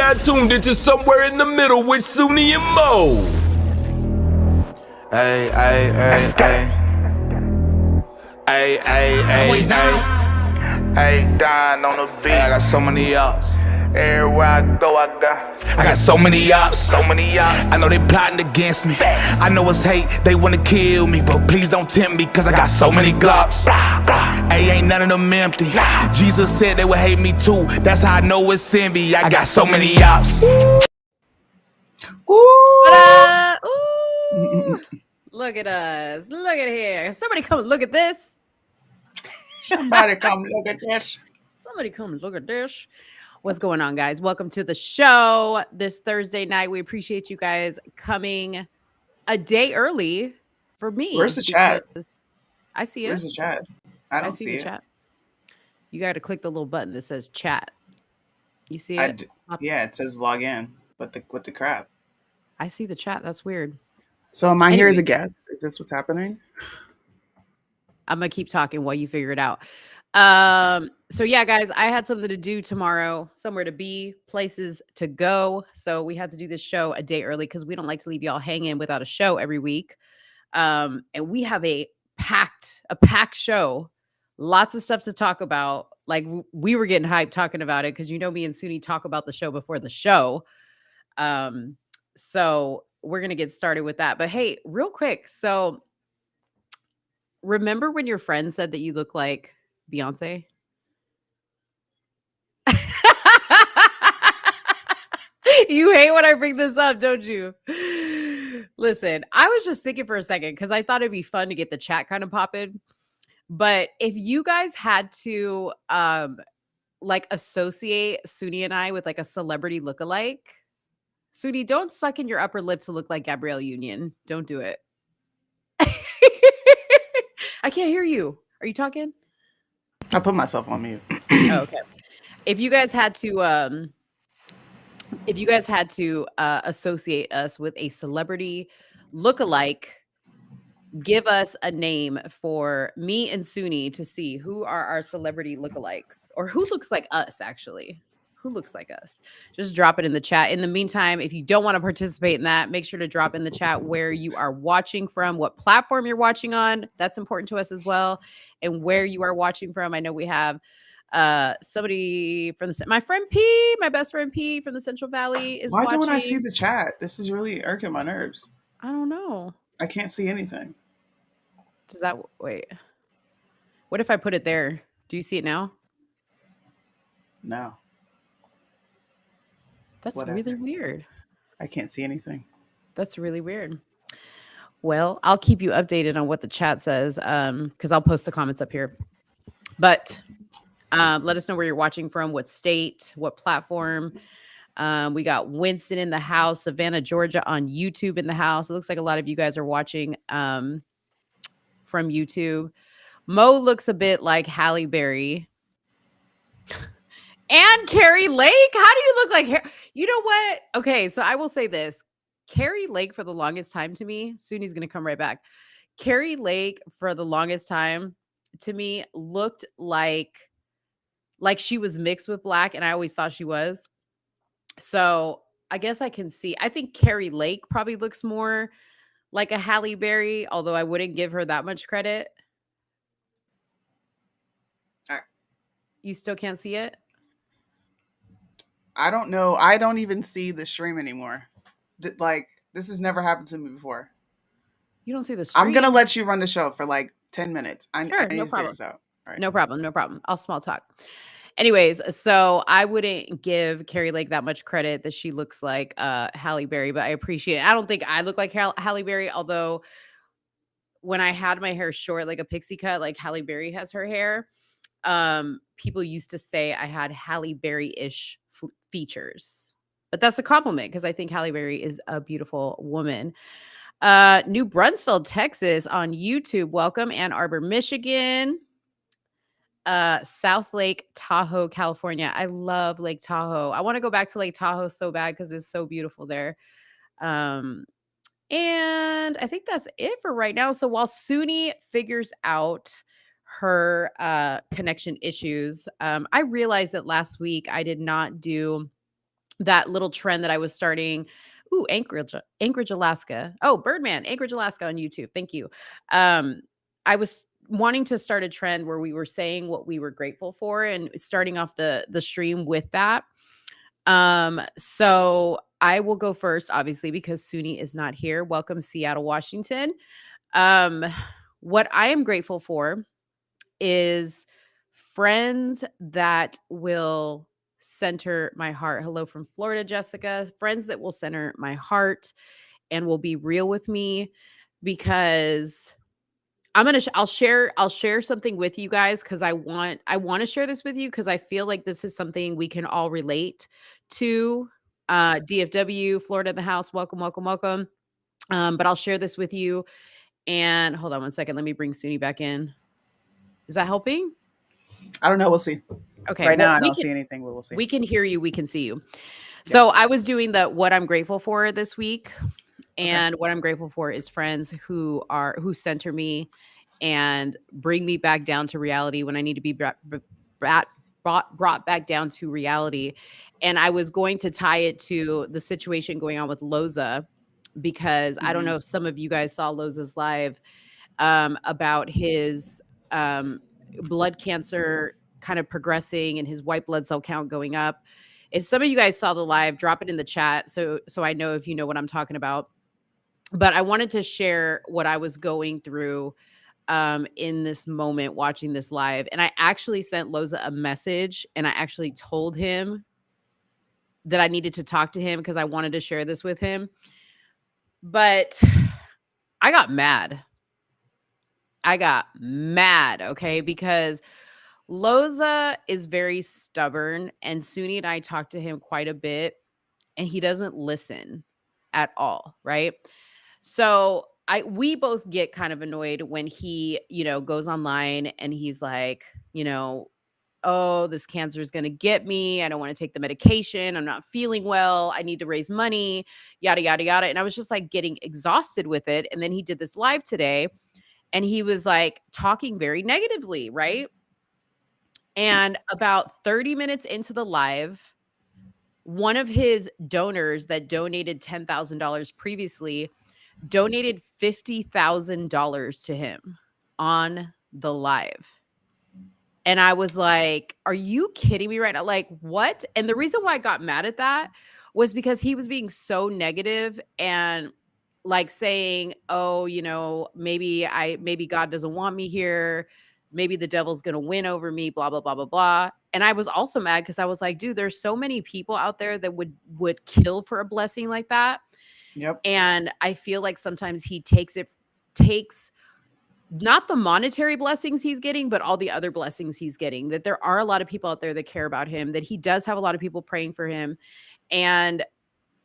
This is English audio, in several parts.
now tuned into Somewhere in the Middle with Soonie and Mo. Ay, ay, ay, ay. Ay, ay, ay, ay. Hey, Don on the beat. I got so many ops. Everywhere I go, I got so many ops. so many ops. I know they plotting against me. I know it's hate, they wanna kill me, but please don't tempt me, cause I got so many glocks. Ay, ain't none of them empty. Jesus said they would hate me too. That's how I know it's envy. I got so many ops. Ooh. Look at us. Look at here. Somebody come look at this. Somebody come look at this. Somebody come look at this. What's going on, guys? Welcome to the show this Thursday night. We appreciate you guys coming a day early for me. Where's the chat? I see it. Where's the chat? I don't see the it. chat. You got to click the little button that says chat. You see it? Yeah, it says log in, but with the crap. I see the chat. That's weird. So am I here as a guest? Is this what's happening? I'm going to keep talking while you figure it out. So yeah, guys, I had something to do tomorrow, somewhere to be, places to go. So we had to do this show a day early because we don't like to leave y'all hanging without a show every week. And we have a packed show, lots of stuff to talk about. Like we were getting hyped talking about it because you know me and Soonie talk about the show before the show. So we're going to get started with that. But hey, real quick. So remember when your friend said that you look like Beyonce? You hate when I bring this up, don't you? Listen, I was just thinking for a second because I thought it'd be fun to get the chat kind of popping. But if you guys had to like associate Soonie and I with like a celebrity lookalike, Soonie, don't suck in your upper lip to look like Gabrielle Union. Don't do it. I can't hear you. Are you talking? I put myself on mute. Oh, okay. If you guys had to associate us with a celebrity lookalike, give us a name for me and Soonie to see who are our celebrity lookalikes, or who looks like us, actually. Who looks like us? Just drop it in the chat. In the meantime, if you don't want to participate in that, make sure to drop in the chat where you are watching from, what platform you're watching on. That's important to us as well. And where you are watching from. I know we have somebody from my friend P, my best friend P from the Central Valley is Why watching. don't I see the chat? This is really irking my nerves. I don't know. I can't see anything. Does that wait? What if I put it there? Do you see it now? No. That's Whatever. really weird. I can't see anything. That's really weird. Well, I'll keep you updated on what the chat says because I'll post the comments up here. But let us know where you're watching from, what state, what platform. We got Winston in the house, Savannah, Georgia on YouTube in the house. It looks like a lot of you guys are watching from YouTube. Mo looks a bit like Halle Berry. And Carrie Lake? How do you look like her? You know what? Okay, so I will say this. Carrie Lake for the longest time to me, Soonie's going to come right back. Carrie Lake for the longest time to me looked like she was mixed with black, and I always thought she was. So I guess I can see. I think Carrie Lake probably looks more like a Halle Berry, although I wouldn't give her that much credit. You still can't see it? I don't know. I don't even see the stream anymore. Like, this has never happened to me before. You don't see the stream? I'm going to let you run the show for like 10 minutes. Sure, I need no to figure problem. this out. All right. No problem. I'll small talk. Anyways, so I wouldn't give Carrie Lake that much credit that she looks like Halle Berry, but I appreciate it. I don't think I look like Halle Berry, although when I had my hair short, like a pixie cut, like Halle Berry has her hair, people used to say I had Halle Berry-ish features. But that's a compliment because I think Halle Berry is a beautiful woman. New Brunswick, Texas on YouTube. Welcome. Ann Arbor, Michigan. South Lake Tahoe, California. I love Lake Tahoe. I want to go back to Lake Tahoe so bad because it's so beautiful there. And I think that's it for right now. So while Soonie figures out her connection issues, I realized that last week I did not do that little trend that I was starting. Ooh, Anchorage, Alaska. Oh, Birdman, Anchorage, Alaska on YouTube. Thank you. I was wanting to start a trend where we were saying what we were grateful for and starting off the stream with that. So I will go first, obviously, because Suni is not here. Welcome, Seattle, Washington. Um, what I am grateful for is friends that will center my heart. Hello from Florida, Jessica. Friends that will center my heart and will be real with me, because I'll share something with you guys, cuz I want to share this with you, cuz I feel like this is something we can all relate to. DFW, Florida in the house. Welcome, welcome, welcome. But I'll share this with you, and hold on one second, let me bring Suni back in. Is that helping? I don't know. We'll see. Okay, Right well, now, I don't see anything, but we'll see. we can hear you, we can see you. So I was doing the what I'm grateful for this week, and what I'm grateful for is friends who center me and bring me back down to reality when I need to be brought back down to reality. And I was going to tie it to the situation going on with Loza, because I don't know if some of you guys saw Loza's live about his blood cancer kind of progressing and his white blood cell count going up. If some of you guys saw the live, drop it in the chat so I know if you know what I'm talking about. But I wanted to share what I was going through in this moment watching this live. And I actually sent Loza a message, and I actually told him that I needed to talk to him because I wanted to share this with him. But I got mad. Okay, because Loza is very stubborn, and Suni and I talked to him quite a bit, and he doesn't listen at all, right? So we both get kind of annoyed when he, goes online and he's like, oh, this cancer is going to get me. I don't want to take the medication. I'm not feeling well. I need to raise money, yada, yada, yada. And I was just like getting exhausted with it. And then he did this live today, and he was like talking very negatively, right? And about 30 minutes into the live, one of his donors that donated $10,000 previously donated $50,000 to him on the live. And I was like, are you kidding me right now? Like, what? And the reason why I got mad at that was because he was being so negative and like saying, oh, maybe God doesn't want me here. Maybe the devil's going to win over me, blah, blah, blah, blah, blah. And I was also mad because I was like, dude, there's so many people out there that would kill for a blessing like that. Yep. And I feel like sometimes he takes not the monetary blessings he's getting, but all the other blessings he's getting, that there are a lot of people out there that care about him, that he does have a lot of people praying for him. And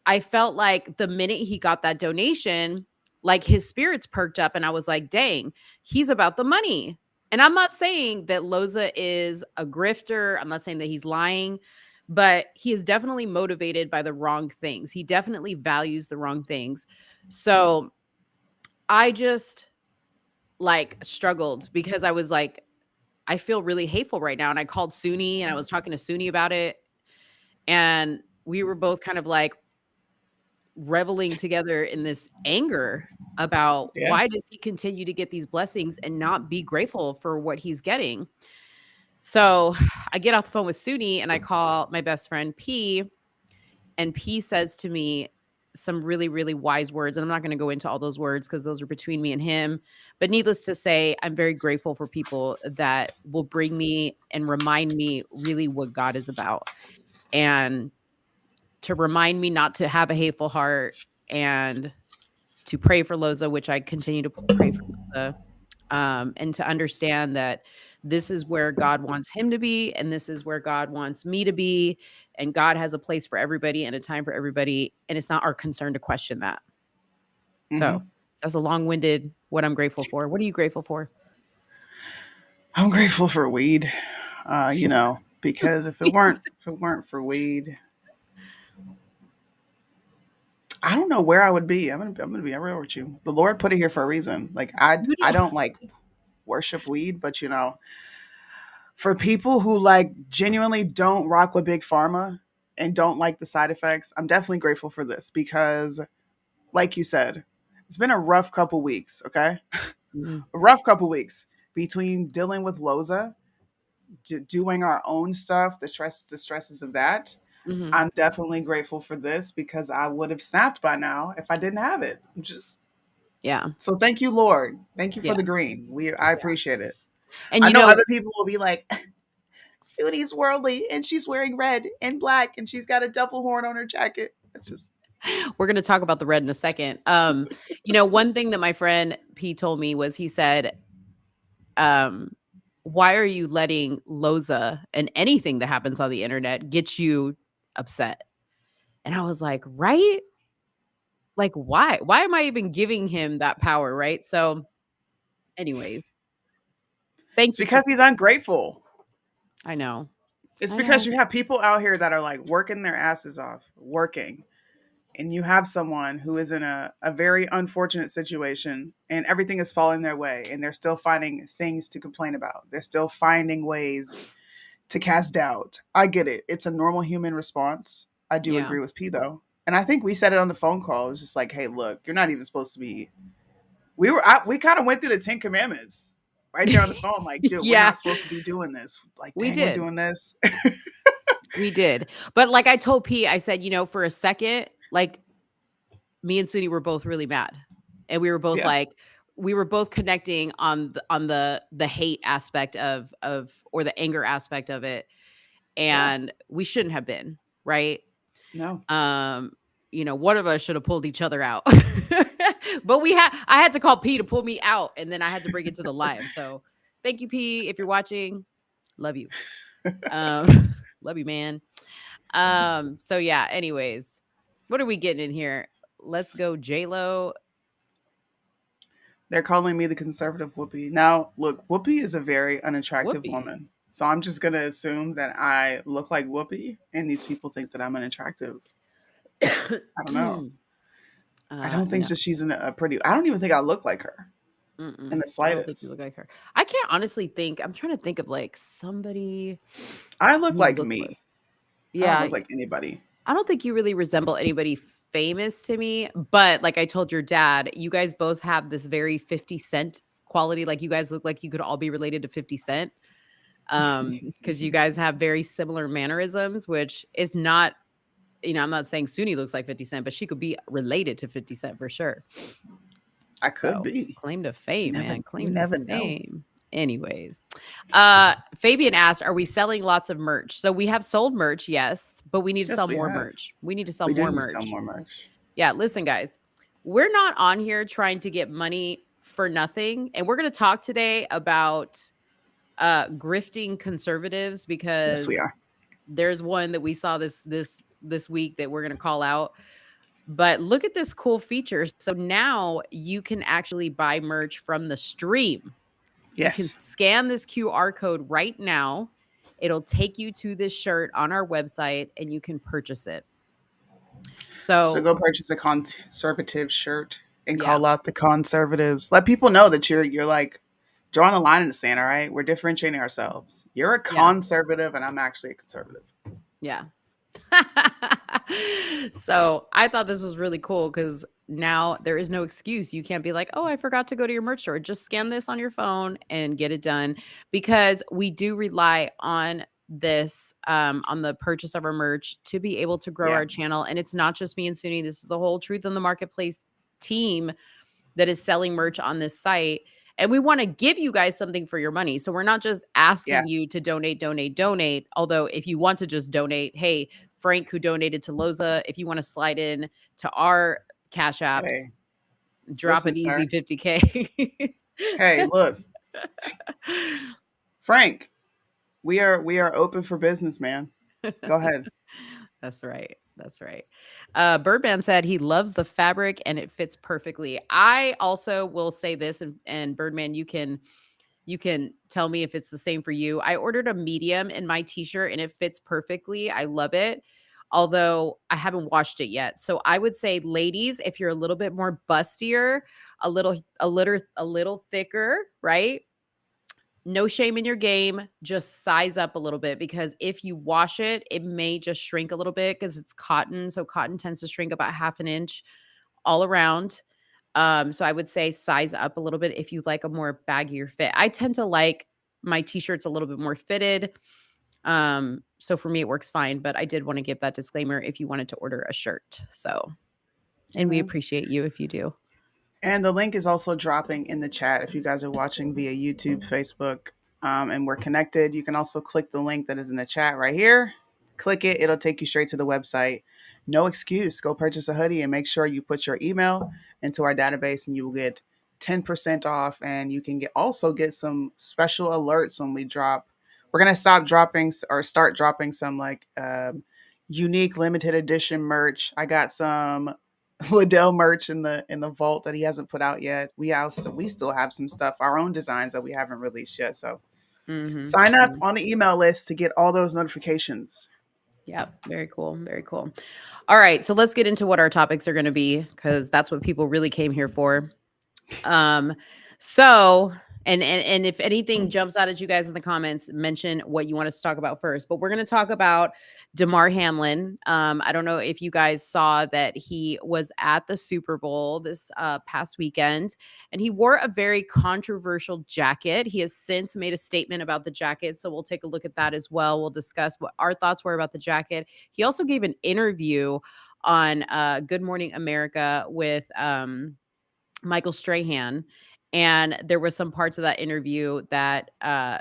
I felt like the minute he got that donation, like his spirits perked up, and I was like, dang, he's about the money. And I'm not saying that Loza is a grifter. I'm not saying that he's lying, but he is definitely motivated by the wrong things. He definitely values the wrong things. So I just like struggled because I was like, I feel really hateful right now. And I called Suni and I was talking to Suni about it. And we were both kind of like reveling together in this anger about why does he continue to get these blessings and not be grateful for what he's getting. So I get off the phone with Suni and I call my best friend P, and P says to me some really, really wise words. And I'm not going to go into all those words because those are between me and him. But needless to say, I'm very grateful for people that will bring me and remind me really what God is about. And to remind me not to have a hateful heart and to pray for Loza, which I continue to pray for Loza, and to understand that this is where God wants him to be, and this is where God wants me to be, and God has a place for everybody and a time for everybody, and it's not our concern to question that. So that's a long-winded what I'm grateful for. What are you grateful for? I'm grateful for weed, because if it weren't for weed, I don't know where I would be. I'm gonna be real with you. The Lord put it here for a reason. Like I don't like worship weed, but for people who like genuinely don't rock with big pharma and don't like the side effects, I'm definitely grateful for this because, like you said, it's been a rough couple weeks, okay? Mhm. A rough couple weeks between dealing with Loza, doing our own stuff, the stresses of that. Mhm. I'm definitely grateful for this because I would have snapped by now if I didn't have it. Just Yeah. so thank you, Lord. Thank you for Yeah. the green. I appreciate it. And I you know know, other people will be like, Sudi's worldly and she's wearing red and black and she's got a double horn on her jacket. It's just we're going to talk about the red in a second. One thing that my friend P told me was he said, um, why are you letting Loza and anything that happens on the internet get you upset? And I was like, right? Like, why? Why am I even giving him that power? Right. So, anyways, it's thank you for, because he's ungrateful. I know. It's I because know. you have people out here that are like working their asses off, working. And you have someone who is in a very unfortunate situation and everything is falling their way and they're still finding things to complain about. They're still finding ways to cast doubt. I get it. It's a normal human response. I do Yeah. agree with P though. And I think we said it on the phone call. It was just like, hey, look, you're not even supposed to be. We kind of went through the 10 Commandments right there on the phone. Like, dude, we're Yeah, not supposed to be doing this. Like, we dang, we're did. doing this. We did. But like I told P, I said, for a second, like me and Suni were both really mad. And we were both Yeah. like, we were both connecting on the hate aspect of or the anger aspect of it. Yeah. And we shouldn't have been, right? No. Um, one of us should have pulled each other out. But I had to call P to pull me out, and then I had to bring it to the live. So thank you, P, if you're watching. Love you. Love you, man. So yeah, anyways, what are we getting in here? Let's go, J-Lo. They're calling me the conservative Whoopi. Now, look, Whoopi is a very unattractive Whoopee. woman. So I'm just going to assume that I look like Whoopi and these people think that I'm unattractive. I don't know. I don't think No. that she's a pretty, I don't even think I look like her in the I don't think you slightest. look like her. I can't honestly think. I'm trying to think of like somebody I look you like look like. me. I don't Yeah, look like anybody. I don't think you really resemble anybody famous to me, but like I told your dad, you guys both have this very 50 Cent quality. Like you guys look like you could all be related to 50 Cent. Because you guys have very similar mannerisms, which is not, I'm not saying Suni looks like 50 Cent, but she could be related to 50 Cent for sure. I could So be. claim to fame, man. You Claim to never know. fame. Anyways, Fabian asked, "Are we selling lots of merch?" So we have sold merch, yes, but we need to Yes, sell we more have. merch. We need to sell We do more need to sell merch. more merch. Yeah, listen, guys, we're not on here trying to get money for nothing, and we're going to talk today about grifting conservatives Yes, we because are. there's one that we saw this week that we're going to call out. But look at this cool feature. So now you can actually buy merch from the stream. You can Yes. scan this QR code right now. It'll take you to this shirt on our website and you can purchase it. So So, go purchase a conservative shirt and yeah, call out the conservatives. Let people know that you're like drawing a line in the sand, all right? We're differentiating ourselves. You're a yeah, conservative and I'm actually a conservative. yeah. So I thought this was really cool because now there is no excuse. You can't be like, oh, I forgot to go to your merch store. Just scan this on your phone and get it done because we do rely on this on the purchase of our merch to be able to grow Yeah. our channel. And it's not just me and Suni. This is the whole Truth in the Marketplace team that is selling merch on this site. And we want to give you guys something for your money. So we're not just Yeah. asking you to donate. Although if you want to just donate, hey, Frank, who donated to Loza, if you want to slide in to our Cash Apps, Hey, drop listen, an easy sir. 50K. Hey, look, Frank, we are open for business, man. Go ahead. That's right. That's right. Birdman said he loves the fabric and it fits perfectly. I also will say this, and Birdman, you can tell me if it's the same for you. I ordered a medium in my t-shirt and it fits perfectly. I love it. Although I haven't washed it yet. So I would say, ladies, if you're a little bit more bustier, a little thicker, right? no shame in your game. Just size up a little bit, because if you wash it, it may just shrink a little bit because it's cotton. So cotton tends to shrink about half an inch all around. So I would say size up a little bit if you like a more baggier fit. I tend to like my t-shirts a little bit more fitted. So for me, it works fine. But I did want to give that disclaimer if you wanted to order a shirt. So, and we appreciate you if you do. And the link is also dropping in the chat if you guys are watching via YouTube, Facebook, and we're connected. You can also click the link that is in the chat right here. Click it. It'll take you straight to the website. No excuse. Go purchase a hoodie and make sure you put your email into our database and you will get 10% off. And you can also get some special alerts when we drop. We're going to start dropping some like unique limited edition merch. I got some Liddell merch in the vault that he hasn't put out yet. We still have some stuff, our own designs that we haven't released yet. So sign up on the email list to get all those notifications. Yeah, very cool. Very cool. All right, so let's get into what our topics are going to be, because that's what people really came here for. So and if anything jumps out at you guys in the comments, mention what you want us to talk about first. But we're going to talk about Damar Hamlin. I don't know if you guys saw that he was at the Super Bowl this past weekend, and he wore a very controversial jacket. He has since made a statement about the jacket, so we'll take a look at that as well. We'll discuss what our thoughts were about the jacket. He also gave an interview on Good Morning America with Michael Strahan. And there was some parts of that interview that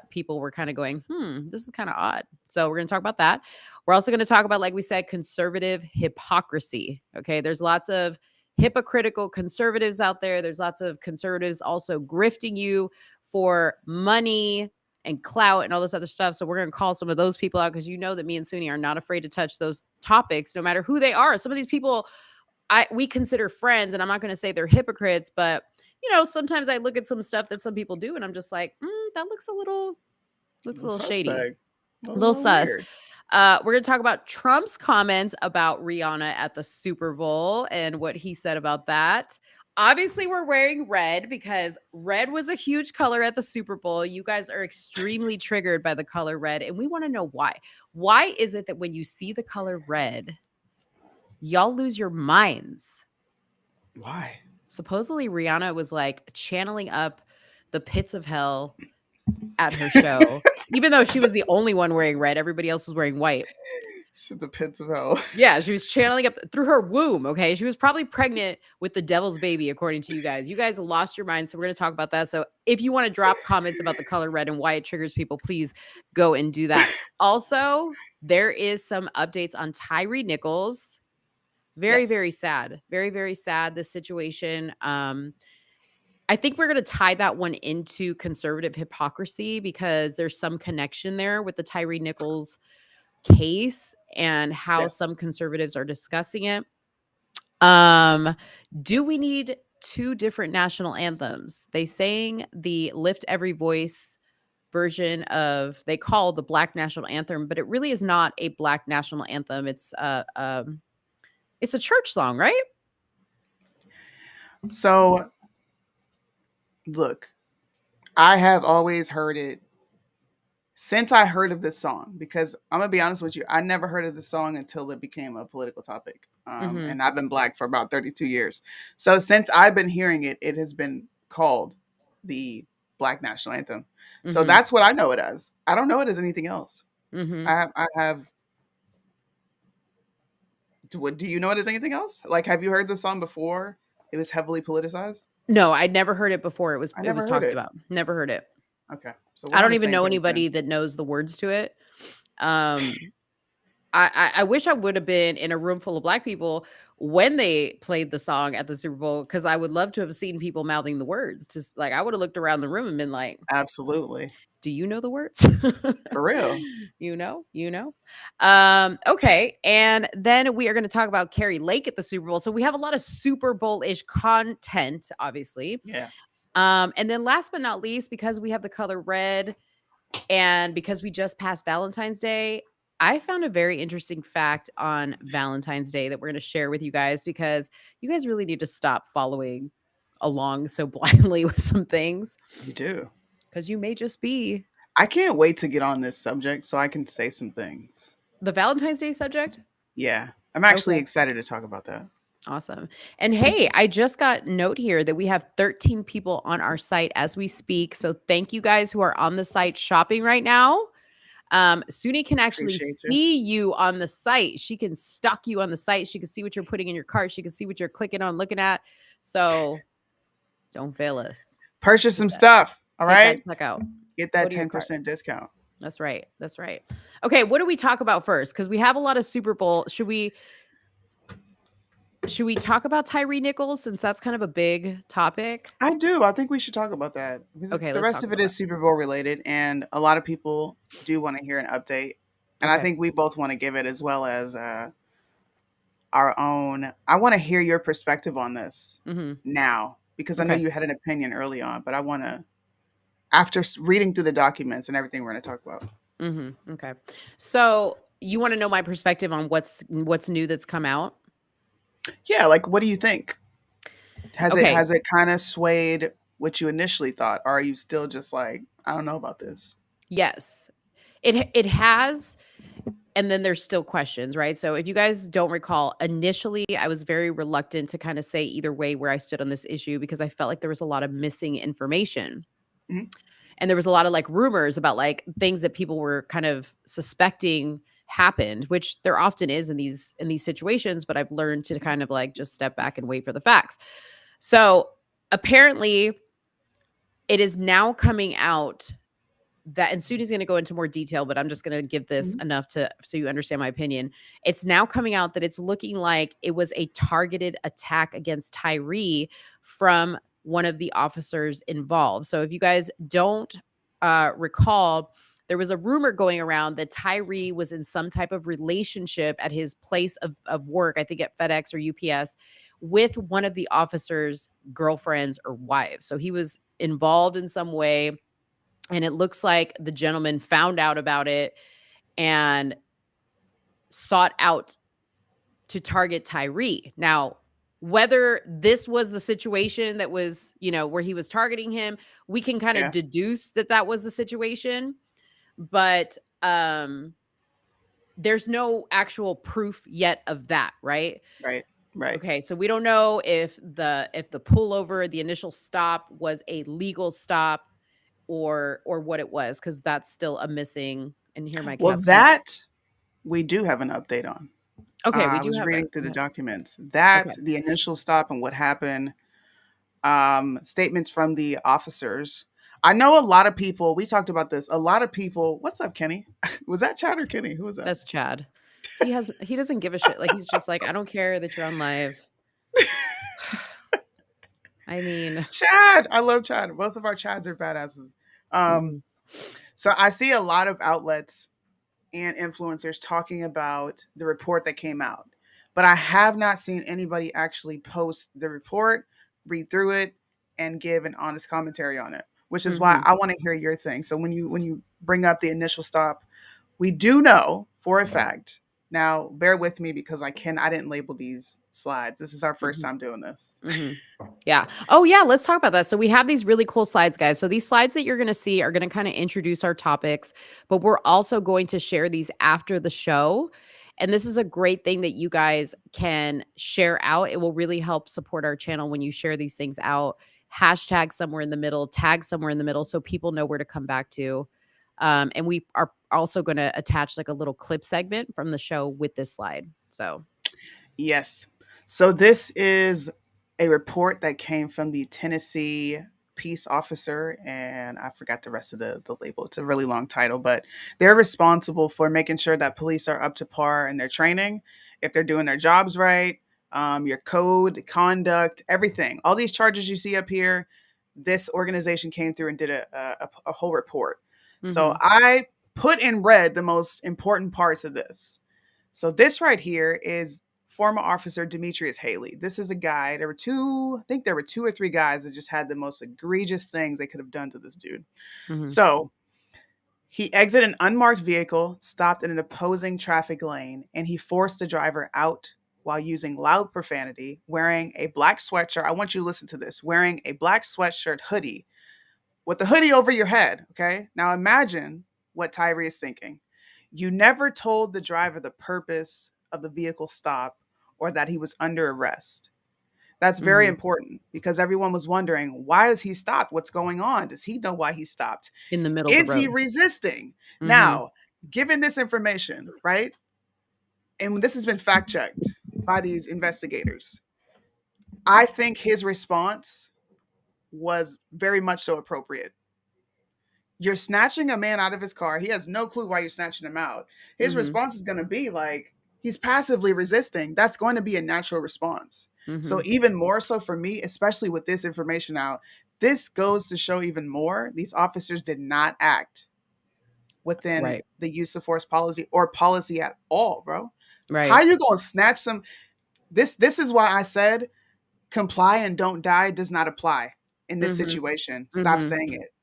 people were kind of going, this is kind of odd. So we're going to talk about that. We're also going to talk about, like we said, conservative hypocrisy. Okay. There's lots of hypocritical conservatives out there. There's lots of conservatives also grifting you for money and clout and all this other stuff. So we're going to call some of those people out, because you know that me and Soonie are not afraid to touch those topics, no matter who they are. Some of these people we consider friends, and I'm not going to say they're hypocrites, but sometimes I look at some stuff that some people do and I'm just like, that looks a little shady, a little sus. Weird. We're going to talk about Trump's comments about Rihanna at the Super Bowl and what he said about that. Obviously, we're wearing red because red was a huge color at the Super Bowl. You guys are extremely triggered by the color red, and we want to know why. Why is it that when you see the color red, y'all lose your minds? Why? Supposedly Rihanna was like channeling up the pits of hell at her show, even though she was the only one wearing red. Everybody else was wearing white. The pits of hell. Yeah, she was channeling up through her womb. Okay, she was probably pregnant with the devil's baby, according to you guys. You guys lost your mind, so we're going to talk about that. So if you want to drop comments about the color red and why it triggers people, please go and do that. Also, there is some updates on Tyree Nichols. Very, yes. Very sad. Very, very sad, this situation. I think we're going to tie that one into conservative hypocrisy, because there's some connection there with the Tyree Nichols case and how some conservatives are discussing it. Do we need two different national anthems? They sang the Lift Every Voice version of, they call the Black National Anthem, but it really is not a Black national anthem. It's a church song, right? So, look, I have always heard it since I heard of this song, because I'm going to be honest with you, I never heard of this song until it became a political topic. And I've been Black for about 32 years. So since I've been hearing it, it has been called the Black National Anthem. So that's what I know it as. I don't know it as anything else. I have. Do you know it as anything else? Like, have you heard the song before it was heavily politicized? No, I'd never heard it before it was talked about. Never heard it. Okay. So I don't even know anybody that knows the words to it. I wish I would have been in a room full of Black people when they played the song at the Super Bowl, because I would love to have seen people mouthing the words. Just like, I would have looked around the room and been like, absolutely. Do you know the words? For real. You know. Okay. And then we are going to talk about Carrie Lake at the Super Bowl. So we have a lot of Super Bowl-ish content, obviously. Yeah. And then last but not least, because we have the color red and because we just passed Valentine's Day, I found a very interesting fact on Valentine's Day that we're going to share with you guys, because you guys really need to stop following along so blindly with some things. You do. Because you may just be I can't wait to get on this subject so I can say some things. the Valentine's Day subject. Yeah, I'm actually Okay. excited to talk about that. Awesome. And hey, I just got note here that we have 13 people on our site as we speak. So thank you guys who are on the site shopping right now. Suni can actually Appreciate you. see you on the site. She can stalk you on the site. She can see what you're putting in your cart. She can see what you're clicking on, looking at. So don't fail us. Purchase Hit some that. stuff. All Hit right. that checkout. Get Go that to your cart. 10% discount. That's right. That's right. Okay, what do we talk about first? Because we have a lot of Super Bowl. Should we talk about Tyree Nichols since that's kind of a big topic? I do. I think we should talk about that. Because Okay, the let's rest talk of it about is Super Bowl related, and a lot of people do want to hear an update. And I Okay. think we both want to give it as well as our own. I want to hear your perspective on this it. Hmm. now because I know Okay. you had an opinion early on, but I want to, after reading through the documents and everything we're going to talk about. Hmm. Okay. So you want to know my perspective on what's new that's come out? Yeah, like what do you think? Okay. Has it kind of swayed what you initially thought, or are you still just like, I don't know about this? Yes. It has, and then there's still questions, right? So if you guys don't recall, initially I was very reluctant to kind of say either way where I stood on this issue because I felt like there was a lot of missing information. Mhm. And there was a lot of like rumors about like things that people were kind of suspecting happened, which there often is in these situations, but I've learned to kind of like just step back and wait for the facts. So apparently it is now coming out that, and Suni's going to go into more detail, but I'm just going to give this Mhm. enough to so you understand my opinion. It's now coming out that it's looking like it was a targeted attack against Tyree from one of the officers involved. So if you guys don't recall, there was a rumor going around that Tyree was in some type of relationship at his place of work, I think at FedEx or UPS, with one of the officers' girlfriends or wives. So he was involved in some way. And it looks like the gentleman found out about it and sought out to target Tyree. Now, whether this was the situation that was, where he was targeting him, we can kind of Yeah, deduce that that was the situation, but there's no actual proof yet of that, right? right, right. Okay, so we don't know if the pullover, the initial stop was a legal stop or what it was, because that's still a missing. And here my Well, cat's gonna. that we do have an update on. Okay, we I do was have reading through go the ahead. documents that Okay. the initial stop and what happened, statements from the officers. I know a lot of people, we talked about this. A lot of people, what's up, Kenny? Was that Chad or Kenny? Who was that? That's Chad. He doesn't give a shit. Like he's just like, I don't care that you're on live. I mean, Chad. I love Chad. Both of our Chads are badasses. Um, mhm, so I see a lot of outlets and influencers talking about the report that came out. But I have not seen anybody actually post the report, read through it, and give an honest commentary on it, which is why mhm, I want to hear your thing. So when you bring up the initial stop, we do know for a fact. Now, bear with me because I didn't label these slides. This is our first mhm, time doing this. mhm. Yeah. Oh, yeah. Let's talk about that. So we have these really cool slides, guys. So these slides that you're going to see are going to kind of introduce our topics, but we're also going to share these after the show. And this is a great thing that you guys can share out. It will really help support our channel when you share these things out. Hashtag somewhere in the middle, tag somewhere in the middle so people know where to come back to. And we are also going to attach like a little clip segment from the show with this slide. So, Yes. So this is a report that came from the Tennessee peace officer, and I forgot the rest of the label. It's a really long title, but they're responsible for making sure that police are up to par in their training, if they're doing their jobs right, your code, conduct, everything. All these charges you see up here, this organization came through and did a whole report. So mhm, I put in red the most important parts of this. So this right here is former officer Demetrius Haley. This is a guy. I think there were two or three guys that just had the most egregious things they could have done to this dude. mhm, So he exited an unmarked vehicle, stopped in an opposing traffic lane, and he forced the driver out while using loud profanity, wearing a black sweatshirt. I want you to listen to this. Wearing a black sweatshirt hoodie with the hoodie over your head. Okay. Now imagine what Tyree is thinking. You never told the driver the purpose of the vehicle stop or that he was under arrest. That's very Mhm. important because everyone was wondering, why is he stopped? What's going on? Does he know why he stopped? In the middle of the Is he road. resisting? Mhm. Now, given this information, right? And this has been fact checked by these investigators, I think his response was very much so appropriate. You're snatching a man out of his car. He has no clue why you're snatching him out. His Mhm. response is going to be like, he's passively resisting. That's going to be a natural response. So, Mhm. even more so for me, especially with this information out, this goes to show even more these officers did not act within Right. the use of force policy or policy at all, bro. How Right. you going to snatch some? This is why I said comply and don't die does not apply in this Mhm. situation. Stop Mhm. saying it.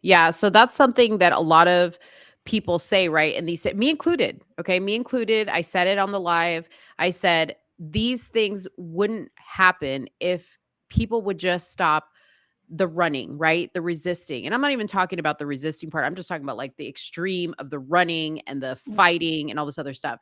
Yeah, so that's something that a lot of people say, right? And these me included, okay? Me included. I said it on the live. I said these things wouldn't happen if people would just stop the running, right? The resisting. And I'm not even talking about the resisting part. I'm just talking about like the extreme of the running and the fighting and all this other stuff.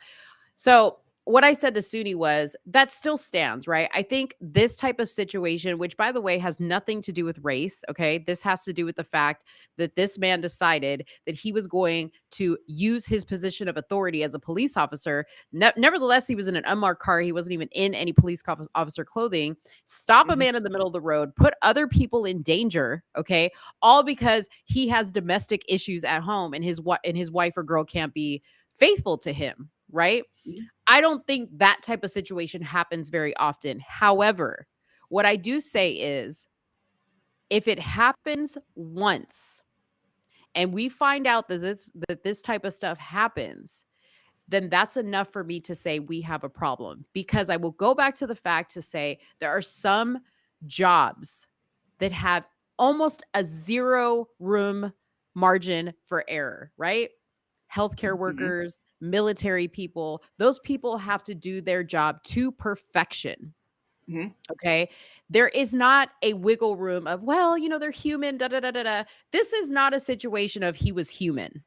So what I said to Suni was that still stands, right? I think this type of situation, which by the way has nothing to do with race, okay? This has to do with the fact that this man decided that he was going to use his position of authority as a police officer. Nevertheless, he was in an unmarked car. He wasn't even in any police officer clothing. Stop a Mhm. man in the middle of the road, put other people in danger, okay? All because he has domestic issues at home and his wife or girl can't be faithful to him, right? Mhm. I don't think that type of situation happens very often. However, what I do say is if it happens once and we find out that this type of stuff happens, then that's enough for me to say we have a problem because I will go back to the fact to say there are some jobs that have almost a zero room margin for error, right? Healthcare Mhm. workers, military people, those people have to do their job to perfection. Mhm. Okay. There is not a wiggle room of, well, they're human, da da da da da. This is not a situation of he was human.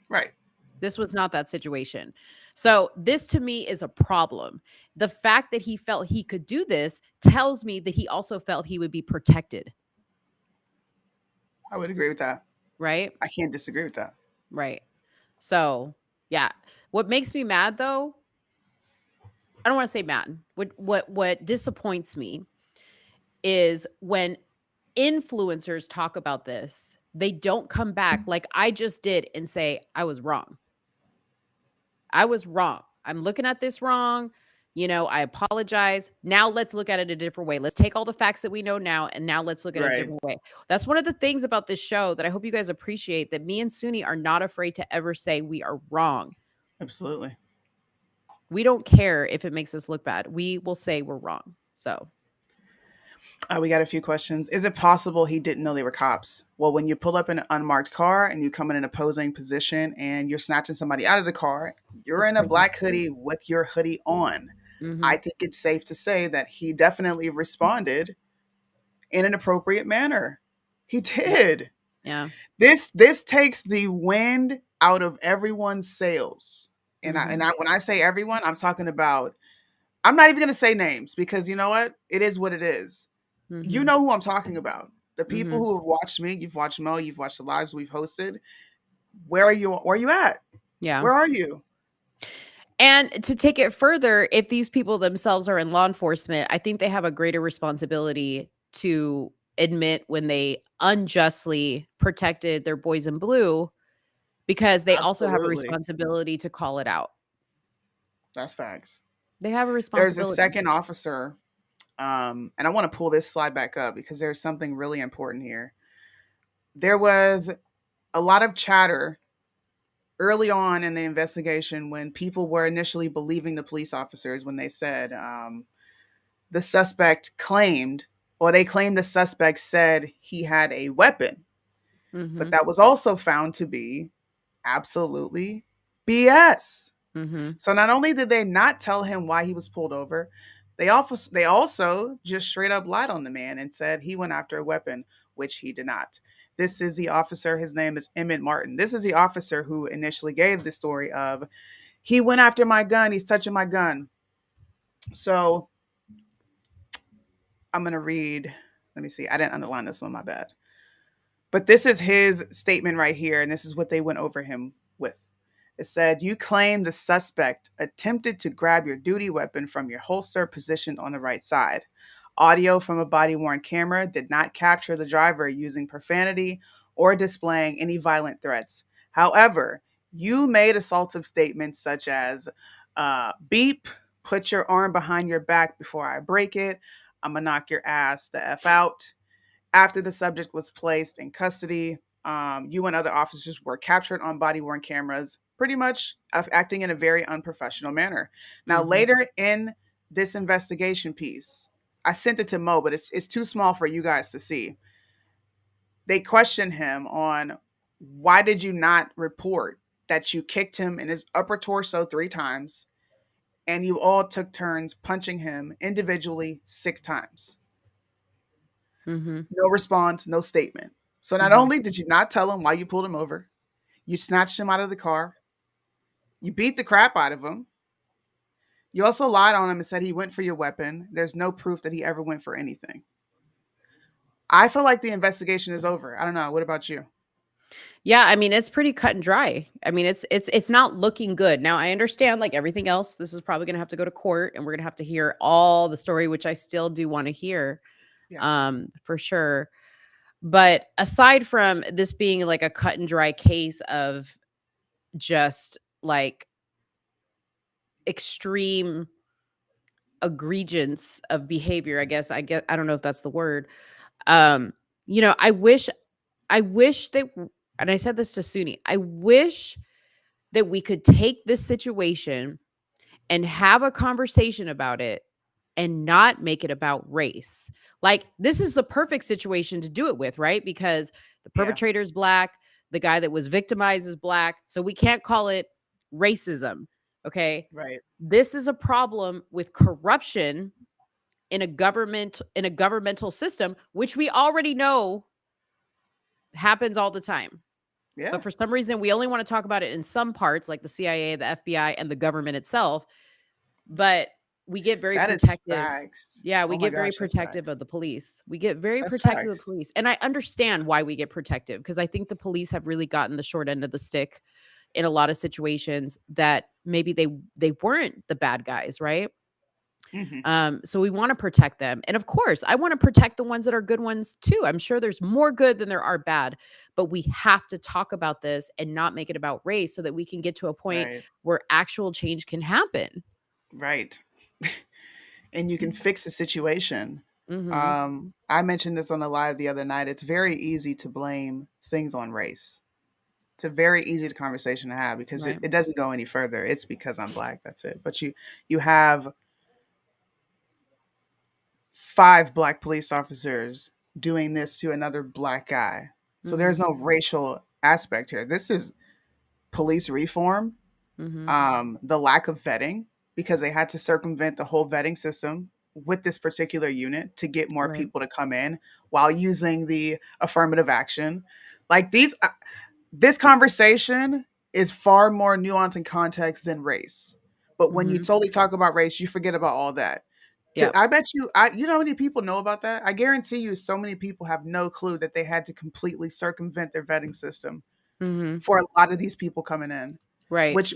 Right. This was not that situation. So, this to me is a problem. The fact that he felt he could do this tells me that he also felt he would be protected, I would agree with that. right? I can't disagree with that. Right. So, yeah. What makes me mad though, I don't want to say mad. What disappoints me is when influencers talk about this, they don't come back like I just did and say I was wrong. I was wrong. I'm looking at this wrong. I apologize. Now let's look at it a different way. Let's take all the facts that we know now and now let's look at it a Right. different way. That's one of the things about this show that I hope you guys appreciate, that me and Suni are not afraid to ever say we are wrong. Absolutely. We don't care if it makes us look bad. We will say we're wrong. So, We got a few questions. Is it possible he didn't know they were cops? Well, when you pull up in an unmarked car and you come in an opposing position and you're snatching somebody out of the car, you're it's in a pretty black hoodie with your hoodie on. I Mhm. think it's safe to say that he definitely responded in an appropriate manner. He Yeah. did. Yeah. This takes the wind out of everyone's sails. And Mhm. when I say everyone, I'm talking about, I'm not even going to say names because you know what? It is what it is. You Mhm. know who I'm talking about. The people Mhm. who have watched me, you've watched Mo, you've watched the lives we've hosted. Where are you? Where are you at? Yeah. Where are you? And to take it further, if these people themselves are in law enforcement, I think they have a greater responsibility to admit when they unjustly protected their boys in blue, because they also have a Absolutely. responsibility to call it out. That's facts. They have a There's a responsibility. second officer, and I want to pull this slide back up because there's something really important here. There was a lot of chatter early on in the investigation when people were initially believing the police officers when they said the suspect claimed, or they claimed the suspect said he had a weapon. But Mhm. that was also found to be absolutely BS. Mhm. So not only did they not tell him why he was pulled over, they also just straight up lied on the man and said he went after a weapon. which he did not. This is the officer. His name is Emmett Martin. This is the officer who initially gave the story of, he went after my gun. He's touching my gun. So I'm going to read. Let me see. I didn't underline this one. My bad. But this is his statement right here. And this is what they went over him with. It said, you claim the suspect attempted to grab your duty weapon from your holster positioned on the right side. Audio from a body-worn camera did not capture the driver using profanity or displaying any violent threats. However, you made assaultive statements such as, beep, put your arm behind your back before I break it, I'm gonna knock your ass the F out. After the subject was placed in custody, you and other officers were captured on body-worn cameras, pretty much acting in a very unprofessional manner. Now, later in this investigation piece, I sent it to Mo, but it's too small for you guys to see. They questioned him on, why did you not report that you kicked him in his upper torso 3 times and you all took turns punching him individually 6 times? No response, no statement. So not only did you not tell him why you pulled him over, you snatched him out of the car, you beat the crap out of him, you also lied on him and said he went for your weapon. There's no proof that he ever went for anything. I feel like the investigation is over. I don't know. What about you? Yeah, I mean, it's pretty cut and dry. I mean, it's not looking good. Now, I understand, like everything else, this is probably gonna have to go to court and we're gonna have to hear all the story, which I still do want to hear. For sure. But aside from this being like a cut and dry case of just like extreme egregious of behavior, I don't know if that's the word. You know, I wish that, and I said this to Soonie, I wish that we could take this situation and have a conversation about it and not make it about race. Like, this is the perfect situation to do it with, right? Because the perpetrator is Black, the guy that was victimized is Black, so we can't call it racism, okay? Right. This is a problem with corruption in a governmental system, which we already know happens all the time. Yeah. But for some reason, we only want to talk about it in some parts, like the CIA, the FBI, and the government itself. But we get very protective. Yeah, we get very protective of the police. We get very protective of the police. And I understand why we get protective, because I think the police have really gotten the short end of the stick in a lot of situations that maybe they weren't the bad guys, right? So we want to protect them. And of course, I want to protect the ones that are good ones too. I'm sure there's more good than there are bad, but we have to talk about this and not make it about race so that we can get to a point where actual change can happen. Right. And you can fix the situation. I mentioned this on the live the other night. It's very easy to blame things on race. It's a very easy conversation to have because it doesn't go any further. It's because I'm Black. That's it. But you have 5 Black police officers doing this to another Black guy. So there's no racial aspect here. This is police reform, the lack of vetting, because they had to circumvent the whole vetting system with this particular unit to get more people to come in while using the affirmative action. Like this conversation is far more nuanced in context than race. But when you totally talk about race, you forget about all that. So I bet you know how many people know about that? I guarantee you so many people have no clue that they had to completely circumvent their vetting system for a lot of these people coming in. Right. Which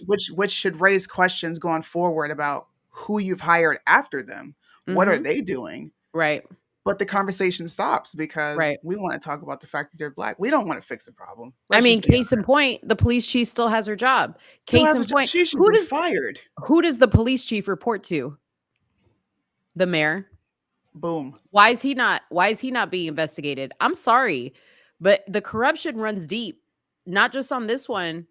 should raise questions going forward about who you've hired after them. What are they doing? Right. But the conversation stops because we want to talk about the fact that they're Black. We don't want to fix the problem. I mean, case in point, the police chief still has her job. Case in point, she should be fired. Who does the police chief report to? The mayor. Boom. Why is he not being investigated? I'm sorry, but the corruption runs deep, not just on this one,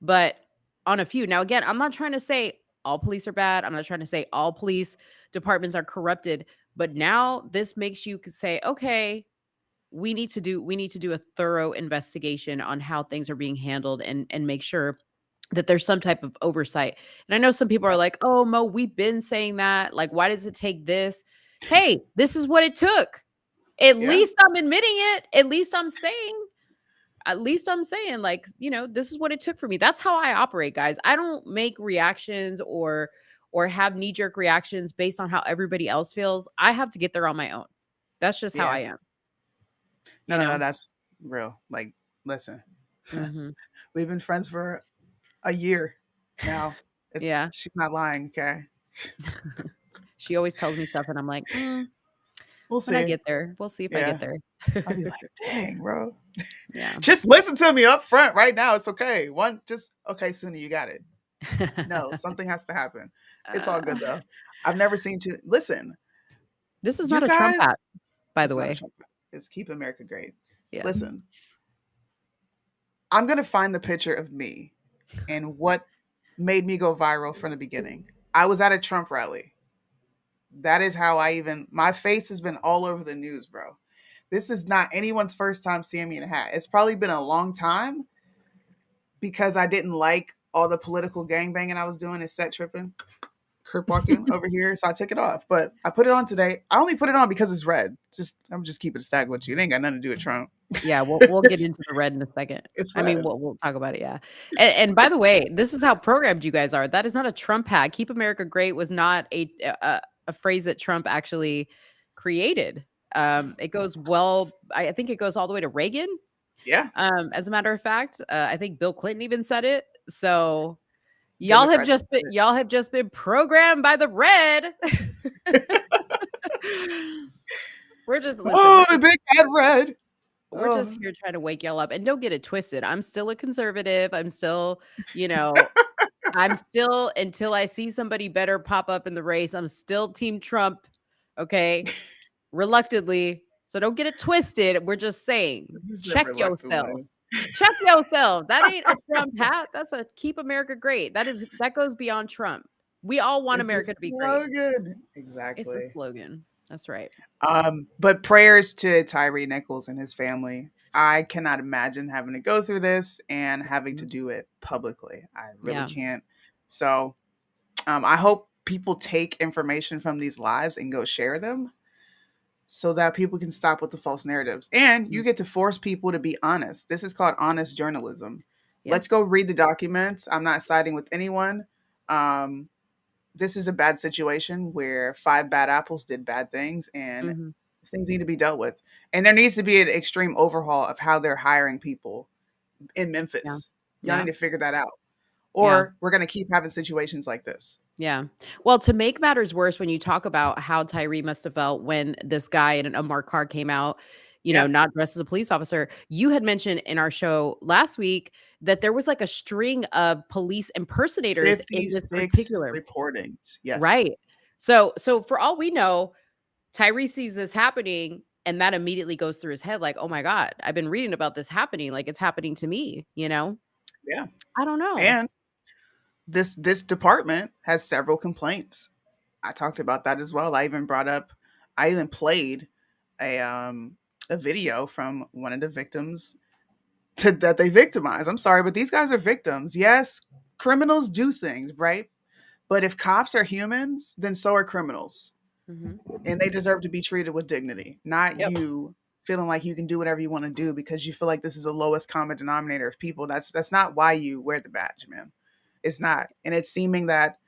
but on a few. Now, again, I'm not trying to say all police are bad. I'm not trying to say all police departments are corrupted, but now this makes you say, okay, we need to do a thorough investigation on how things are being handled and make sure that there's some type of oversight. And I know some people are like, oh, Mo, we've been saying that. Like, why does it take this? Hey, this is what it took. At Yeah. least I'm admitting it. At least I'm saying, like, this is what it took for me. That's how I operate, guys. I don't make reactions or have knee-jerk reactions based on how everybody else feels. I have to get there on my own. That's just how Yeah. I am. No, that's real. Like, listen, Hmm. we've been friends for a year now. Yeah. She's not lying, okay? She always tells me stuff and I'm like, We'll when I see. get there, we'll see if I Yeah. get there. I'll be like, dang, bro. Yeah. Just listen to me up front right now. It's okay. Okay, Soonie, you got it. No, something has to happen. It's all good though. I've never seen two. Listen, This is you not a Trump guys. hat, by It's the not a way. Trump. It's Keep America Great. Yeah. Listen, I'm gonna find the picture of me and what made me go viral from the beginning. I was at a Trump rally. That is how my face has been all over the news, bro. This is not anyone's first time seeing me in a hat. It's probably been a long time because I didn't like all the political gangbanging I was doing and set tripping, crip walking over here. So I took it off. But I put it on today. I only put it on because it's red. I'm just keeping it stacked with you. It ain't got nothing to do with Trump. Yeah, we'll get into the red in a second. It's I mean, red. we'll talk about it, yeah. And by the way, this is how programmed you guys are. That is not a Trump hat. Keep America Great was not a phrase that Trump actually created. It goes I think it goes all the way to Reagan. Yeah. As a matter of fact, I think Bill Clinton even said it. So Democrats. y'all have just been programmed by the red. We're just The big cat red. We're just here trying to wake y'all up. And don't get it twisted. I'm still a conservative. I'm still, until I see somebody better pop up in the race, I'm still Team Trump. Okay. Reluctantly. So don't get it twisted. We're just saying, check yourself. Check yourself. That ain't a Trump hat. That's a Keep America Great. That goes beyond Trump. We all want America to be great. Exactly. It's a slogan. That's right. But prayers to Tyree Nichols and his family. I cannot imagine having to go through this and having to do it publicly. I really can't. So I hope people take information from these lives and go share them so that people can stop with the false narratives. And you get to force people to be honest. This is called honest journalism. Yeah. Let's go read the documents. I'm not siding with anyone. This is a bad situation where 5 bad apples did bad things and things need to be dealt with. And there needs to be an extreme overhaul of how they're hiring people in Memphis. Yeah. Y'all need to figure that out. Or we're going to keep having situations like this. Yeah. Well, to make matters worse, when you talk about how Tyree must have felt when this guy in an unmarked car came out, not dressed as a police officer, you had mentioned in our show last week that there was like a string of police impersonators in this particular reporting. Yes. Right. So for all we know, Tyree sees this happening and that immediately goes through his head like, oh my God, I've been reading about this happening. Like it's happening to me, Yeah. I don't know. And this department has several complaints. I talked about that as well. I even played a video from one of the victims that they victimized. I'm sorry, but these guys are victims. Yes, criminals do things, right? But if cops are humans, then so are criminals. And they deserve to be treated with dignity, not you feeling like you can do whatever you want to do because you feel like this is the lowest common denominator of people. That's not why you wear the badge, man. It's not. And it's seeming that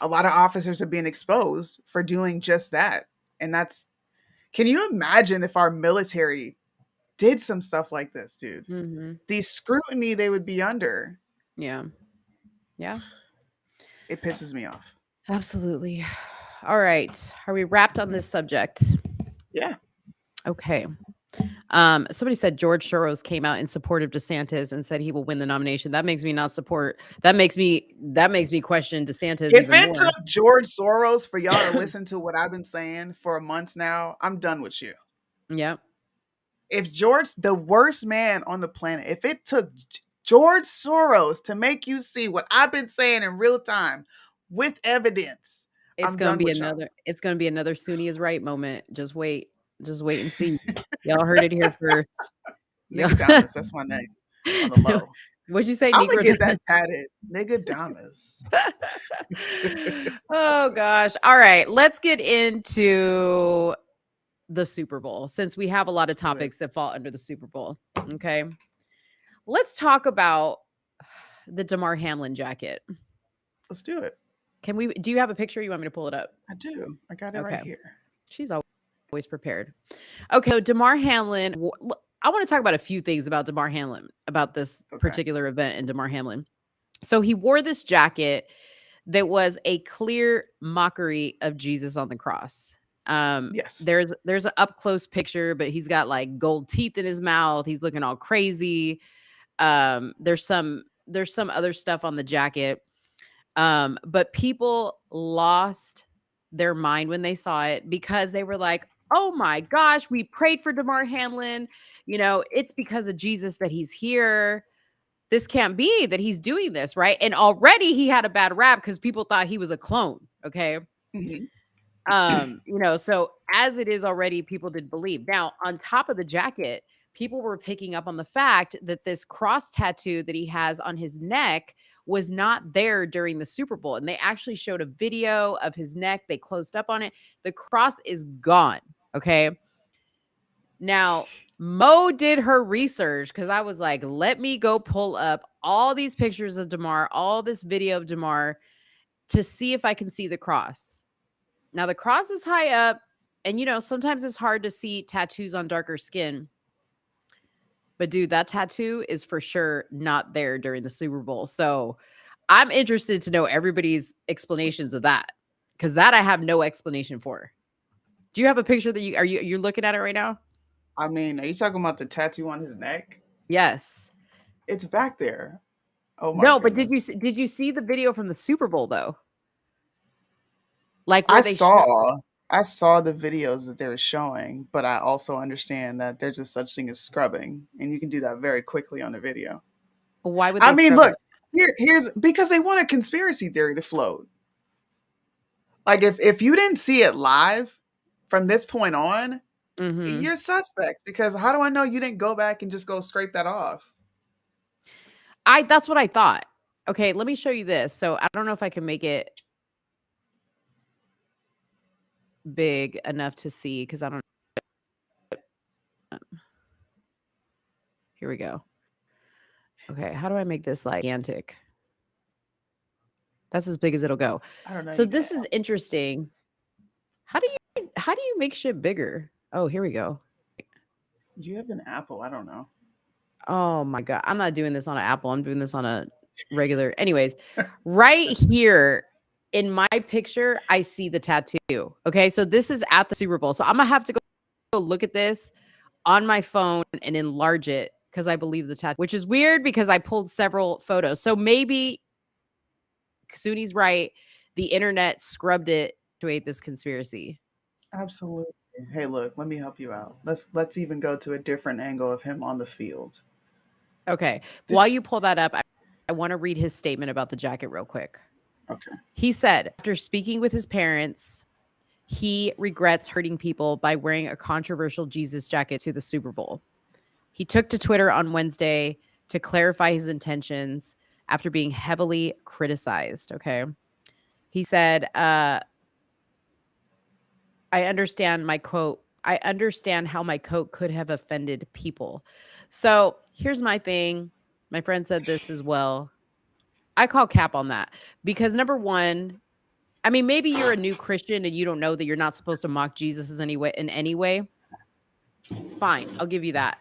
a lot of officers are being exposed for doing just that. And can you imagine if our military did some stuff like this, dude? The scrutiny they would be under. Yeah. It pisses me off. Absolutely. All right. Are we wrapped on this subject? Yeah. Okay. Somebody said George Soros came out in support of DeSantis and said he will win the nomination. That makes me not support. That makes me question DeSantis. If it took George Soros for y'all to listen to what I've been saying for months now, I'm done with you. Yeah. If George, the worst man on the planet, if it took George Soros to make you see what I've been saying in real time with evidence, it's going to be another Soonie is right moment. Just wait and see. Y'all heard it here first. Nicodamus, that's my name on the low. What'd you say? I'm gonna get that tatted. Nicodamus. Oh gosh. All right. Let's get into the Super Bowl, since we have a lot of Let's do it. topics that fall under the Super Bowl. Okay. Let's talk about the Damar Hamlin jacket. Let's do it. Do you have a picture? You want me to pull it up? I do. I got it right Okay. here. She's always prepared. Okay. So Damar Hamlin, I want to talk about a few things about Damar Hamlin, about this particular event in Damar Hamlin. So he wore this jacket that was a clear mockery of Jesus on the cross. Yes. There's an up close picture, but he's got like gold teeth in his mouth. He's looking all crazy. There's some other stuff on the jacket. But people lost their mind when they saw it, because they were like, oh my gosh, we prayed for Damar Hamlin. You know, it's because of Jesus that he's here. This can't be that he's doing this, right? And already he had a bad rap because people thought he was a clone. Okay. Mm-hmm. You know, so as it is already, people did believe. Now, on top of the jacket, people were picking up on the fact that this cross tattoo that he has on his neck was not there during the Super Bowl. And they actually showed a video of his neck. They closed up on it. The cross is gone. Okay. Now, Mo did her research, because I was like, let me go pull up all these pictures of Damar, all this video of Damar, to see if I can see the cross. Now, the cross is high up, and, you know, sometimes it's hard to see tattoos on darker skin. But, dude, that tattoo is for sure not there during the Super Bowl. So I'm interested to know everybody's explanations of that, because that I have no explanation for. Do you have a picture that you're looking at it right now? I mean, are you talking about the tattoo on his neck? Yes. It's back there. Oh my No, goodness. but did you see the video from the Super Bowl though? Like where I they saw the videos that they were showing, but I also understand that there's a such thing as scrubbing, and you can do that very quickly on the video. Why would they I mean, scrub look, here's because they want a conspiracy theory to float. Like if you didn't see it live from this point on, Mhm. you're suspect, because how do I know you didn't go back and just go scrape that off? That's what I thought. Okay, let me show you this. So I don't know if I can make it big enough to see, because I don't. Here we go. Okay, how do I make this like gigantic? That's as big as it'll go. I don't know. So this is interesting. How do you make shit bigger? Oh, here we go. You have an Apple. I don't know. Oh my God. I'm not doing this on an Apple. I'm doing this on a regular. Anyways, right here in my picture, I see the tattoo. Okay. So this is at the Super Bowl. So I'm going to have to go look at this on my phone and enlarge it, because I believe the tattoo, which is weird because I pulled several photos. So maybe Soonie's right. The internet scrubbed it to create this conspiracy. Absolutely. Hey, look, let me help you out. Let's even go to a different angle of him on the field. Okay. While you pull that up, I want to read his statement about the jacket real quick. Okay. He said, after speaking with his parents, he regrets hurting people by wearing a controversial Jesus jacket to the Super Bowl. He took to Twitter on Wednesday to clarify his intentions after being heavily criticized. Okay. He said, I understand how my coat could have offended people. So here's my thing. My friend said this as well. I call cap on that, because number one, I mean, maybe you're a new Christian and you don't know that you're not supposed to mock Jesus in any way. Fine. I'll give you that.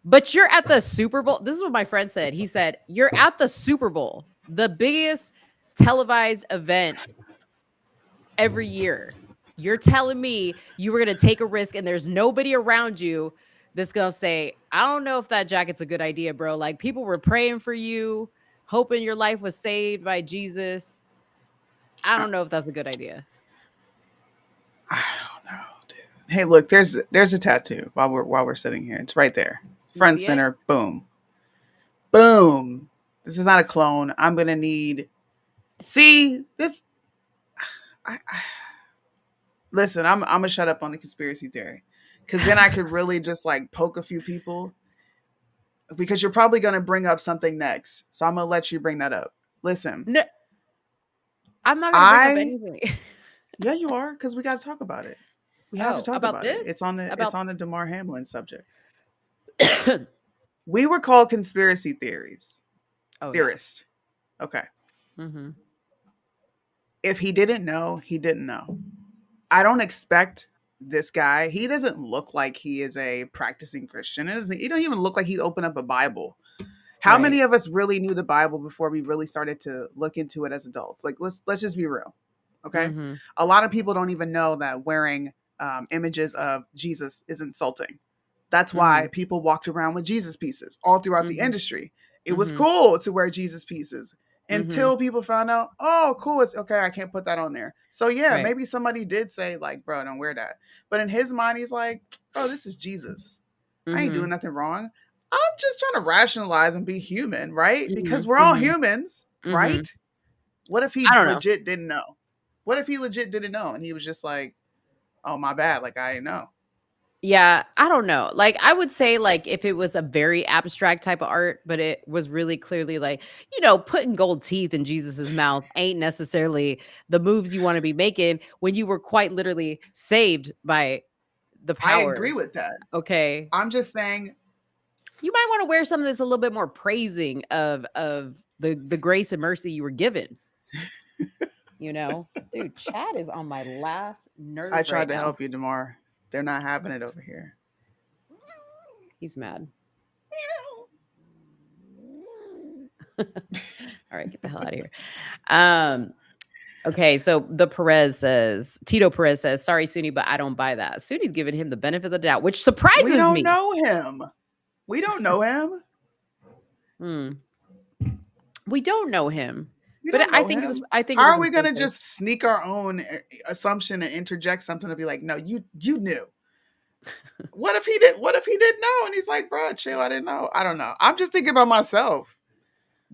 But you're at the Super Bowl. This is what my friend said. He said, you're at the Super Bowl, the biggest televised event every year. You're telling me you were going to take a risk and there's nobody around you that's going to say, I don't know if that jacket's a good idea, bro. Like, people were praying for you, hoping your life was saved by Jesus. I don't know if that's a good idea. I don't know, dude. Hey, look, there's a tattoo while we're sitting here. It's right there. Front center. Boom. Boom. This is not a clone. I'm going to need. See, this. Listen, I'm going to shut up on the conspiracy theory, because then I could really just like poke a few people, because you're probably going to bring up something next. So I'm going to let you bring that up. Listen. No, I'm not going to bring up anything. Yeah, you are, because we got to talk about it. We have to Oh, talk about about it. this? It's About on the Damar Hamlin subject. We were called conspiracy oh yeah. theorists. Okay. Mm-hmm. If he didn't know, he didn't know. I don't expect this guy. He doesn't look like he is a practicing Christian. He don't even look like he's opened up a Bible. How many Right. of us really knew the Bible before we really started to look into it as adults? Like, let's just be real, okay? Mm-hmm. A lot of people don't even know that wearing images of Jesus is insulting. That's Mm-hmm. why people walked around with Jesus pieces all throughout the Mm-hmm. industry. It was Mm-hmm. cool to wear Jesus pieces Mm-hmm. until people found out, oh, cool, it's okay, I can't put that on there. So yeah, Right. maybe somebody did say like, bro, don't wear that. But in his mind, he's like, bro, this is Jesus. I ain't Mm-hmm. doing nothing wrong. I'm just trying to rationalize and be human, right? Mm-hmm. Because we're all Mm-hmm. humans, Mm-hmm. right? What if he I don't know. legit didn't know? What if he legit didn't know and he was just like, oh, my bad, like I didn't know. Yeah, I don't know. Like, I would say, like, if it was a very abstract type of art, but it was really clearly like, putting gold teeth in Jesus's mouth ain't necessarily the moves you want to be making when you were quite literally saved by the I power. agree with that. Okay. I'm just saying, You might want to wear something that's a little bit more praising of the grace and mercy you were given. Dude, Chad is on my last I nerve right tried to now. help you, Damar. They're not having it over here. He's mad. All right, get the hell out of here. Okay, so Tito Perez says, sorry, Soonie, but I don't buy that. Sooni's giving him the benefit of the doubt, which We surprises don't me. know him. We don't know him. We don't know him. We But don't know him. I think How it was are we going to impulsive. just sneak our own assumption and interject something to be like, no, you knew. What if he did? What if he didn't know? And he's like, bro, chill. I didn't know. I don't know. I'm just thinking about myself.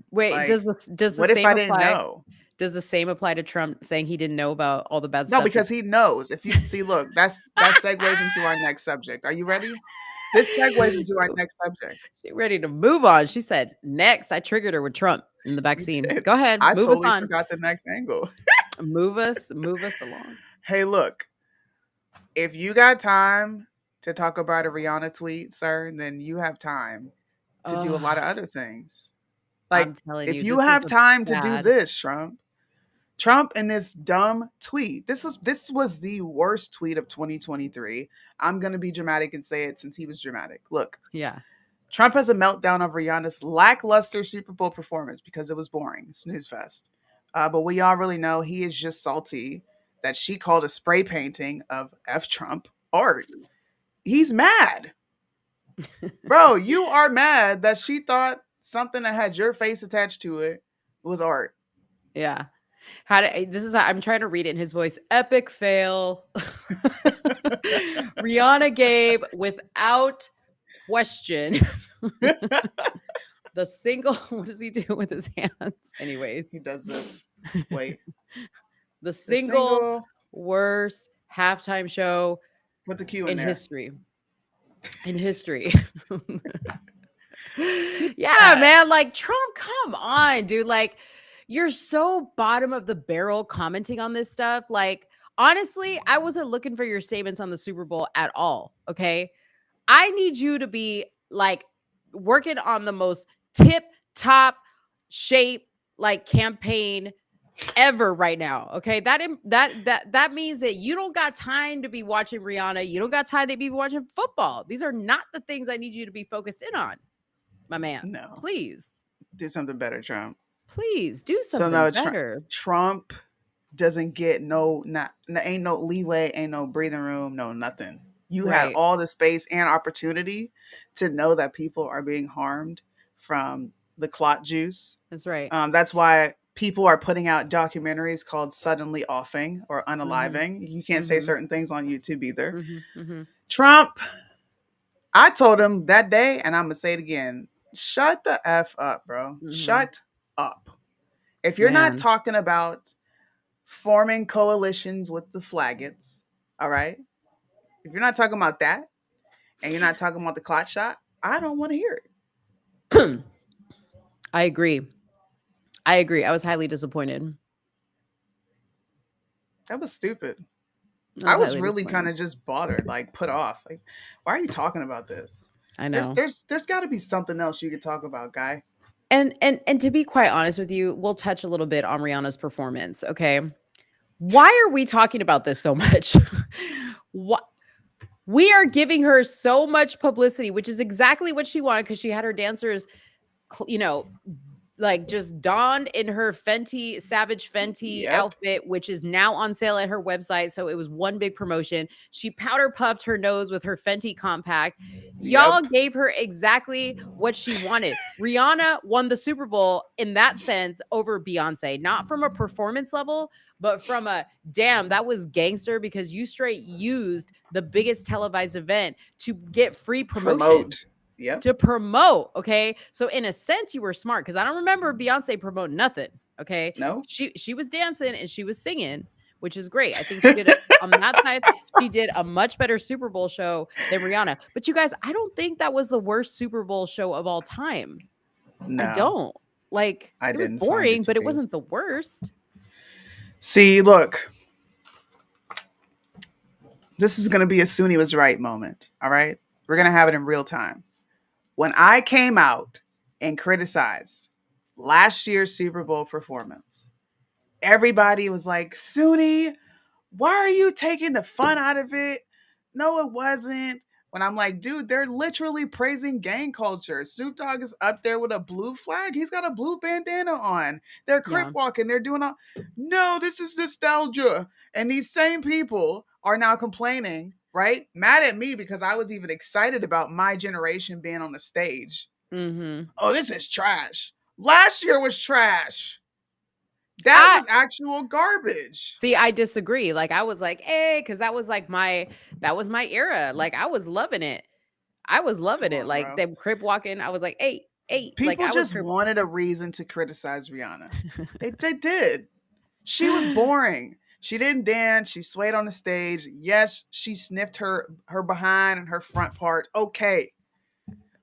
Wait, Like, does the what if same I didn't apply? know? Does the same apply to Trump saying he didn't know about all the bad No, stuff? because he knows. If you see, look, that segues into our next subject. Are you ready? This segues into our next subject. She ready to move on. She said, next. I triggered her with Trump in the back You scene. did. Go ahead. I Move us totally on. forgot the next angle. Move us along. Hey, look, if you got time to talk about a Rihanna tweet, sir, then you have time to do a lot of other things. I'm Like, telling if you, you this have is time to do bad. this, Trump and this dumb tweet. This was the worst tweet of 2023. I'm gonna be dramatic and say it since he was dramatic. Look, Yeah. Trump has a meltdown over Rihanna's lackluster Super Bowl performance because it was boring, snooze fest. But we all really know he is just salty that she called a spray painting of F Trump art. He's mad. Bro, you are mad that she thought something that had your face attached to it was art. Yeah. I'm trying to read it in his voice. Epic fail. Rihanna gave without question the single. What does he do with his hands? Anyways, He does this. Wait. the single worst halftime show Put the Q in in there. history. In history. Yeah, man. Like, Trump, come on, dude. Like, you're so bottom of the barrel commenting on this stuff. Like, honestly, I wasn't looking for your statements on the Super Bowl at all. Okay. I need you to be like working on the most tip top shape, like, campaign ever right now. Okay. That means that you don't got time to be watching Rihanna. You don't got time to be watching football. These are not the things I need you to be focused in on, my man. No. Please. Do something better, Trump. Please do So something no, better. Trump doesn't get ain't no leeway, ain't no breathing room, no nothing. You had Right. all the space and opportunity to know that people are being harmed from the clot juice. That's right. That's why people are putting out documentaries called Suddenly Offing or Unaliving. You can't say certain things on YouTube either. Trump, I told him that day, and I'm going to say it again. Shut the F up, bro. Shut up. If you're not Man. talking about forming coalitions with the flaggots, all right? If you're not talking about that, and you're not talking about the clot shot, I don't want to hear it. I agree. I was highly disappointed. That was stupid. I was highly really kind disappointing. of just bothered, like put off. Like, why are you talking about this? I There's know. there's there's got to be something else you could talk about, guy. And to be quite honest with you, we'll touch a little bit on Rihanna's performance, okay? Why are we talking about this so much? What we are giving her so much publicity, which is exactly what she wanted because she had her dancers, you know, like just donned in her Fenty Savage Fenty Yep. outfit, which is now on sale at her website. So it was one big promotion. She powder puffed her nose with her Fenty compact. Y'all Yep. gave her exactly what she wanted. Rihanna won the Super Bowl in that sense over Beyonce, not from a performance level, but from a damn, that was gangster because you straight used the biggest televised event to get free promotion Promote. Yep. to promote. Okay. So in a sense, you were smart because I don't remember Beyonce promoting nothing. Okay. No. She was dancing and she was singing, which is great. I think she did on that side, she did a much better Super Bowl show than Rihanna. But you guys, I don't think that was the worst Super Bowl show of all time. No. I don't. Like I it was didn't find it boring, to but it be. wasn't the worst. See, look. This is going to be a Soonie was right moment. All right. We're going to have it in real time. When I came out and criticized last year's Super Bowl performance, everybody was like, Soonie, why are you taking the fun out of it? No, it wasn't. When I'm like, dude, they're literally praising gang culture. Snoop Dogg is up there with a blue flag. He's got a blue bandana on. They're crip Yeah. walking. They're doing all. No, this is nostalgia. And these same people are now complaining, right? Mad at me because I was even excited about my generation being on the stage. Mm-hmm. Oh, this is trash. Last year was trash. That was actual garbage. See, I disagree. Like I was like, hey, because that was my era. Like I was loving it. I was loving Come it. on, Like bro. them crip walking. I was like, hey, like People I was just crip. wanted a reason to criticize Rihanna. They did. She was boring. She didn't dance. She swayed on the stage. Yes, she sniffed her behind and her front part. Okay.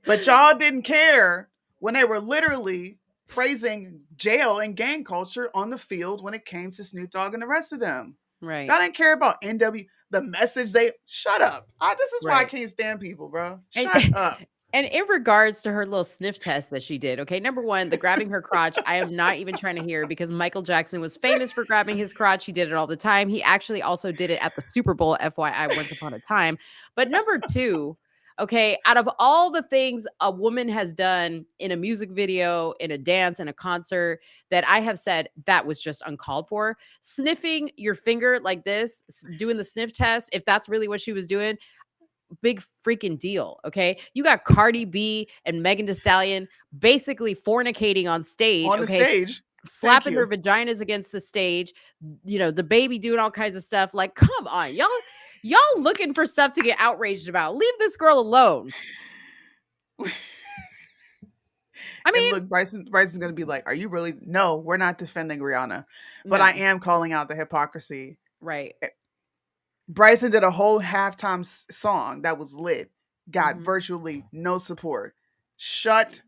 But y'all didn't care when they were literally praising jail and gang culture on the field when it came to Snoop Dogg and the rest of them. Right. Y'all didn't care about NW, the message they shut up. This is why I Right. can't stand people, bro. And- Shut up. And in regards to her little sniff test that she did, okay, number one, the grabbing her crotch, I am not even trying to hear because Michael Jackson was famous for grabbing his crotch. He did it all the time. He actually also did it at the Super Bowl, FYI, once upon a time. But number two, okay, out of all the things a woman has done in a music video, in a dance, in a concert, that I have said that was just uncalled for, sniffing your finger like this, doing the sniff test, if that's really what she was doing, big freaking deal. Okay. You got Cardi B and Megan Thee Stallion basically fornicating on stage. On the Okay. stage. Slapping you. their vaginas against the stage, the baby doing all kinds of stuff. Like, come on, y'all looking for stuff to get outraged about. Leave this girl alone. I mean, And look, Bryson's gonna be like, "Are you really?" No, we're not defending Rihanna, but no. I am calling out the hypocrisy. Right. Bryson did a whole halftime song that was lit, got Mhm. virtually no support. Shut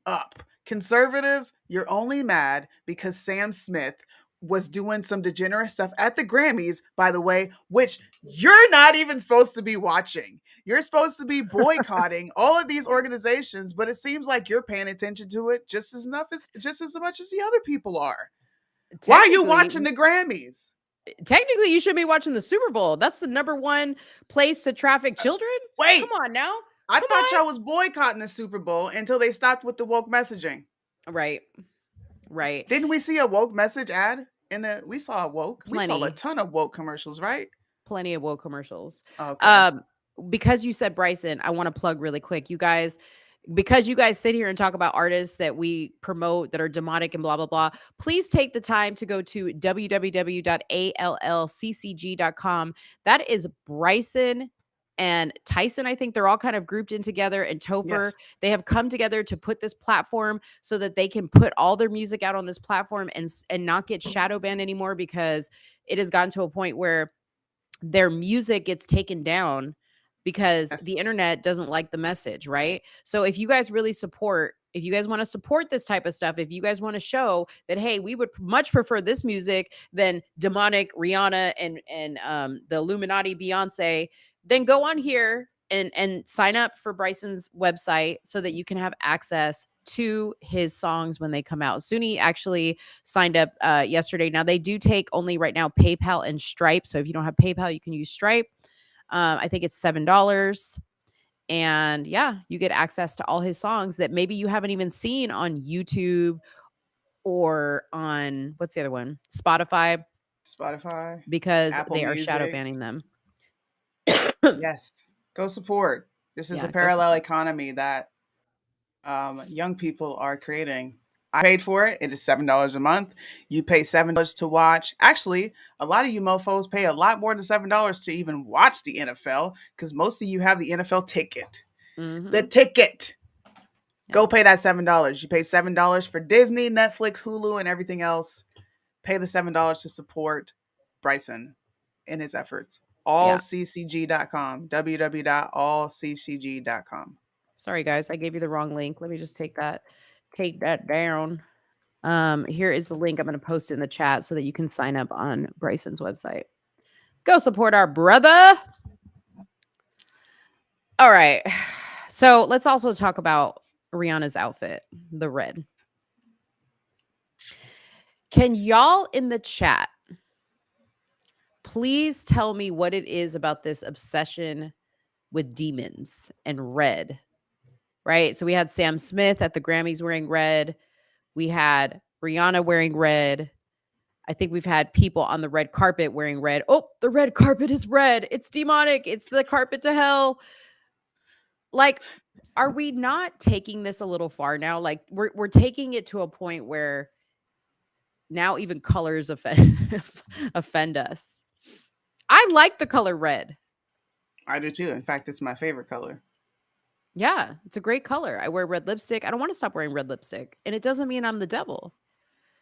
up, conservatives! You're only mad because Sam Smith was doing some degenerate stuff at the Grammys, by the way, which you're not even supposed to be watching. You're supposed to be boycotting all of these organizations, but it seems like you're paying attention to it just as much as the other people are. Why are you watching the Grammys? Technically, you should be watching the Super Bowl. That's the number one place to traffic children. Wait, come on now. I thought y'all was boycotting the Super Bowl until they stopped with the woke messaging. Right. Didn't we see a woke message ad we saw a woke? Plenty. We saw a ton of woke commercials, right? Plenty of woke commercials. Okay. Because you said Bryson, I want to plug really quick. You guys, because you guys sit here and talk about artists that we promote that are demonic and blah, blah, blah, please take the time to go to www.allccg.com. That is Bryson and Tyson. I think they're all kind of grouped in together, and Topher. Yes. They have come together to put this platform so that they can put all their music out on this platform and not get shadow banned anymore, because it has gotten to a point where their music gets taken down because Yes. the internet doesn't like the message, right? So if you guys really support, if you guys want to support this type of stuff, if you guys want to show that, hey, we would much prefer this music than demonic Rihanna and the Illuminati Beyonce, then go on here and sign up for Bryson's website so that you can have access to his songs when they come out. Soonie actually signed up yesterday. Now they do take only right now PayPal and Stripe. So if you don't have PayPal, you can use Stripe. I think it's $7. And yeah, you get access to all his songs that maybe you haven't even seen on YouTube or on what's the other one? Spotify, because Apple they are shadow Music. banning them. Yes, go support. This is Yeah, a go parallel support. economy that young people are creating. I paid for it. It is $7 a month. You pay $7 to watch. Actually, a lot of you mofos pay a lot more than $7 to even watch the NFL because most of you have the NFL ticket. Mhm. The ticket. Yeah. Go pay that $7. You pay $7 for Disney, Netflix, Hulu, and everything else. Pay the $7 to support Bryson in his efforts. Allccg.com. www.allccg.com. Sorry guys, I gave you the wrong link. Let me just take that down. Here is the link. I'm going to post it in the chat so that you can sign up on Bryson's website. Go support our brother. All right. So let's also talk about Rihanna's outfit, the red. Can y'all in the chat please tell me what it is about this obsession with demons and red? Right? So we had Sam Smith at the Grammys wearing red. We had Rihanna wearing red. I think we've had people on the red carpet wearing red. Oh, the red carpet is red. It's demonic. It's the carpet to hell. Like, are we not taking this a little far now? Like, we're taking it to a point where now even colors offend us. I like the color red. I do too. In fact, it's my favorite color. Yeah, it's a great color. I wear red lipstick. I don't want to stop wearing red lipstick. And it doesn't mean I'm the devil.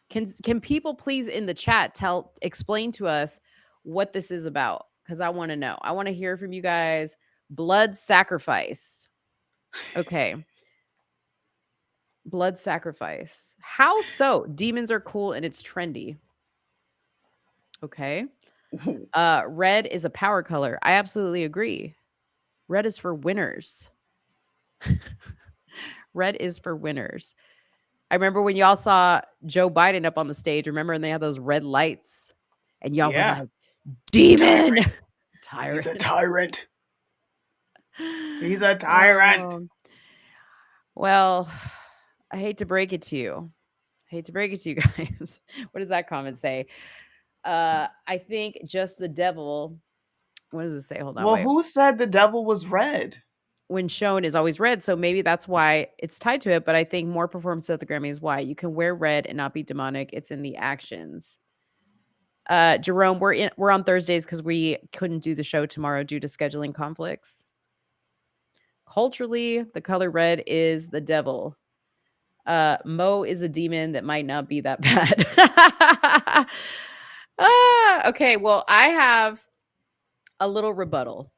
Can people please in the chat explain to us what this is about? Because I want to know. I want to hear from you guys. Blood sacrifice. Okay. Blood sacrifice. How so? Demons are cool and it's trendy. Okay. Red is a power color. I absolutely agree. Red is for winners. Red is for winners. I remember when y'all saw Joe Biden up on the stage. Remember, and they had those red lights, and y'all were like, "Demon, tyrant. He's a tyrant. He's a tyrant." Well, I hate to break it to you. Guys. What does that comment say? I think just the devil. What does it say? Hold on. Well, wait. who said the devil was red? When shown is always red. So maybe that's why it's tied to it. But I think more performance at the Grammy is why. You can wear red and not be demonic. It's in the actions. Jerome, we're on Thursdays because we couldn't do the show tomorrow due to scheduling conflicts. Culturally, the color red is the devil. Mo is a demon that might not be that bad. Okay, well, I have a little rebuttal.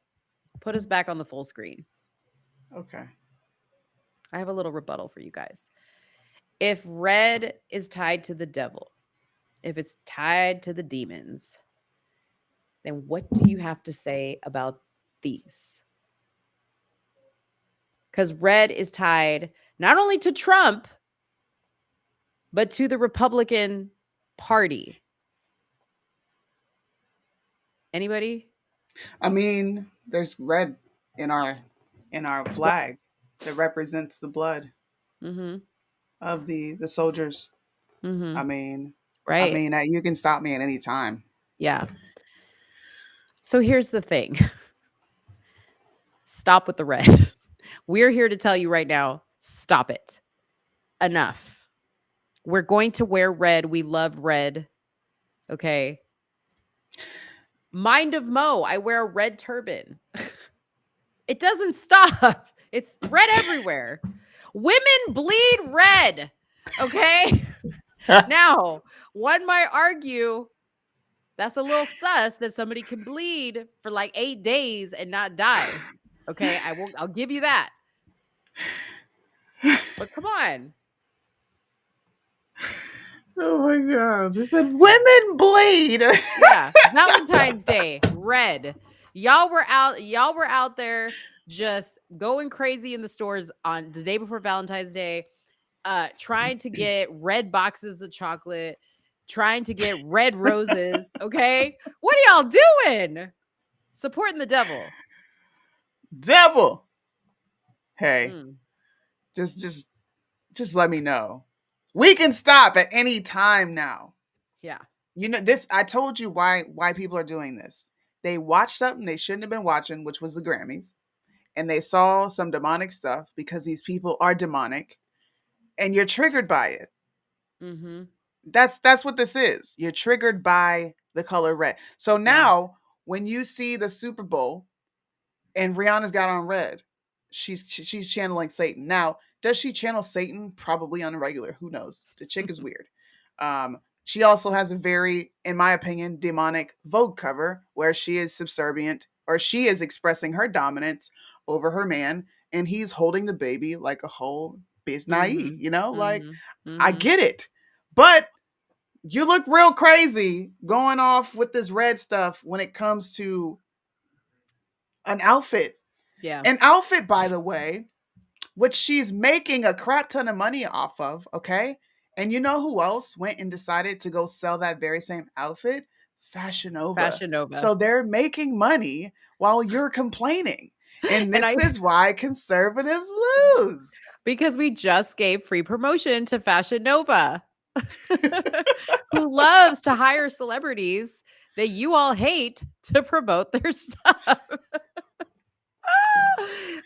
Put us back on the full screen. Okay. I have a little rebuttal for you guys. If red is tied to the devil, if it's tied to the demons, then what do you have to say about these? Because red is tied not only to Trump, but to the Republican Party. Anybody? I mean, there's red in our flag that represents the blood of the soldiers. I mean, right. You can stop me at any time. Yeah. So here's the thing. Stop with the red. We're here to tell you right now, stop it. Enough. We're going to wear red. We love red. Okay. Mind of Mo, I wear a red turban. It doesn't stop. It's red everywhere. Women bleed red. Okay. Now, one might argue that's a little sus that somebody can bleed for like 8 days and not die. Okay. I'll give you that. But come on. Oh my god. Just said women bleed. Yeah. Valentine's Day, red. Y'all were out there just going crazy in the stores on the day before Valentine's Day, trying to get red boxes of chocolate, trying to get red roses. Okay. What are y'all doing? Supporting the devil. Devil. Hey, Mm, just let me know. We can stop at any time now. yeah. You know this. I told you why people are doing this. They watched something they shouldn't have been watching, which was the Grammys, and they saw some demonic stuff because these people are demonic, and you're triggered by it. Mm-hmm. That's what this is. You're triggered by the color red. So now when you see the Super Bowl and Rihanna's got on red, she's channeling Satan. Now, does she channel Satan? Probably on a regular. Who knows? The chick is weird. She also has a very, in my opinion, demonic Vogue cover where she is subservient or she is expressing her dominance over her man, and he's holding the baby like a whole biz naive. Mm-hmm. You know, like Mm-hmm. I get it, but you look real crazy going off with this red stuff when it comes to an outfit. Yeah. An outfit, by the way, which she's making a crap ton of money off of, okay? And you know who else went and decided to go sell that very same outfit? Fashion Nova. Fashion Nova. So they're making money while you're complaining. And And this is why conservatives lose. because we just gave free promotion to Fashion Nova, who loves to hire celebrities that you all hate to promote their stuff.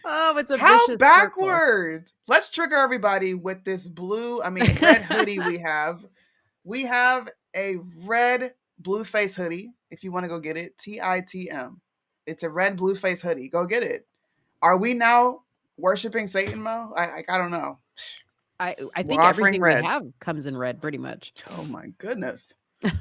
Oh, it's a How vicious circle. backwards. Let's trigger everybody with this red hoodie we have. We have a red blue face hoodie. If you want to go get it, TITM. It's a red blue face hoodie. Go get it. Are we now worshiping Satan, Mo? I don't know. I We're think offering everything red. we have comes in red, pretty much. Oh my goodness. You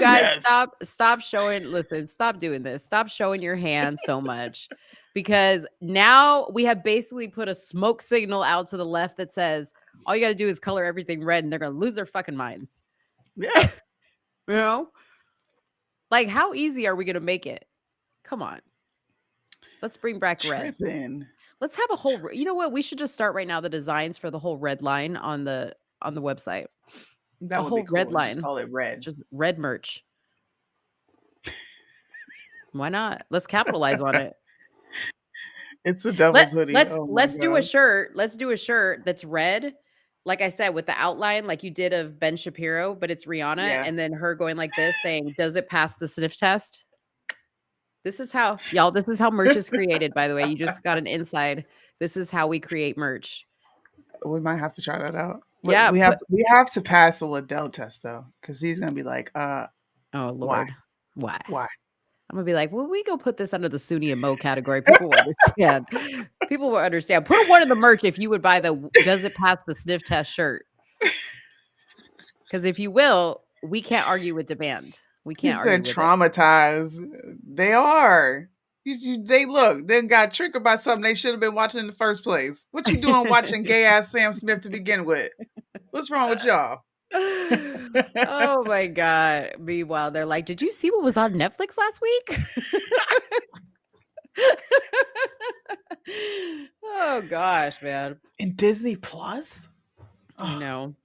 guys stop showing, listen, stop doing this. Stop showing your hand so much, because now we have basically put a smoke signal out to the left that says all you got to do is color everything red and they're going to lose their fucking minds. Yeah. You know? Like, how easy are we going to make it? Come on. Let's bring back red. Tripping. Let's have a whole, you know what? We should just start right now the designs for the whole red line on the website. That A would whole be cool. red line. Just call it red. Just red merch. Why not? Let's capitalize on it. It's the devil's hoodie. Let's do a shirt. Let's do a shirt that's red, like I said, with the outline like you did of Ben Shapiro, but it's Rihanna, and then her going like this, saying, "Does it pass the sniff test?" This is how, y'all, this is how merch is created, by the way. You just got an inside. This is how we create merch. We might have to try that out. Yeah, we have to pass the Liddell test though, because he's gonna be like, oh Lord, why? I'm gonna be like, well, we go put this under the Soonie Mo category. People will understand. People will understand. Put one in the merch if you would buy the "Does it pass the sniff test" shirt. Because if you will, we can't argue with demand. We can't argue with traumatized. They are. They got triggered by something they should have been watching in the first place. What you doing watching gay ass Sam Smith to begin with? What's wrong with y'all? Oh my God. Meanwhile, they're like, did you see what was on Netflix last week? Oh gosh, man. And Disney Plus? I know.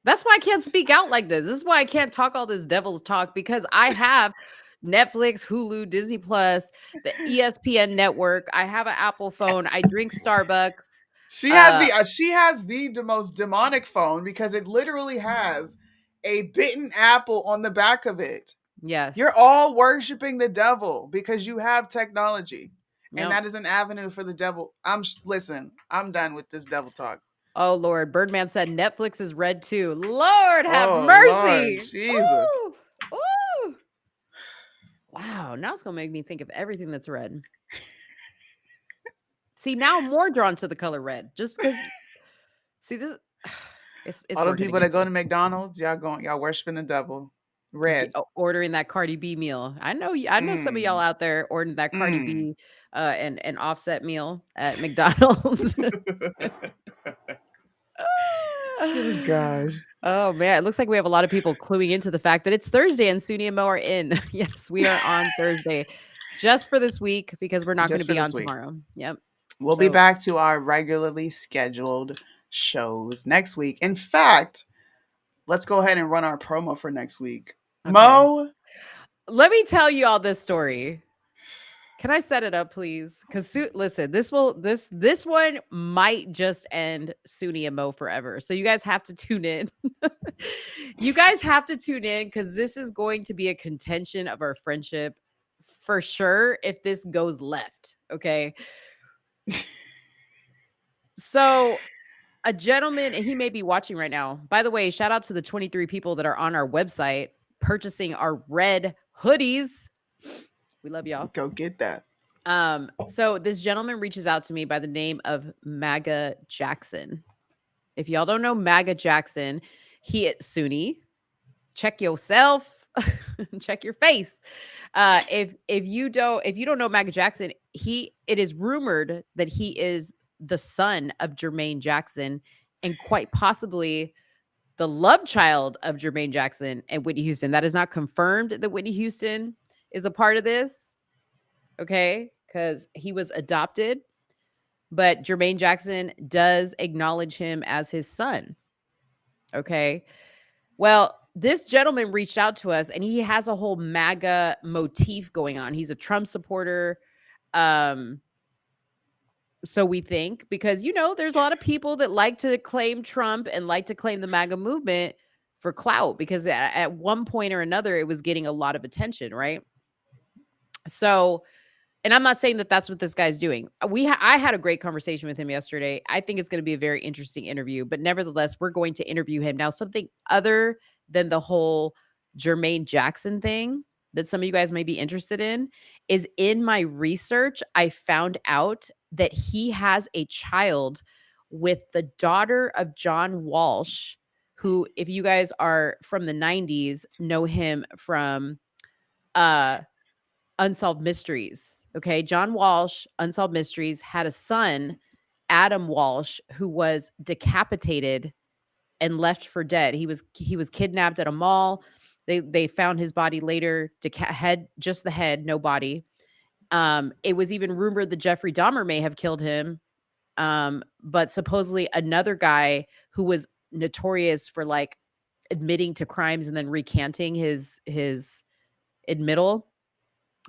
That's why I can't speak out like this. This is why I can't talk all this devil's talk, because I have Netflix, Hulu, Disney Plus, the ESPN network. I have an Apple phone. I drink Starbucks. She has the most demonic phone, because it literally has a bitten apple on the back of it. Yes. You're all worshiping the devil because you have technology. Yep. And that is an avenue for the devil. I'm done with this devil talk. Oh Lord, Birdman said Netflix is red too. Lord have mercy. Lord, Jesus. Ooh. Wow, now it's gonna make me think of everything that's red. See, now I'm more drawn to the color red, just because. See, this it's all the people that go to McDonald's, y'all worshiping the devil. Red. ordering that Cardi B meal. I know some of y'all out there ordering that Cardi B and Offset meal at McDonald's. Oh gosh. Oh man, it looks like we have a lot of people cluing into the fact that it's Thursday and Soonie and Mo are in. Yes, we are on Thursday just for this week because we're not going to Just for be on this week. tomorrow. Yep. We'll be back to our regularly scheduled shows next week. In fact, let's go ahead and run our promo for next week. Okay. Mo, let me tell you all this story. Can I set it up, please? Because listen, this one might just end Soonie and Mo forever. So you guys have to tune in. You guys have to tune in because this is going to be a contention of our friendship for sure if this goes left. Okay. So a gentleman, and he may be watching right now. By the way, shout out to the 23 people that are on our website purchasing our red hoodies. We love y'all. go get that. So this gentleman reaches out to me by the name of MAGA Jackson. If y'all don't know MAGA Jackson, he at Soonie. Check yourself. Check your face. If you don't know MAGA Jackson, it is rumored that he is the son of Jermaine Jackson and quite possibly the love child of Jermaine Jackson and Whitney Houston. That is not confirmed that Whitney Houston is a part of this. Okay. Because he was adopted, but Jermaine Jackson does acknowledge him as his son. Okay. Well, this gentleman reached out to us and he has a whole MAGA motif going on. He's a Trump supporter. So we think, because, there's a lot of people that like to claim Trump and like to claim the MAGA movement for clout because at one point or another, it was getting a lot of attention. Right. So, and I'm not saying that that's what this guy's doing. I had a great conversation with him yesterday. I think it's going to be a very interesting interview, but nevertheless, we're going to interview him. Now, something other than the whole Jermaine Jackson thing that some of you guys may be interested in is in my research, I found out that he has a child with the daughter of John Walsh, who, if you guys are from the 90s, know him from Unsolved Mysteries. Okay. John Walsh, Unsolved Mysteries, had a son, Adam Walsh, who was decapitated and left for dead. He was kidnapped at a mall. They found his body later, head, just the head, no body. It was even rumored that Jeffrey Dahmer may have killed him. But supposedly another guy who was notorious for like admitting to crimes and then recanting his admittal,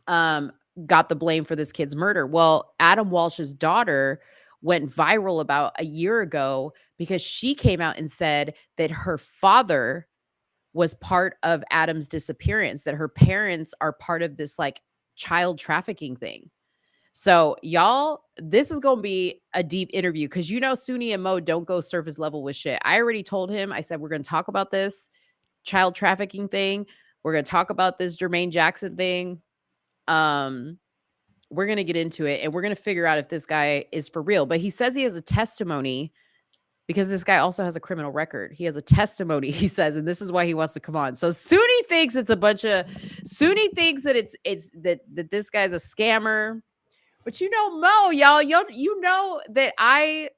got the blame for this kid's murder. Well, Adam Walsh's daughter went viral about a year ago because she came out and said that her father was part of Adam's disappearance, that her parents are part of this like child trafficking thing. So y'all, this is going to be a deep interview because Soonie and Mo don't go surface level with shit. I already told him, I said, we're going to talk about this child trafficking thing. We're going to talk about this Jermaine Jackson thing. We're going to get into it and we're going to figure out if this guy is for real. But he says he has a testimony because this guy also has a criminal record. He has a testimony, he says, and this is why he wants to come on. So Soonie thinks it's a bunch of Soonie thinks that it's that this guy's a scammer. But Mo, y'all, you know that I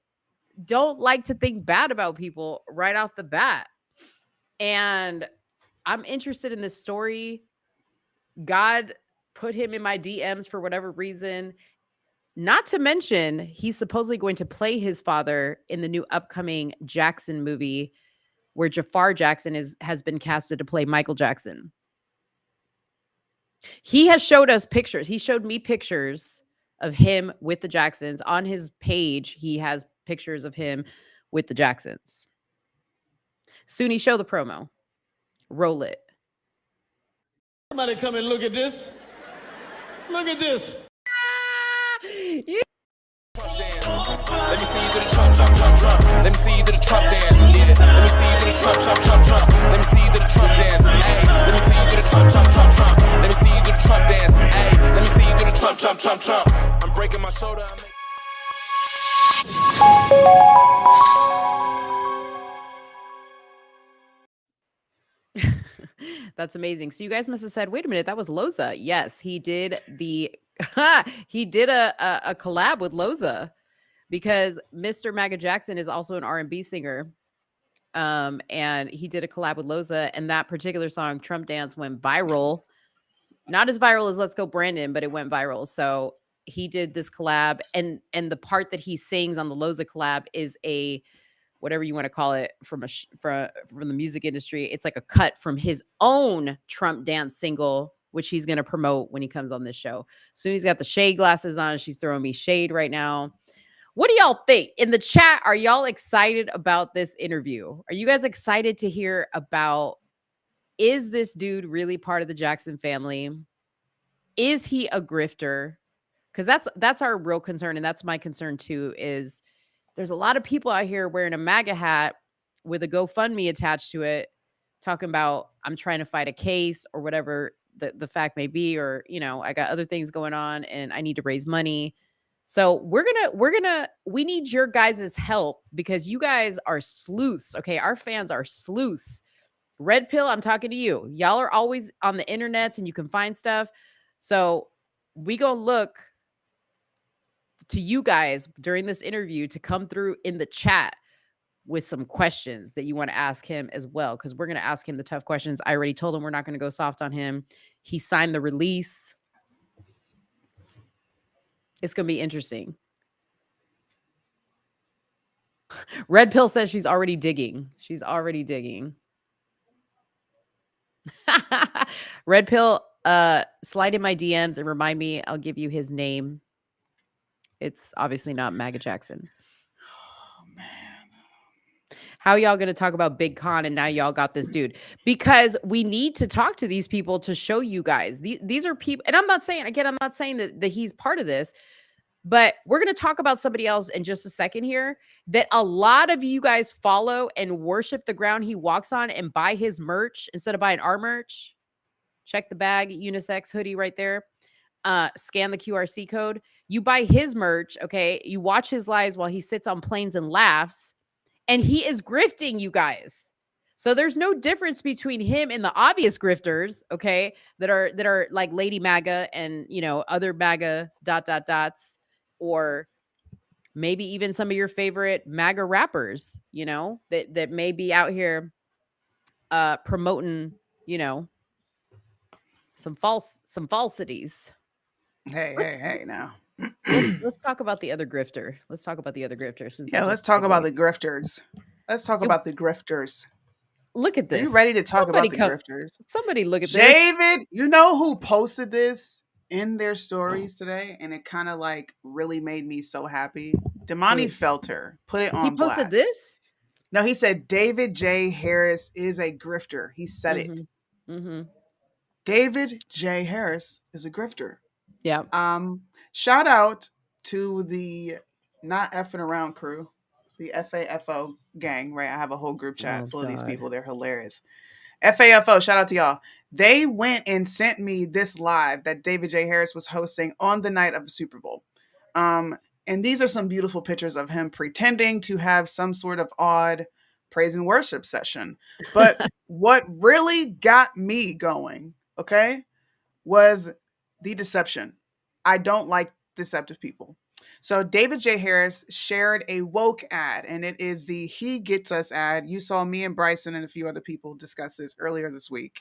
don't like to think bad about people right off the bat. And I'm interested in this story. God put him in my DMs for whatever reason. Not to mention, he's supposedly going to play his father in the new upcoming Jackson movie where Jafar Jackson has been casted to play Michael Jackson. He has showed us pictures. He showed me pictures of him with the Jacksons. On his page, he has pictures of him with the Jacksons. Soonie, show the promo. Roll it. Somebody come and look at this. Look at this. You Let me see you do the Trump, Trump, Trump, Trump. Let me see you do the Trump dance. Yeah. Let me see you do the Trump, Trump, Trump, Trump. Let me see you do the Trump dance. Hey. Let me see you do the Trump, Trump, Trump, Trump. Let me see you do the Trump dance. Hey. Let me see you do the Trump, Trump, Trump, Trump. I'm breaking my shoulder. That's amazing. So you guys must have said, wait a minute, that was Loza. Yes, he did he did a collab with Loza, because Mr. Maga Jackson is also an R&B singer. And he did a collab with Loza, and that particular song, Trump Dance, went viral. Not as viral as Let's Go Brandon, but it went viral. So he did this collab, and the part that he sings on the Loza collab is a, whatever you want to call it, from the music industry. It's like a cut from his own Trump Dance single, which he's going to promote when he comes on this show. Sooney's got the shade glasses on. She's throwing me shade right now. What do y'all think? In the chat, are y'all excited about this interview? Are you guys excited to hear about, is this dude really part of the Jackson family? Is he a grifter? Because that's our real concern, and that's my concern too, is there's a lot of people out here wearing a MAGA hat with a GoFundMe attached to it, talking about, I'm trying to fight a case or whatever the fact may be, or, I got other things going on and I need to raise money. So we need your guys' help, because you guys are sleuths. Okay. Our fans are sleuths. Red Pill, I'm talking to you. Y'all are always on the internets and you can find stuff. So we go look to you guys during this interview to come through in the chat with some questions that you want to ask him as well, because we're going to ask him the tough questions. I already told him we're not going to go soft on him. He signed the release. It's going to be interesting. Red Pill says she's already digging. She's already digging. Red Pill, slide in my DMs and remind me. I'll give you his name. It's obviously not Maga Jackson. Oh, man. How y'all going to talk about Big Con and now y'all got this dude? Because we need to talk to these people to show you guys. These are people, and I'm not saying that he's part of this, but we're going to talk about somebody else in just a second here that a lot of you guys follow and worship the ground he walks on and buy his merch instead of buying our merch. Check the bag, unisex hoodie right there. Scan the QRC code. You buy his merch, okay? You watch his lives while he sits on planes and laughs, and he is grifting you guys. So there's no difference between him and the obvious grifters, okay, that are like Lady MAGA and, other MAGA ... or maybe even some of your favorite MAGA rappers, that may be out here promoting, some falsities. Hey now. Let's talk about the other grifter. Let's talk about the other grifter. Let's talk about the grifters. Let's talk about the grifters. Look at this. Are you ready to talk about the grifters? Somebody look at David, you know who posted this in their stories today? And it kind of really made me so happy. Damani Felter put it on He posted blast. this? No, he said David J. Harris is a grifter. He said it. Mm-hmm. David J. Harris is a grifter. Yeah. Shout out to the Not Effing Around crew, the FAFO gang, right? I have a whole group chat full of these people. They're hilarious. FAFO, shout out to y'all. They went and sent me this live that David J. Harris was hosting on the night of the Super Bowl. And these are some beautiful pictures of him pretending to have some sort of odd praise and worship session. But what really got me going, okay, was the deception. I don't like deceptive people. So David J. Harris shared a woke ad, and it is the He Gets Us ad. You saw me and Bryson and a few other people discuss this earlier this week.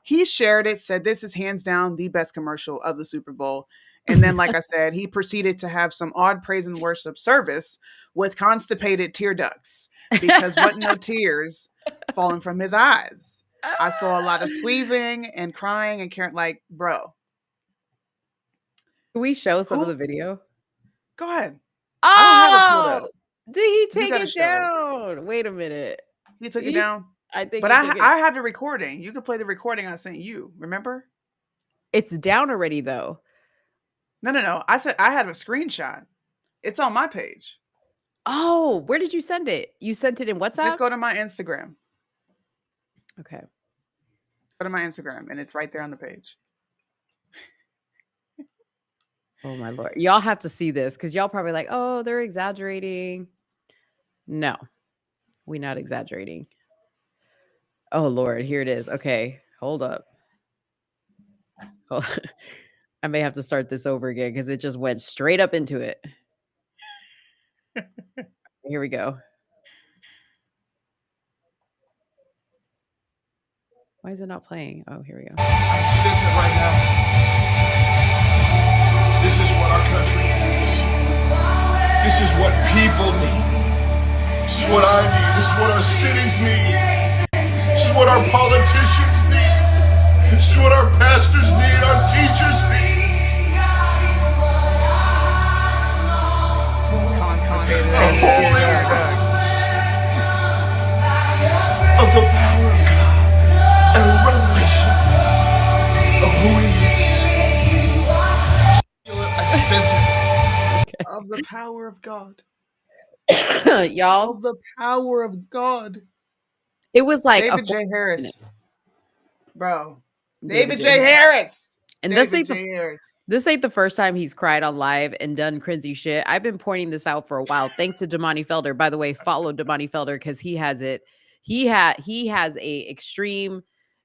He shared it, said this is hands down the best commercial of the Super Bowl. And then, like I said, he proceeded to have some odd praise and worship service with constipated tear ducts, because what no tears falling from his eyes. I saw a lot of squeezing and crying and caring, bro. Can we show some of the video? Go ahead. Oh, did he take it down? Wait a minute. He took it down? I think. But I have the recording. You could play the recording I sent you. Remember? It's down already, though. No. I said I had a screenshot. It's on my page. Oh, where did you send it? You sent it in WhatsApp? Just go to my Instagram. Okay. Go to my Instagram, and it's right there on the page. Oh, my Lord. Y'all have to see this, because y'all probably like, oh, they're exaggerating. No, we're not exaggerating. Oh, Lord. Here it is. Okay. Hold up. I may have to start this over again because it just went straight up into it. Here we go. Why is it not playing? Oh, here we go. I sense it right now. This is what our country needs. This is what people need. This is what I need. This is what our cities need. This is what our politicians need. This is what our pastors need, our teachers need. A holy awareness of the power of God and a revelation of who He is. I sense it. Of the power of God. Y'all, Of the power of God. it was like David J. minute. Harris. Bro. David J. Harris. And David J. Harris. this ain't the first time he's cried on live and done cringy shit. I've been pointing this out for a while. Thanks to Damani Felder. By the way, follow Damani Felder because he has it. He has a extreme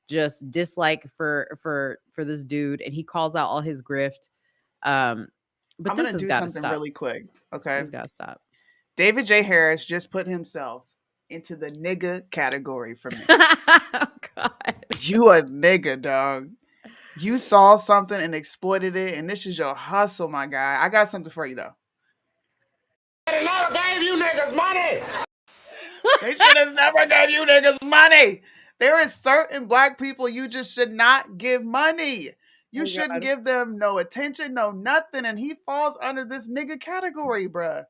just dislike for this dude, and he calls out all his grift. But I'm this gonna has do got to something stop. really quick. Okay. It's got to stop. David J. Harris just put himself into the nigga category for me. Oh, God. You a nigga, dog. You saw something and exploited it, and this is your hustle, my guy. I got something for you, though. They never gave you niggas money. They should have never gave you niggas money. There is certain black people you just should not give money. You shouldn't give them no attention, no nothing, and he falls under this nigga category, bruh.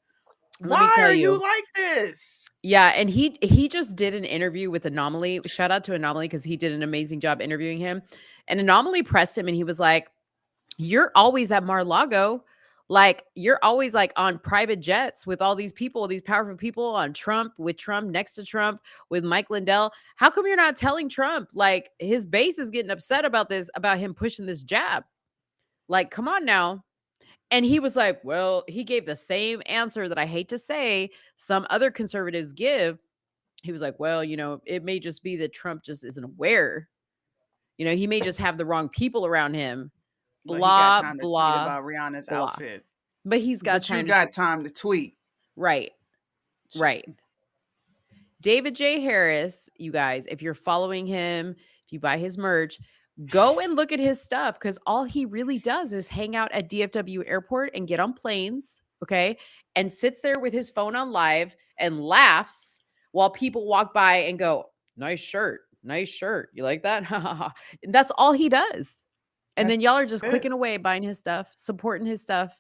Why are you like this? Yeah, and he just did an interview with Anomaly. Shout out to Anomaly because he did an amazing job interviewing him. And Anomaly pressed him and he was like, "You're always at Mar-a-Lago. Like, you're always like on private jets with all these people, these powerful people on Trump, with Trump, next to Trump, with Mike Lindell. How come you're not telling Trump? Like, his base is getting upset about this, about him pushing this jab. Like, come on now." And he was like, well, he gave the same answer that I hate to say some other conservatives give. He was like, well, it may just be that Trump just isn't aware. He may just have the wrong people around him. But Blah, he got time to blah, tweet about Rihanna's blah. outfit. But he's got But time. you got time to tweet. Right. Right. David J. Harris, you guys, if you're following him, if you buy his merch, go and look at his stuff because all he really does is hang out at DFW airport and get on planes, okay? And sits there with his phone on live and laughs while people walk by and go, nice shirt. You like that? And that's all he does. And then y'all are just clicking away, buying his stuff, supporting his stuff.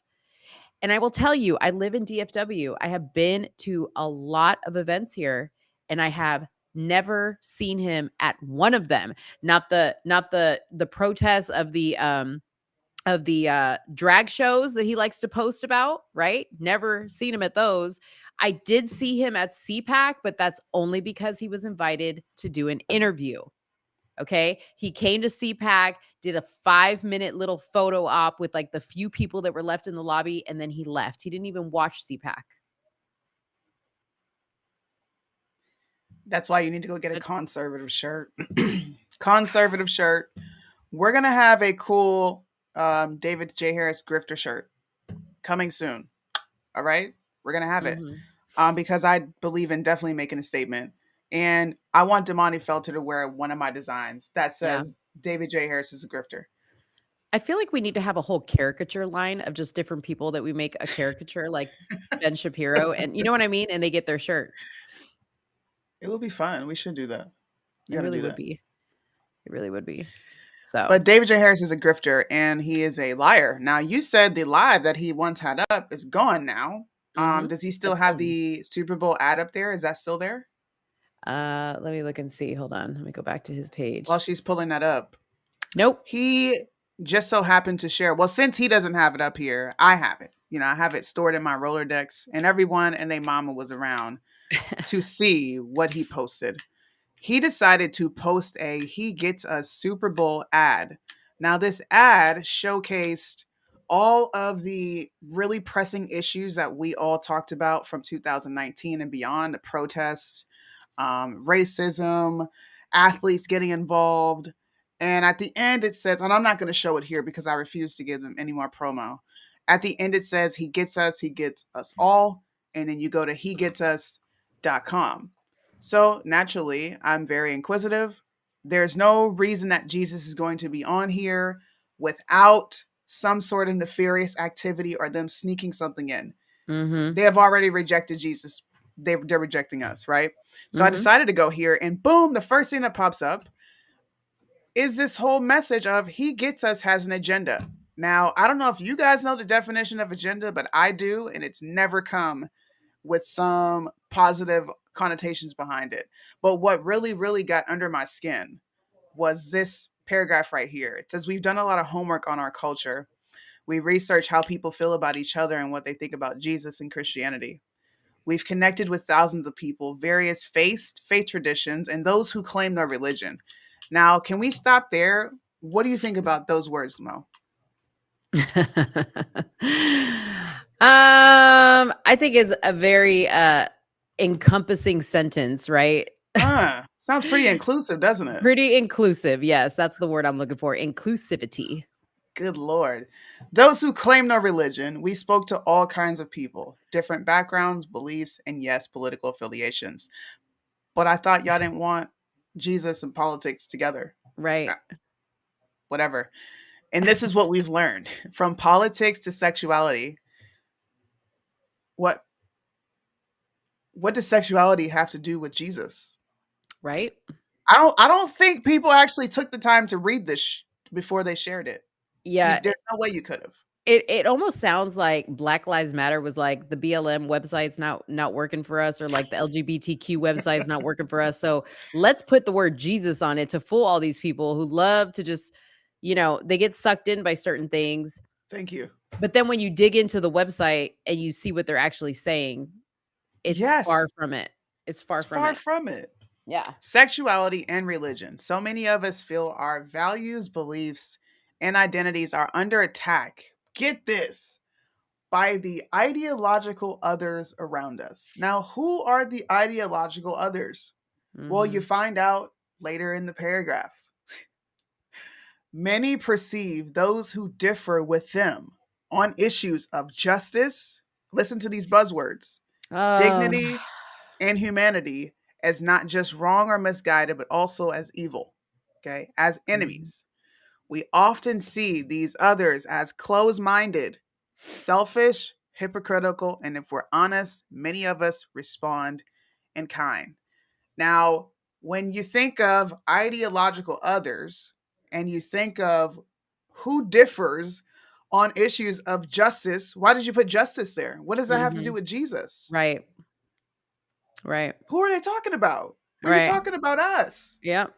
And I will tell you, I live in DFW. I have been to a lot of events here, and I have never seen him at one of them. Not the protests of the drag shows that he likes to post about, right? Never seen him at those. I did see him at CPAC, but that's only because he was invited to do an interview. Okay. He came to CPAC, did a 5-minute little photo op with like the few people that were left in the lobby, and then he left. He didn't even watch CPAC. That's why you need to go get a conservative shirt. Conservative shirt. We're going to have a cool David J. Harris grifter shirt coming soon. All right? We're going to have it. Because I believe in definitely making a statement. And I want Damani Felter to wear one of my designs that says David J. Harris is a grifter. I feel like we need to have a whole caricature line of just different people that we make a caricature like Ben Shapiro. And you know what I mean? And they get their shirt. It would be fun. We should do that. It really would be. It really would be. So, but David J. Harris is a grifter and he is a liar. Now, you said the live that he once had up is gone now. Does he still have the Super Bowl ad up there? Is that still there? Let me look and see. Hold on. Let me go back to his page. While she's pulling that up. Nope. He just so happened to share. Well, since he doesn't have it up here, I have it. I have it stored in my Rolodex, and everyone and their mama was around to see what he posted. He decided to post he gets a Super Bowl ad. Now, this ad showcased all of the really pressing issues that we all talked about from 2019 and beyond, the protests, racism, athletes getting involved. And at the end, it says, and I'm not going to show it here because I refuse to give them any more promo. At the end, it says, he gets us all. And then you go to hegetsus.com. So naturally, I'm very inquisitive. There's no reason that Jesus is going to be on here without some sort of nefarious activity or them sneaking something in. Mm-hmm. They have already rejected Jesus. They're rejecting us, right? So I Mm-hmm. decided to go here, and boom, the first thing that pops up is this whole message of he gets us has an agenda. Now, I don't know if you guys know the definition of agenda, but I do, and it's never come with some positive connotations behind it. But what really, really got under my skin was this paragraph right here. It says, we've done a lot of homework on our culture. We research how people feel about each other and what they think about Jesus and Christianity. We've connected with thousands of people, various faith traditions, and those who claim their religion. Now, can we stop there? What do you think about those words, Mo? I think it's a very encompassing sentence, right? Sounds pretty inclusive, doesn't it? Pretty inclusive. Yes, that's the word I'm looking for. Inclusivity. Good Lord. Those who claim no religion, we spoke to all kinds of people, different backgrounds, beliefs, and yes, political affiliations. But I thought y'all didn't want Jesus and politics together. Right. Whatever. And this is what we've learned from politics to sexuality. What does sexuality have to do with Jesus? Right. I don't think people actually took the time to read this before they shared it. Yeah. There's no way you could have. It almost sounds like Black Lives Matter was like the BLM website's not working for us, or like the LGBTQ website's not working for us. So let's put the word Jesus on it to fool all these people who love to just, they get sucked in by certain things. Thank you. But then when you dig into the website and you see what they're actually saying, it's far from it. It's far from it. Yeah. Sexuality and religion. So many of us feel our values, beliefs, and identities are under attack. Get this. By the ideological others around us. Now, who are the ideological others? Mm-hmm. Well, you find out later in the paragraph. Many perceive those who differ with them on issues of justice, listen to these buzzwords, dignity, and humanity as not just wrong or misguided, but also as evil, okay, as enemies. We often see these others as closed-minded, selfish, hypocritical, and if we're honest, many of us respond in kind. Now, when you think of ideological others and you think of who differs on issues of justice, why did you put justice there? What does that have to do with Jesus? Right. Who are they talking about? They're talking about us. Yep.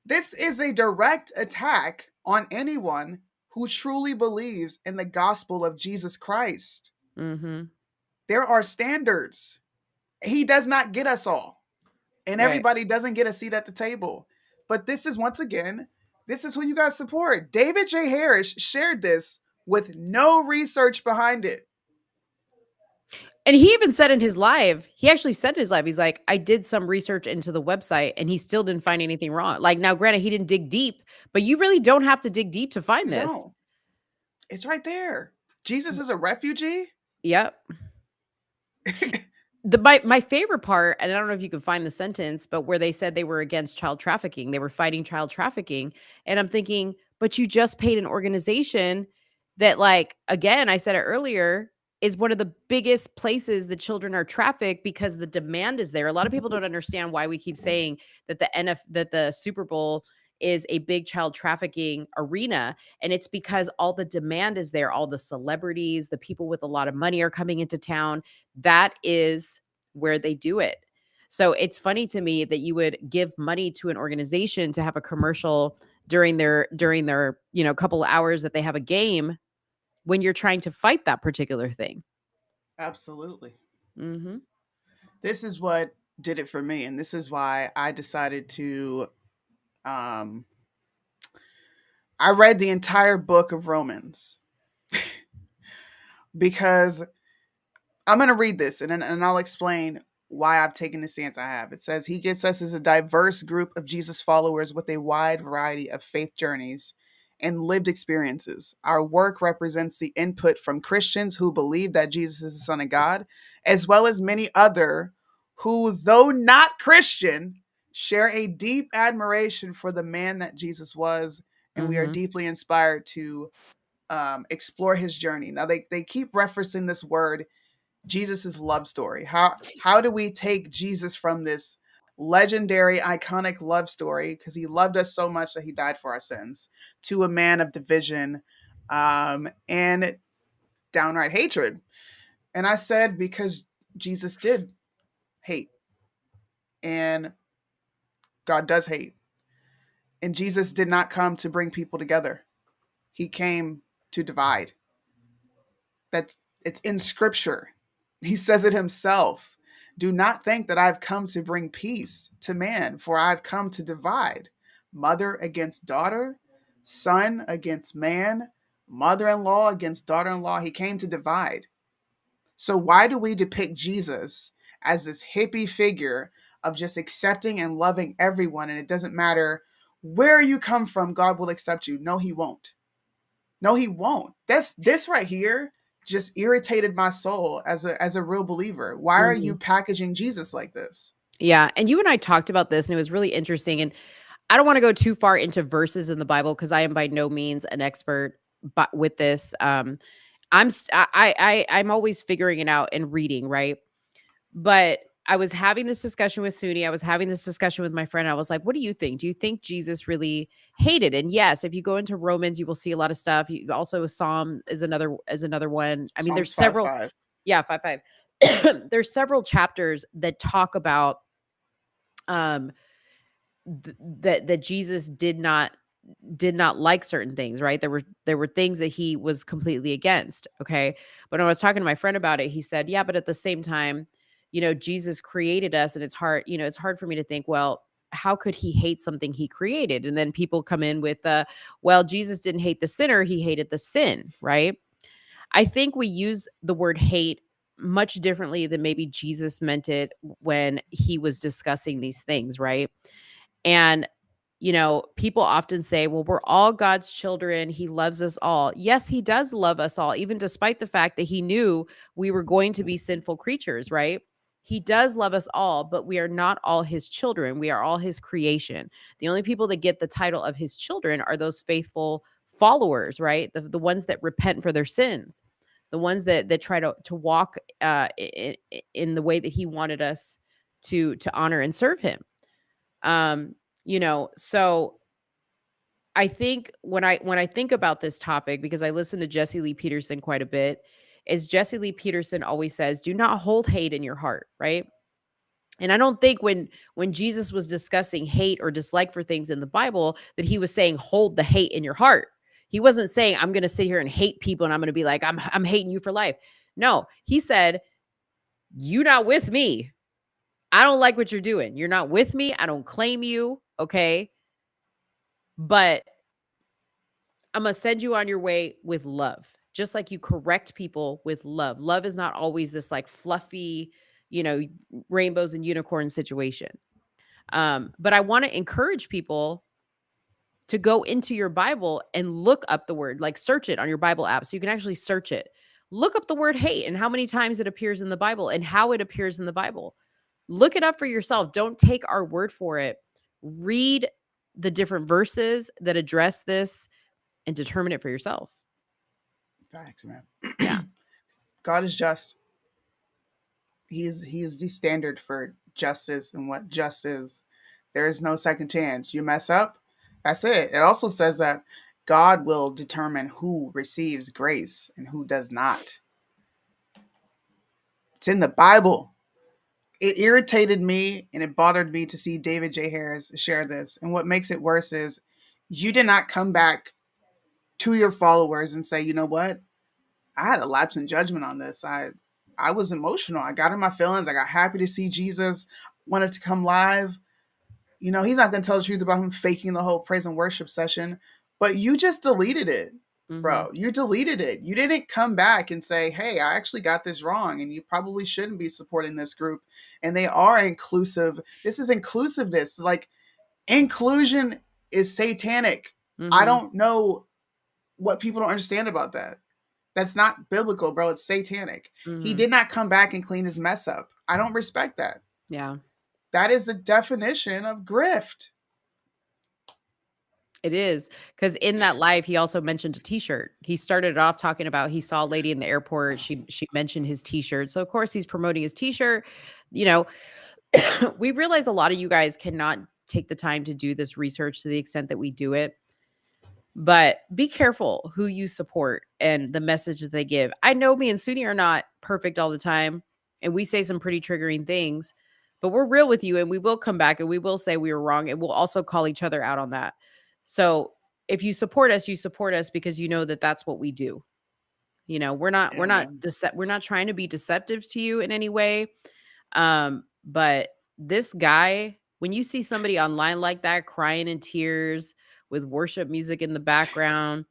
This is a direct attack on anyone who truly believes in the gospel of Jesus Christ. Mm-hmm. There are standards. He does not get us all. And everybody doesn't get a seat at the table. But this is, once again, this is who you guys support. David J. Harris shared this with no research behind it. And he even said in his live, he's like, I did some research into the website and he still didn't find anything wrong. Like, now, granted, he didn't dig deep, but you really don't have to dig deep to find this. No. It's right there. Jesus is a refugee? Yep. My favorite part, and I don't know if you can find the sentence, but where they said they were against child trafficking, they were fighting child trafficking. And I'm thinking, but you just paid an organization that, like, again, I said it earlier, is one of the biggest places that children are trafficked because the demand is there. A lot of people don't understand why we keep saying that the Super Bowl is a big child trafficking arena. And it's because all the demand is there. All the celebrities, the people with a lot of money are coming into town. That is where they do it. So it's funny to me that you would give money to an organization to have a commercial during their couple of hours that they have a game when you're trying to fight that particular thing. Absolutely. Mm-hmm. This is what did it for me. And this is why I decided to I read the entire book of Romans because I'm going to read this and I'll explain why I've taken the stance I have. It says he gets us as a diverse group of Jesus followers with a wide variety of faith journeys and lived experiences. Our work represents the input from Christians who believe that Jesus is the Son of God, as well as many other who, though not Christian, share a deep admiration for the man that Jesus was, and we are Mhm. deeply inspired to explore his journey. Now they keep referencing this word, Jesus's love story. How do we take Jesus from this legendary, iconic love story, because he loved us so much that he died for our sins, to a man of division and downright hatred? And I said, because Jesus did hate, and God does hate. And Jesus did not come to bring people together. He came to divide. It's in scripture. He says it himself. Do not think that I've come to bring peace to man, for I've come to divide. Mother against daughter, son against man, mother-in-law against daughter-in-law. He came to divide. So why do we depict Jesus as this hippie figure of just accepting and loving everyone, and it doesn't matter where you come from, God will accept you? No, he won't. No, he won't. This right here just irritated my soul as a real believer. Why are you Mhm. packaging Jesus like this? Yeah, and you and I talked about this, and it was really interesting, and I don't wanna go too far into verses in the Bible because I am by no means an expert but with this. I'm always figuring it out and reading, right? But I was having this discussion with Suni. I was having this discussion with my friend. I was like, "What do you think? Do you think Jesus really hated?" And yes, if you go into Romans, you will see a lot of stuff. You also Psalm is another one. I mean, Psalms there's 5 several. 5. Yeah, 5:5. There's several chapters that talk about um that Jesus did not like certain things, right? There were things that he was completely against, okay? But when I was talking to my friend about it, he said, "Yeah, but at the same time, Jesus created us and it's hard for me to think, well, how could he hate something he created?" And then people come in with well, Jesus didn't hate the sinner, he hated the sin, right? I think we use the word hate much differently than maybe Jesus meant it when he was discussing these things, right? And, people often say, well, we're all God's children. He loves us all. Yes, he does love us all, even despite the fact that he knew we were going to be sinful creatures, right? He does love us all, but we are not all his children. We are all his creation. The only people that get the title of his children are those faithful followers, right? The ones that repent for their sins, the ones that try to walk in the way that he wanted us to honor and serve him. So I think when I think about this topic, because I listen to Jesse Lee Peterson quite a bit, is Jesse Lee Peterson always says, "Do not hold hate in your heart," right? And I don't think when Jesus was discussing hate or dislike for things in the Bible that he was saying hold the hate in your heart. He wasn't saying I'm going to sit here and hate people and I'm going to be like I'm hating you for life. No, he said, "You not with me. I don't like what you're doing. You're not with me. I don't claim you, okay? But I'm gonna send you on your way with love, just like you correct people with love. Love is not always this like fluffy, you know, rainbows and unicorns situation. But I want to encourage people to go into your Bible and look up the word, like search it on your Bible app so you can actually search it. Look up the word hate and how many times it appears in the Bible and how it appears in the Bible. Look it up for yourself. Don't take our word for it. Read the different verses that address this and determine it for yourself. Facts, man. Yeah. God is just. He is the standard for justice and what just is. There is no second chance. You mess up, that's it. It also says that God will determine who receives grace and who does not. It's in the Bible. It irritated me and it bothered me to see David J. Harris share this. And what makes it worse is you did not come back to your followers and say, you know what? I had a lapse in judgment on this. I was emotional. I got in my feelings. I got happy to see Jesus, wanted to come live. You know, he's not going to tell the truth about him faking the whole praise and worship session, but you just deleted it. Bro, you deleted it. You didn't come back and say, hey, I actually got this wrong, and you probably shouldn't be supporting this group. And they are inclusive. This is inclusiveness. Like, inclusion is satanic. I don't know what people don't understand about that. That's not biblical, bro. It's satanic. He did not come back and clean his mess up. I don't respect that. Yeah. That is the definition of grift. It is, because in that live, he also mentioned a T-shirt. He started off talking about he saw a lady in the airport. She mentioned his T-shirt. So of course he's promoting his T-shirt. You know, we realize a lot of you guys cannot take the time to do this research to the extent that we do it. But be careful who you support and the message that they give. I know me and Soonie are not perfect all the time, and we say some pretty triggering things, but we're real with you, and we will come back and we will say we were wrong, and we'll also call each other out on that. So if you support us because you know that that's what we do. You know, we're not trying to be deceptive to you in any way. But this guy, when you see somebody online like that crying in tears with worship music in the background,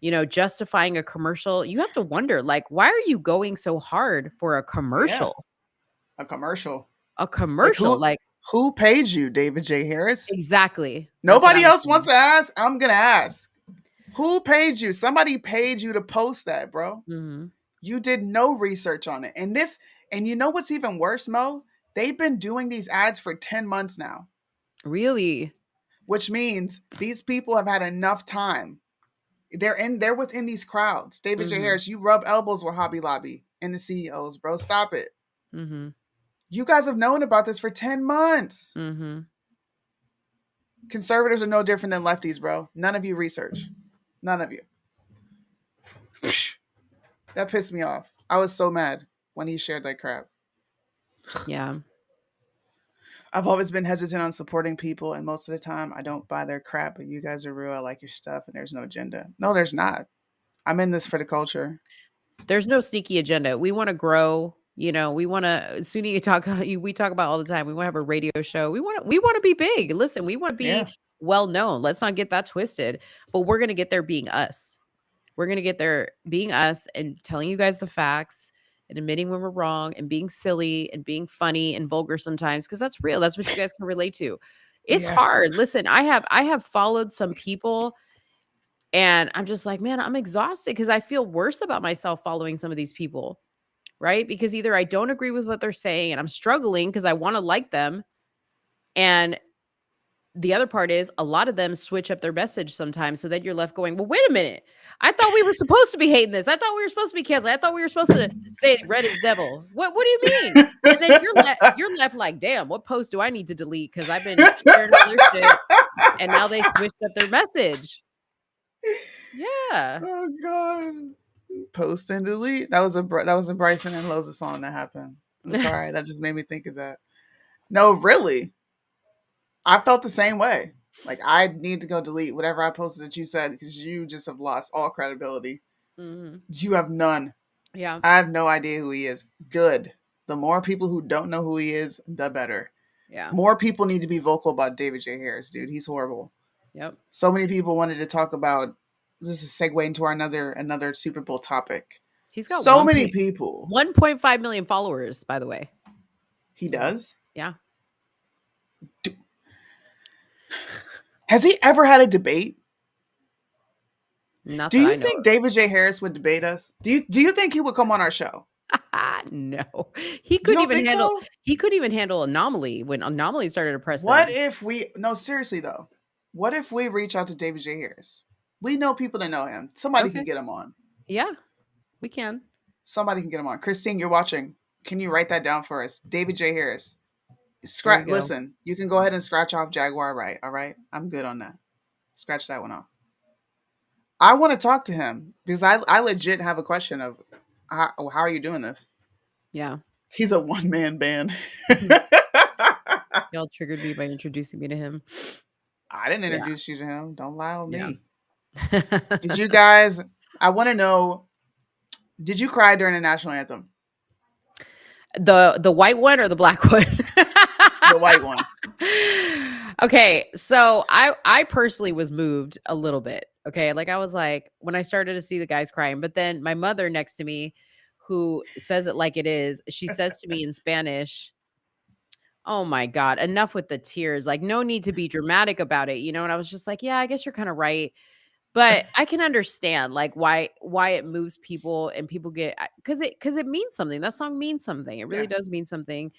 you know, justifying a commercial, you have to wonder, like, why are you going so hard for a commercial? Yeah. A commercial. A commercial, like who paid you, David J. Harris? Exactly. Nobody else wants to ask. I'm gonna ask. Who paid you? Somebody paid you to post that, bro. You did no research on it. And you know what's even worse, Mo? They've been doing these ads for 10 months now. Really? Which means these people have had enough time. They're within these crowds. David J. Harris, you rub elbows with Hobby Lobby and the CEOs, bro. Stop it. You guys have known about this for 10 months. Conservatives are no different than lefties, bro. None of you research. None of you. That pissed me off. I was so mad when he shared that crap. Yeah. I've always been hesitant on supporting people, and most of the time I don't buy their crap, but you guys are real. I like your stuff, and there's no agenda. No, there's not. I'm in this for the culture. There's no sneaky agenda. We want to grow. You know, we want to. Soonie, we talk about all the time. We want to have a radio show. We want to be big. Listen, we want to be well known. Let's not get that twisted. But we're gonna get there being us. We're gonna get there being us and telling you guys the facts and admitting when we're wrong and being silly and being funny and vulgar sometimes, because that's real. That's what you guys can relate to. It's hard. Listen, I have followed some people. And I'm just like, man, I'm exhausted because I feel worse about myself following some of these people, right? Because either I don't agree with what they're saying and I'm struggling because I want to like them. And the other part is a lot of them switch up their message sometimes. So then you're left going, well, wait a minute. I thought we were supposed to be hating this. I thought we were supposed to be canceling. I thought we were supposed to say red is devil. What do you mean? And then you're left like, damn, what post do I need to delete? Because I've been sharing all their shit and now they switched up their message. Yeah. Oh God. Post and delete. That was a Bryson and Loza song that happened. I'm sorry. That just made me think of that. No, really. I felt the same way. Like, I need to go delete whatever I posted that you said because you just have lost all credibility. You have none. Yeah. I have no idea who he is. Good. The more people who don't know who he is, the better. Yeah. More people need to be vocal about David J. Harris, dude. He's horrible. Yep. So many people wanted to talk about, this is a segue into our another Super Bowl topic. He's got so many people. 1.5 million followers, by the way. He does? Yeah. Has he ever had a debate? Not Do you think David J. Harris would debate us? Do you think he would come on our show? No. He couldn't even handle Anomaly when Anomaly started to press No, seriously though. What if we reach out to David J. Harris? We know people that know him. Somebody can get him on. Yeah, we can. Somebody can get him on. Christine, you're watching. Can you write that down for us? David J. Harris. Listen, you can go ahead and scratch off Jaguar Right. All right. I'm good on that. Scratch that one off. I want to talk to him because I legit have a question of how are you doing this? Yeah. He's a one-man band. Y'all triggered me by introducing me to him. I didn't introduce you to him. Don't lie on me. Yeah. Did you guys, I want to know, did you cry during the national anthem? The white one or the black one? The white one. Okay, so I personally was moved a little bit. Okay. Like I was like, when I started to see the guys crying, but then my mother next to me, who says it like it is, she says to me in Spanish, "Oh my God, enough with the tears. Like, no need to be dramatic about it." And I was just like, yeah, I guess you're kind of right. But I can understand like why it moves people and people get because it means something. That song means something. It really Yeah. does mean something.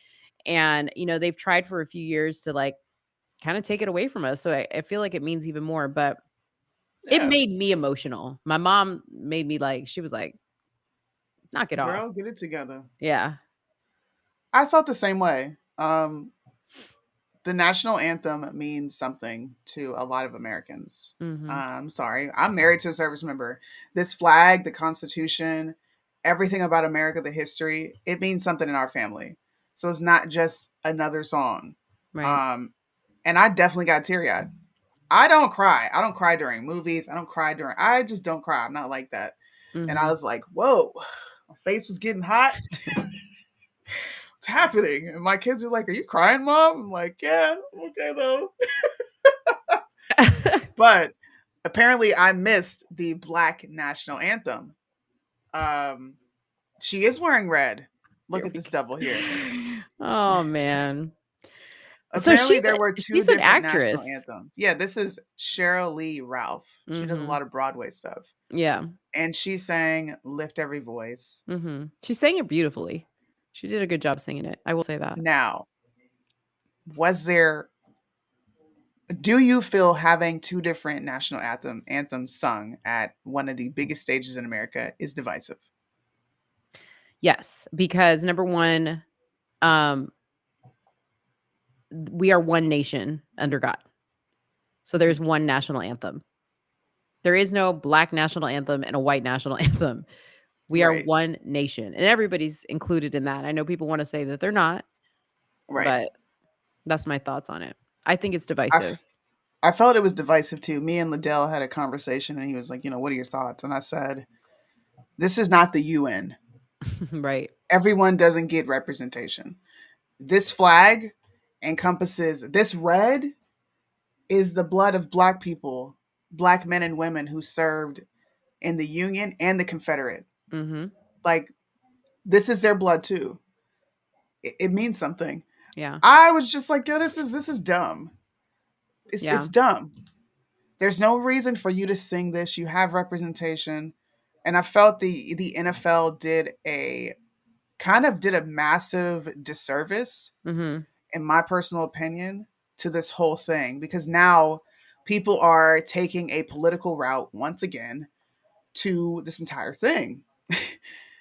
And they've tried for a few years to like kind of take it away from us. So I feel like it means even more. But it Yeah. made me emotional. My mom made me like, she was like, knock it off. Girl, get it together. Yeah. I felt the same way. The national anthem means something to a lot of Americans. Hmm. Sorry, I'm married to a service member. This flag, the Constitution, everything about America, the history, it means something in our family. So it's not just another song. Right. Um, and I definitely got teary eyed. I don't cry. I don't cry during movies. I don't cry during. I just don't cry. I'm not like that. And I Hmm. was like, whoa, my face was getting hot. What's happening? And my kids are like, are you crying, mom? I'm like, yeah, okay though. But apparently I missed the Black national anthem. Um, she is wearing red. Look Here at we this double here. go. Oh man. So Apparently there were two she's an different national actress. anthems. Yeah, this is Cheryl Lee Ralph. She does a Hmm. lot of Broadway stuff. Yeah. And she sang Lift Every Voice. Hmm. She sang it beautifully. She did a good job singing it. I will say that. Now, was there do you feel having two different national anthems sung at one of the biggest stages in America is divisive? Yes, because number one, um, we are one nation under God. So there's one national anthem. There is no black national anthem and a white national anthem. We are Right. one nation, and everybody's included in that. I know people want to say that they're not, Right. but that's my thoughts on it. I think it's I, divisive. f- I felt it was divisive too. Me and Liddell had a conversation and he was like, what are your thoughts? And I said, this is not the UN. Right. Everyone doesn't get representation. This flag encompasses this red is the blood of black people, black men and women who served in the Union and the Confederate. Mm-hmm. Like, this is their blood too. It means something. Yeah. I was just like, yo, this is dumb. Yeah. It's dumb. There's no reason for you to sing this. You have representation. And I felt the NFL did a massive disservice, Mm-hmm. in my personal opinion, to this whole thing because now people are taking a political route once again to this entire thing.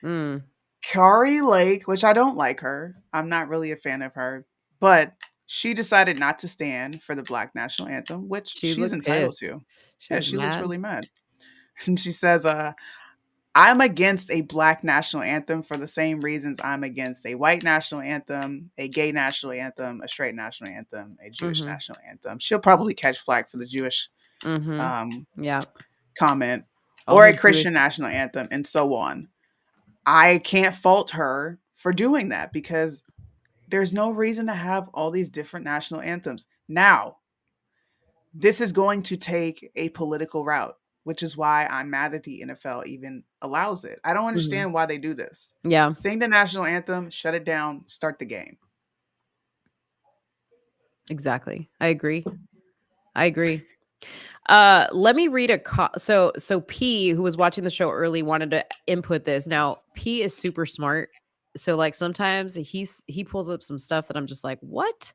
Mm. Kari Lake, which I don't like her, I'm not really a fan of her, but she decided not to stand for the Black National Anthem, which She she's looked entitled pissed. to. She Yeah, was she looks mad. really mad. And she says, I'm against a Black national anthem for the same reasons I'm against a white national anthem, a gay national anthem, a straight national anthem, a Jewish Mm-hmm. national anthem. She'll probably catch flack for the Jewish Mm-hmm. Yeah. comment, All or her a Jewish. Christian national anthem, and so on. I can't fault her for doing that because there's no reason to have all these different national anthems. Now, this is going to take a political route, which is why I'm mad that the NFL even allows it. I don't Mm-hmm. understand why they do this. Yeah. Sing the national anthem, shut it down, start the game. Exactly. I agree. Let me read so P, who was watching the show early, wanted to input this. Now P is super smart, so like sometimes he pulls up some stuff that I'm just like, what?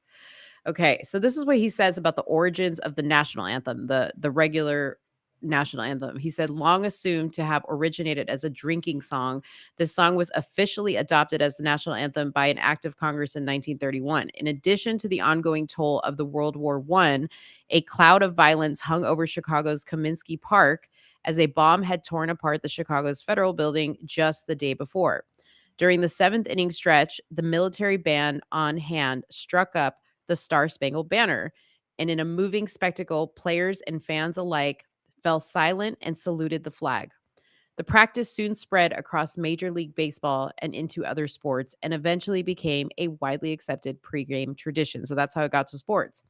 Okay, so this is what he says about the origins of the national anthem, the regular national anthem. He said, long assumed to have originated as a drinking song, this song was officially adopted as the national anthem by an act of Congress in 1931. In addition to the ongoing toll of the World War I, a cloud of violence hung over Chicago's Kaminsky Park as a bomb had torn apart the Chicago's Federal Building just the day before. During the seventh inning stretch, the military band on hand struck up the Star Spangled Banner, and in a moving spectacle, players and fans alike fell silent and saluted the flag. The practice soon spread across Major League Baseball and into other sports, and eventually became a widely accepted pregame tradition. So that's how it got to sports.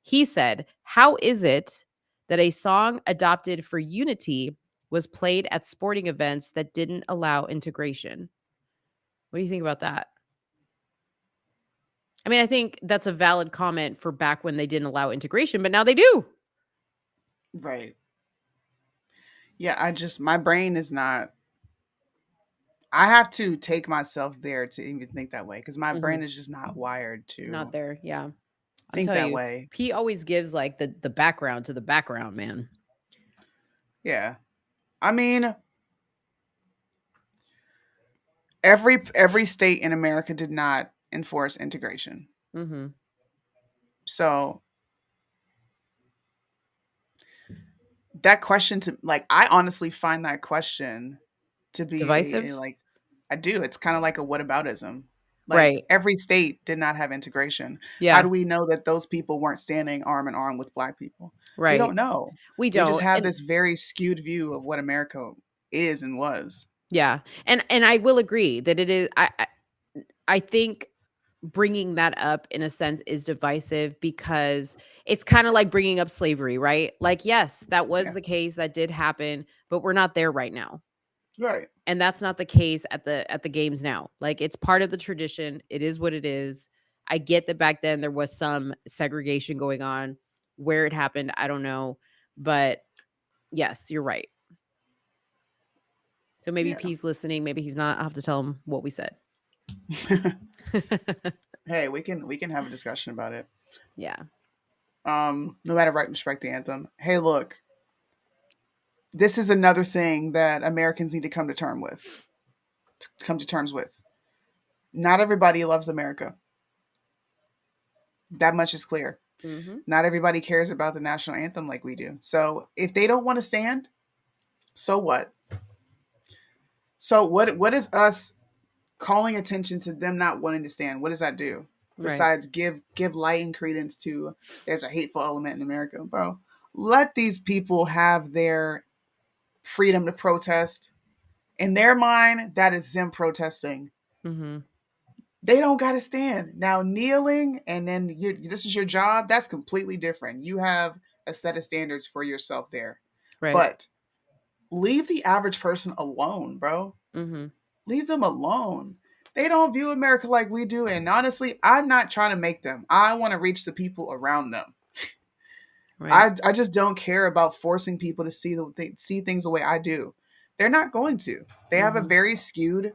He said, how is it that a song adopted for unity was played at sporting events that didn't allow integration. What do you think about that? I mean, I think that's a valid comment for back when they didn't allow integration, but now they do. Right. Yeah, my brain is not. I have to take myself there to even think that way because my brain is just not wired to Not there. Yeah. I'll think tell that you, way. P always gives like the background to the background, man. Yeah. I mean, every state in America did not enforce integration. Mm-hmm. So that question to like, I honestly find that question to be Divisive? like, I do. It's kind of like a whataboutism. Like Right. every state did not have integration. How Yeah. do we know that those people weren't standing arm in arm with Black people? We Right. don't know. We We just don't. have And this very skewed view of what America is and was. yeah. And I will agree that it is I think bringing that up in a sense is divisive because it's kind of like bringing up slavery, right? Like, yes, that was Yeah. the case, that did happen, but we're not there right now. Right. And that's not the case at the games now. Like, it's part of the tradition. It is what it is. I get that back then there was some segregation going on. Where it happened, I don't know, but yes, you're right. So maybe Yeah. P's listening, maybe he's not. I'll have to tell him what we said. Hey, we can have a discussion about it. Yeah. No matter right, respect the anthem. Hey, look, this is another thing that Americans need to come to terms with. Not everybody loves America. That much is clear. Mm-hmm. Not everybody cares about the national anthem like we do. So if they don't want to stand, so what? So what is us calling attention to them not wanting to stand? What does that do? Right. Besides give light and credence to there's a hateful element in America, bro. Let these people have their freedom to protest. In their mind, that is them protesting. Mm-hmm. They don't got to stand. Now, kneeling and then this is your job, that's completely different. You have a set of standards for yourself there. Right. But leave the average person alone, bro. Mm-hmm. Leave them alone. They don't view America like we do. And honestly, I'm not trying to make them. I want to reach the people around them. Right. I just don't care about forcing people to see things the way I do. They're not going to. They have a very skewed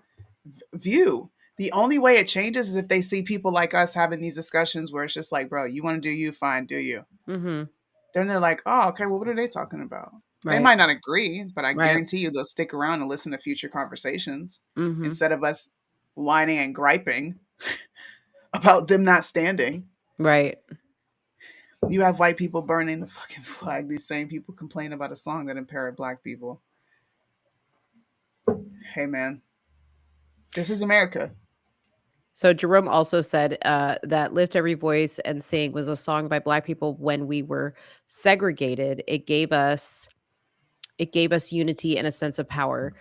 view. The only way it changes is if they see people like us having these discussions where it's just like, bro, you want to do you, fine, do you. Mm-hmm. Then they're like, oh, okay, well, what are they talking about? Right. They might not agree, but I Right. guarantee you they'll stick around and listen to future conversations Mm-hmm. instead of us whining and griping about them not standing. Right. You have white people burning the fucking flag. These same people complain about a song that impaired Black people. Hey, man. This is America. So Jerome also said that Lift Every Voice and Sing was a song by Black people when we were segregated. It gave us unity and a sense of power.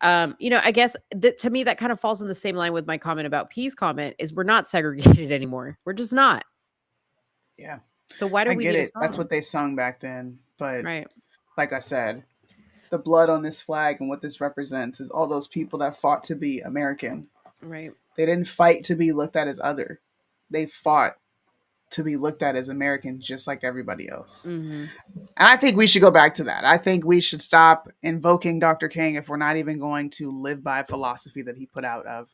I guess to me that kind of falls in the same line with my comment about P's comment is we're not segregated anymore. We're just not. Yeah. So why do I we get need it. That's what they sung back then. But right. like I said, the blood on this flag and what this represents is all those people that fought to be American. Right. They didn't fight to be looked at as other. They fought to be looked at as American just like everybody else. Mm-hmm. And I think we should go back to that. I think we should stop invoking Dr. King if we're not even going to live by a philosophy that he put out of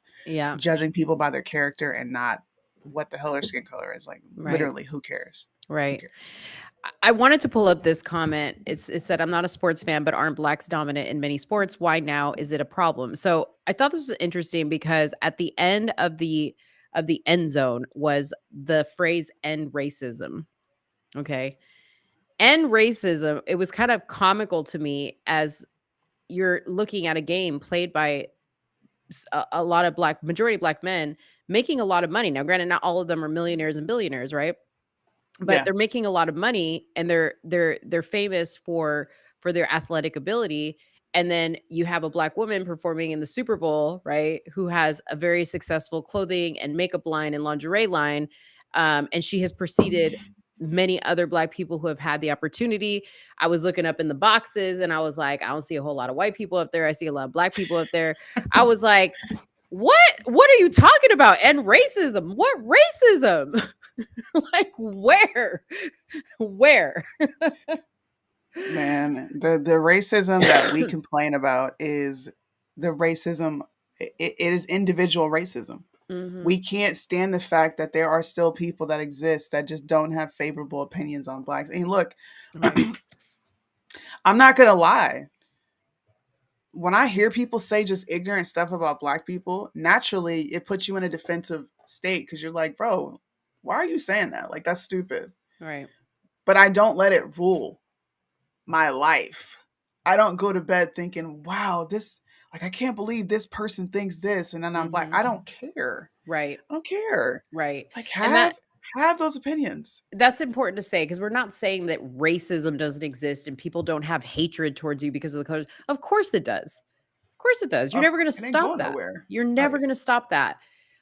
judging people by their character and not what the hell their skin color is. Like, literally, who cares? Right. Who cares? I wanted to pull up this comment. It said, I'm not a sports fan, but aren't Blacks dominant in many sports? Why now is it a problem? So I thought this was interesting because at the end of the end zone was the phrase end racism. Okay. End racism. It was kind of comical to me as you're looking at a game played by a lot of majority Black men making a lot of money. Now, granted, not all of them are millionaires and billionaires, right? But they're making a lot of money and they're famous for their athletic ability. And then you have a Black woman performing in the Super Bowl, right? Who has a very successful clothing and makeup line and lingerie line. And she has proceeded many other Black people who have had the opportunity. I was looking up in the boxes and I was like, I don't see a whole lot of white people up there. I see a lot of Black people up there. I was like, what are you talking about? And racism? What racism? Like where? Where? Man, the racism that we complain about is the racism. It is individual racism. Mhm. We can't stand the fact that there are still people that exist that just don't have favorable opinions on blacks. And look, Right. I'm not gonna lie. When I hear people say just ignorant stuff about black people, naturally it puts you in a defensive state because you're like, bro, why are you saying that? Like, that's stupid. Right. But I don't let it rule my life. I don't go to bed thinking, wow, this, like, I can't believe this person thinks this and then I'm black. Mhm. I don't care. Right. I don't care. Right. Like, And have those opinions. that's important to say because we're not saying that racism doesn't exist and people don't have hatred towards you because of the colors. Of course it does. Of course it does. You're never going to It ain't stop going that. nowhere. You're never Right. going to stop that.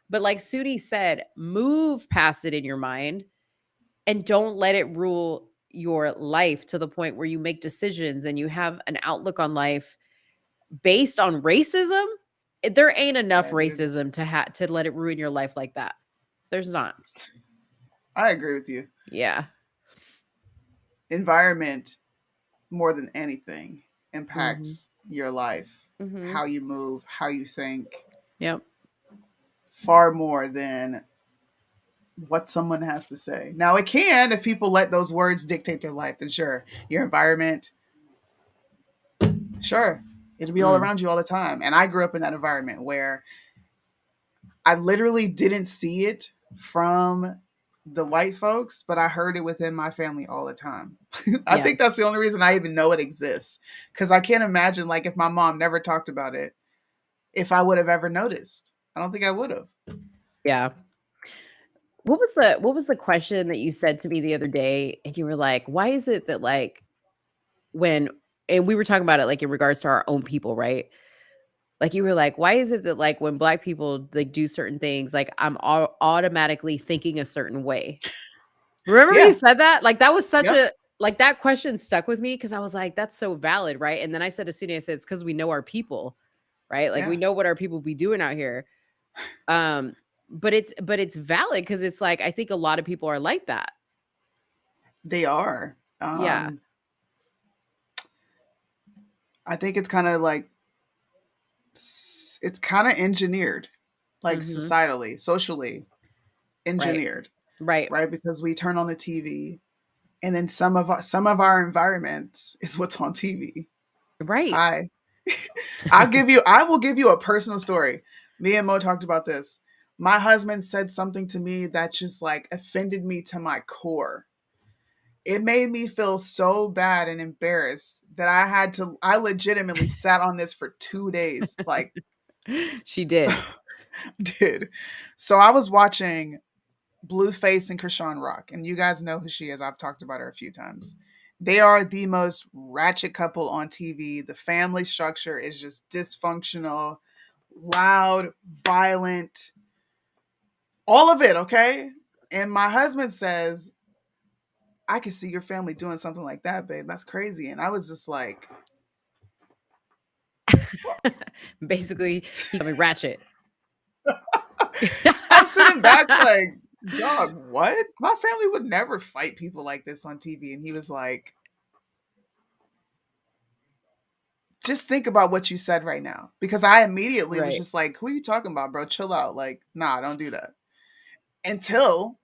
But like Sudi said, move past it in your mind and don't let it rule your life to the point where you make decisions and you have an outlook on life based on racism. There ain't enough Yeah, dude. racism to let it ruin your life like that. There's not. I agree with you. Yeah. Environment, more than anything, Mhm. impacts your life, Mhm. how you move, how you think, Yep. far more than what someone has to say. Now, it can, if people let those words dictate their life, then sure, your environment, sure, it'll be all Mm. around you all the time. And I grew up in that environment where I literally didn't see it from the white folks, but I heard it within my family all the time. I Yeah. think that's the only reason I even know it exists. Because I can't imagine, like, if my mom never talked about it, if I would have ever noticed. I don't think I would have. Yeah. What was the question that you said to me the other day? And you were like, why is it that like when and we were talking about it like in regards to our own people, right? Like you were like, why is it that like when black people like do certain things, like I'm automatically thinking a certain way? Remember you Yeah. said that? Like that was such Yep. a like that question stuck with me because I was like, that's so valid, right? And then I said as soon as I said it's because we know our people, right? Like we Yeah. know what our people be doing out here. Um, but it's valid because it's like I think a lot of people are like that. They are. Yeah. I think it's kind of like, it's kind of engineered, like Mhm. societally, socially Right. engineered, Right. right? Because we turn on the TV, and then some of our environments is what's on TV. Right. Hi, I will give you a personal story. Me and Mo talked about this. My husband said something to me that just like offended me to my core. It made me feel so bad and embarrassed that I legitimately sat on this for 2 days. Like, She so, did. did. So I was watching Blueface and Krishan Rock, and you guys know who she is. I've talked about her a few times. They are the most ratchet couple on TV. The family structure is just dysfunctional, loud, violent, all of it, okay? And my husband says, I can see your family doing something like that, babe. That's crazy. And I was just like, Basically, he called me ratchet. I'm sitting back like, dog, what? My family would never fight people like this on TV. And he was like, just think about what you said right now. Because I immediately was Right. just like, who are you talking about, bro? Chill out. Like, nah, don't do that. Until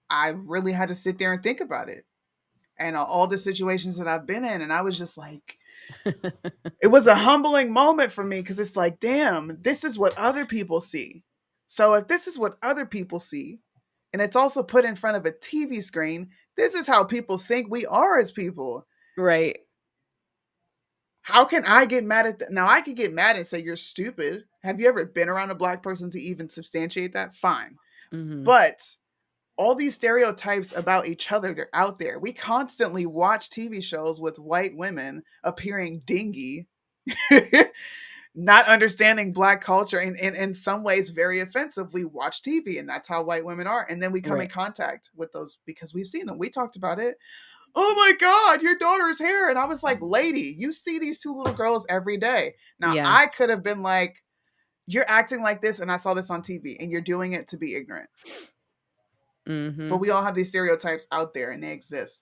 I really had to sit there and think about it and all the situations that I've been in. And I was just like, it was a humbling moment for me because it's like, damn, this is what other people see. So if this is what other people see, and it's also put in front of a TV screen, this is how people think we are as people. Right. How can I get mad at that? Now I can get mad and say you're stupid. Have you ever been around a black person to even substantiate that? Fine. Mhm. But all these stereotypes about each other, they're out there. We constantly watch TV shows with white women appearing dingy not understanding Black culture, and in some ways very offensive. We watch TV, and that's how white women are. And then we come in Right. contact with those because we've seen them. We talked about it. Oh my God, your daughter's hair. And I was like, lady, you see these two little girls every day. Now, Yeah. I could have been like, you're acting like this, and I saw this on TV, and you're doing it to be ignorant. Mm-hmm. But we all have these stereotypes out there, and they exist.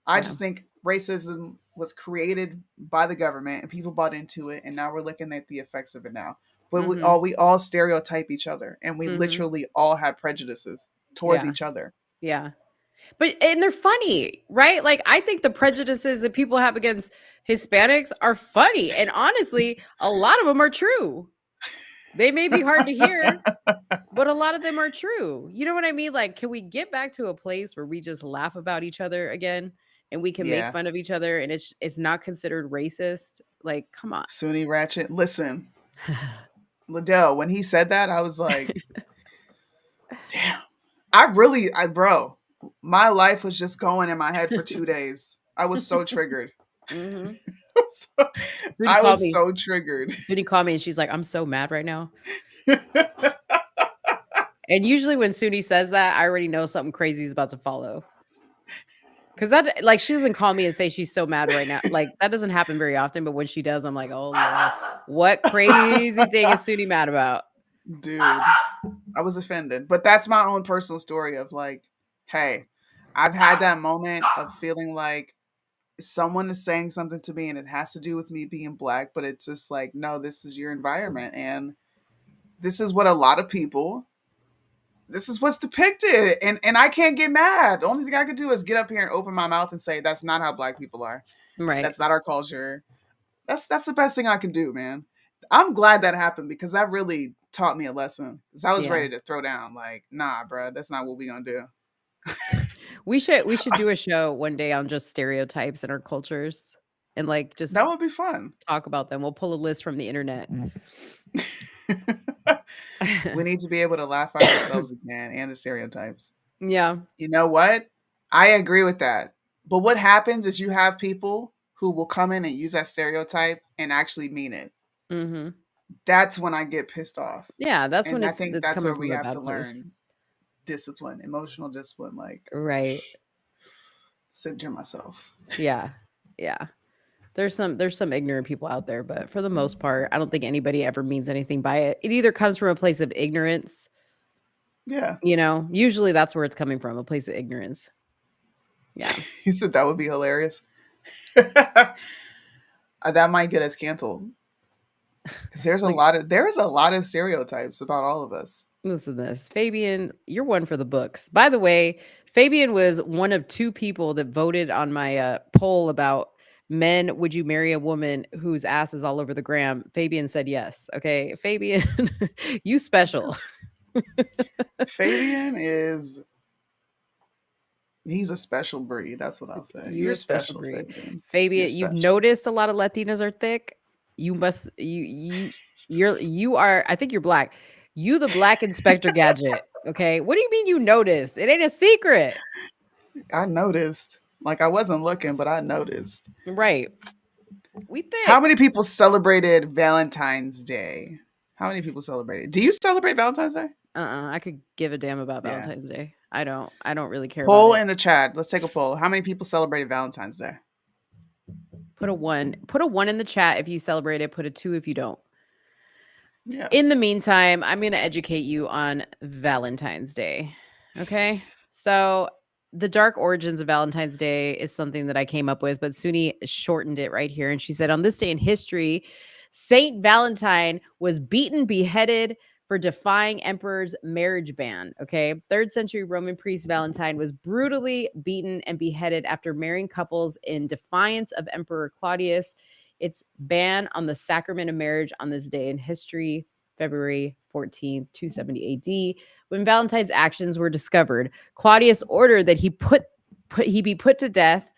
I Yeah. just think racism was created by the government, and people bought into it, and now we're looking at the effects of it now. But Mm-hmm. we all stereotype each other, and we Mm-hmm. literally all have prejudices towards Yeah. each other. Yeah. And they're funny, right? Like, I think the prejudices that people have against Hispanics are funny. And honestly, a lot of them are true. They may be hard to hear, but a lot of them are true. You know what I mean? Like, can we get back to a place where we just laugh about each other again and we can make Yeah, fun of each other and it's not considered racist? Like, come on. Soonie Ratchet. Listen, Liddell, when he said that, I was like, damn. Bro, my life was just going in my head for 2 days. I was so triggered. Mm-hmm. So- Soonie I called was me. so triggered. Soonie called me and she's like, I'm so mad right now. And usually when Soonie says that, I already know something crazy is about to follow. Cause that, like, she doesn't call me and say she's so mad right now. Like, that doesn't happen very often. But when she does, I'm like, oh Lord, what crazy thing is Soonie mad about? Dude, I was offended. But that's my own personal story of like, hey, I've had that moment of feeling like someone is saying something to me and it has to do with me being Black, but it's just like, no, this is your environment. And this is what a lot of people, this is what's depicted. And I can't get mad. The only thing I could do is get up here and open my mouth and say, that's not how Black people are. Right. That's not our culture. That's the best thing I can do, man. I'm glad that happened because that really taught me a lesson. Because I was Yeah. ready to throw down. Like, nah, bro, that's not what we gonna do. We should do a show one day on just stereotypes in our cultures and like just That would be fun. talk about them. We'll pull a list from the internet. We need to be able to laugh at ourselves again and the stereotypes. Yeah. You know what? I agree with that. But what happens is you have people who will come in and use that stereotype and actually mean it. Mm-hmm. That's when I get pissed off. Yeah, that's when And I it's think that's coming where from we a have bad to place. learn discipline, emotional discipline, like Right. center myself. Yeah. Yeah. There's some ignorant people out there, but for the most part, I don't think anybody ever means anything by it. It either comes from a place of ignorance, Yeah. usually that's where it's coming from, a place of ignorance. Yeah. He said that would be hilarious. That might get us canceled. Because there is a lot of stereotypes about all of us. Listen to this. Fabian, you're one for the books. By the way, Fabian was one of 2 people that voted on my poll about men, would you marry a woman whose ass is all over the gram? Fabian said yes. Okay. Fabian, you special. Fabian he's a special breed. That's what I'll say. You're a special breed. Fabian. Fabian, You're you've special. noticed a lot of Latinos are thick. You are, I think you're Black. You the Black Inspector Gadget. Okay. What do you mean you noticed? It ain't a secret. I noticed. Like I wasn't looking, but I noticed. Right. We think. How many people celebrated Valentine's Day? How many people celebrated? Do you celebrate Valentine's Day? I could give a damn about Yeah. Valentine's Day. I don't really care Poll about it. in the chat. Let's take a poll. How many people celebrated Valentine's Day? Put a 1 in the chat if you celebrate it. Put a 2 if you don't. Yeah. In the meantime, I'm going to educate you on Valentine's Day. Okay. So the dark origins of Valentine's Day is something that I came up with, but Soonie shortened it right here. And she said, on this day in history, Saint Valentine was beaten, beheaded for defying emperor's marriage ban. Okay. 3rd century Roman priest Valentine was brutally beaten and beheaded after marrying couples in defiance of Emperor Claudius. Its ban on the sacrament of marriage on this day in history, February 14th, 270 AD, when Valentine's actions were discovered. Claudius ordered that he be put to death,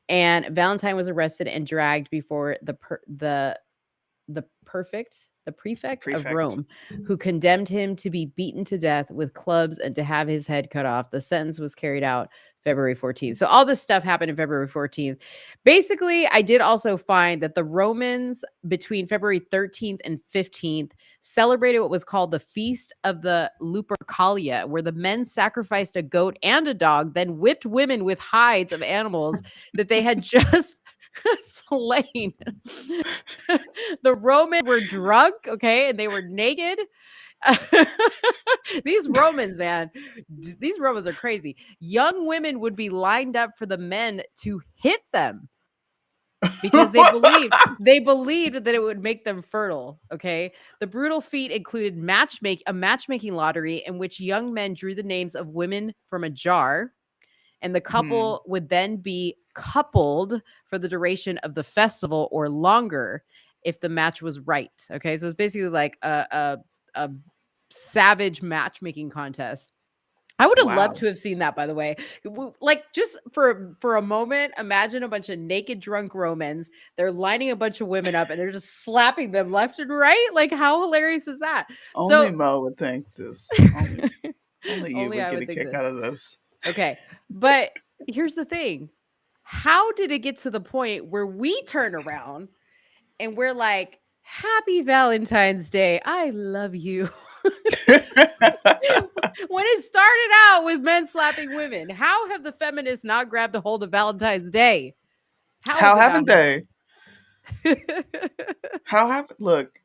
and Valentine was arrested and dragged before the the prefect of Prefect. Rome, who condemned him to be beaten to death with clubs and to have his head cut off. The sentence was carried out February 14th. So all this stuff happened in February 14th. Basically, I did also find that the Romans between February 13th and 15th celebrated what was called the Feast of the Lupercalia, where the men sacrificed a goat and a dog, then whipped women with hides of animals that they had just slain. The Romans were drunk, okay, and they were naked. These Romans, man, these Romans are crazy. Young women would be lined up for the men to hit them because they believed that it would make them fertile. Okay, the brutal feat included a matchmaking lottery in which young men drew the names of women from a jar, and the couple would then be coupled for the duration of the festival or longer if the match was right. Okay, so it's basically like a savage matchmaking contest. I would have loved to have seen that, by the way. Like, just for a moment, imagine a bunch of naked drunk Romans. They're lining a bunch of women up and they're just slapping them left and right. Like, how hilarious is that? Only Mo would think this. Only you would get a kick out of this. Okay, but here's the thing. How did it get to the point where we turn around and we're like, happy Valentine's Day. I love you. When it started out with men slapping women, how have the feminists not grabbed a hold of Valentine's Day? How haven't they? Look,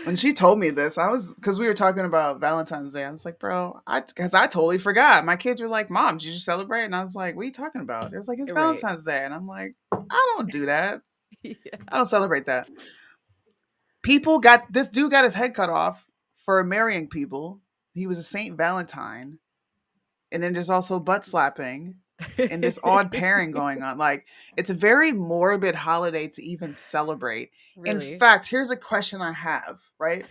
when she told me this, because we were talking about Valentine's Day, I was like, bro, because I totally forgot. My kids were like, Mom, did you celebrate? And I was like, what are you talking about? It was like, it's Valentine's Day. And I'm like, I don't do that. Yeah. I don't celebrate that. This dude got his head cut off for marrying people. He was a Saint Valentine. And then there's also butt slapping and this odd pairing going on. Like, it's a very morbid holiday to even celebrate. Really? In fact, here's a question I have, right?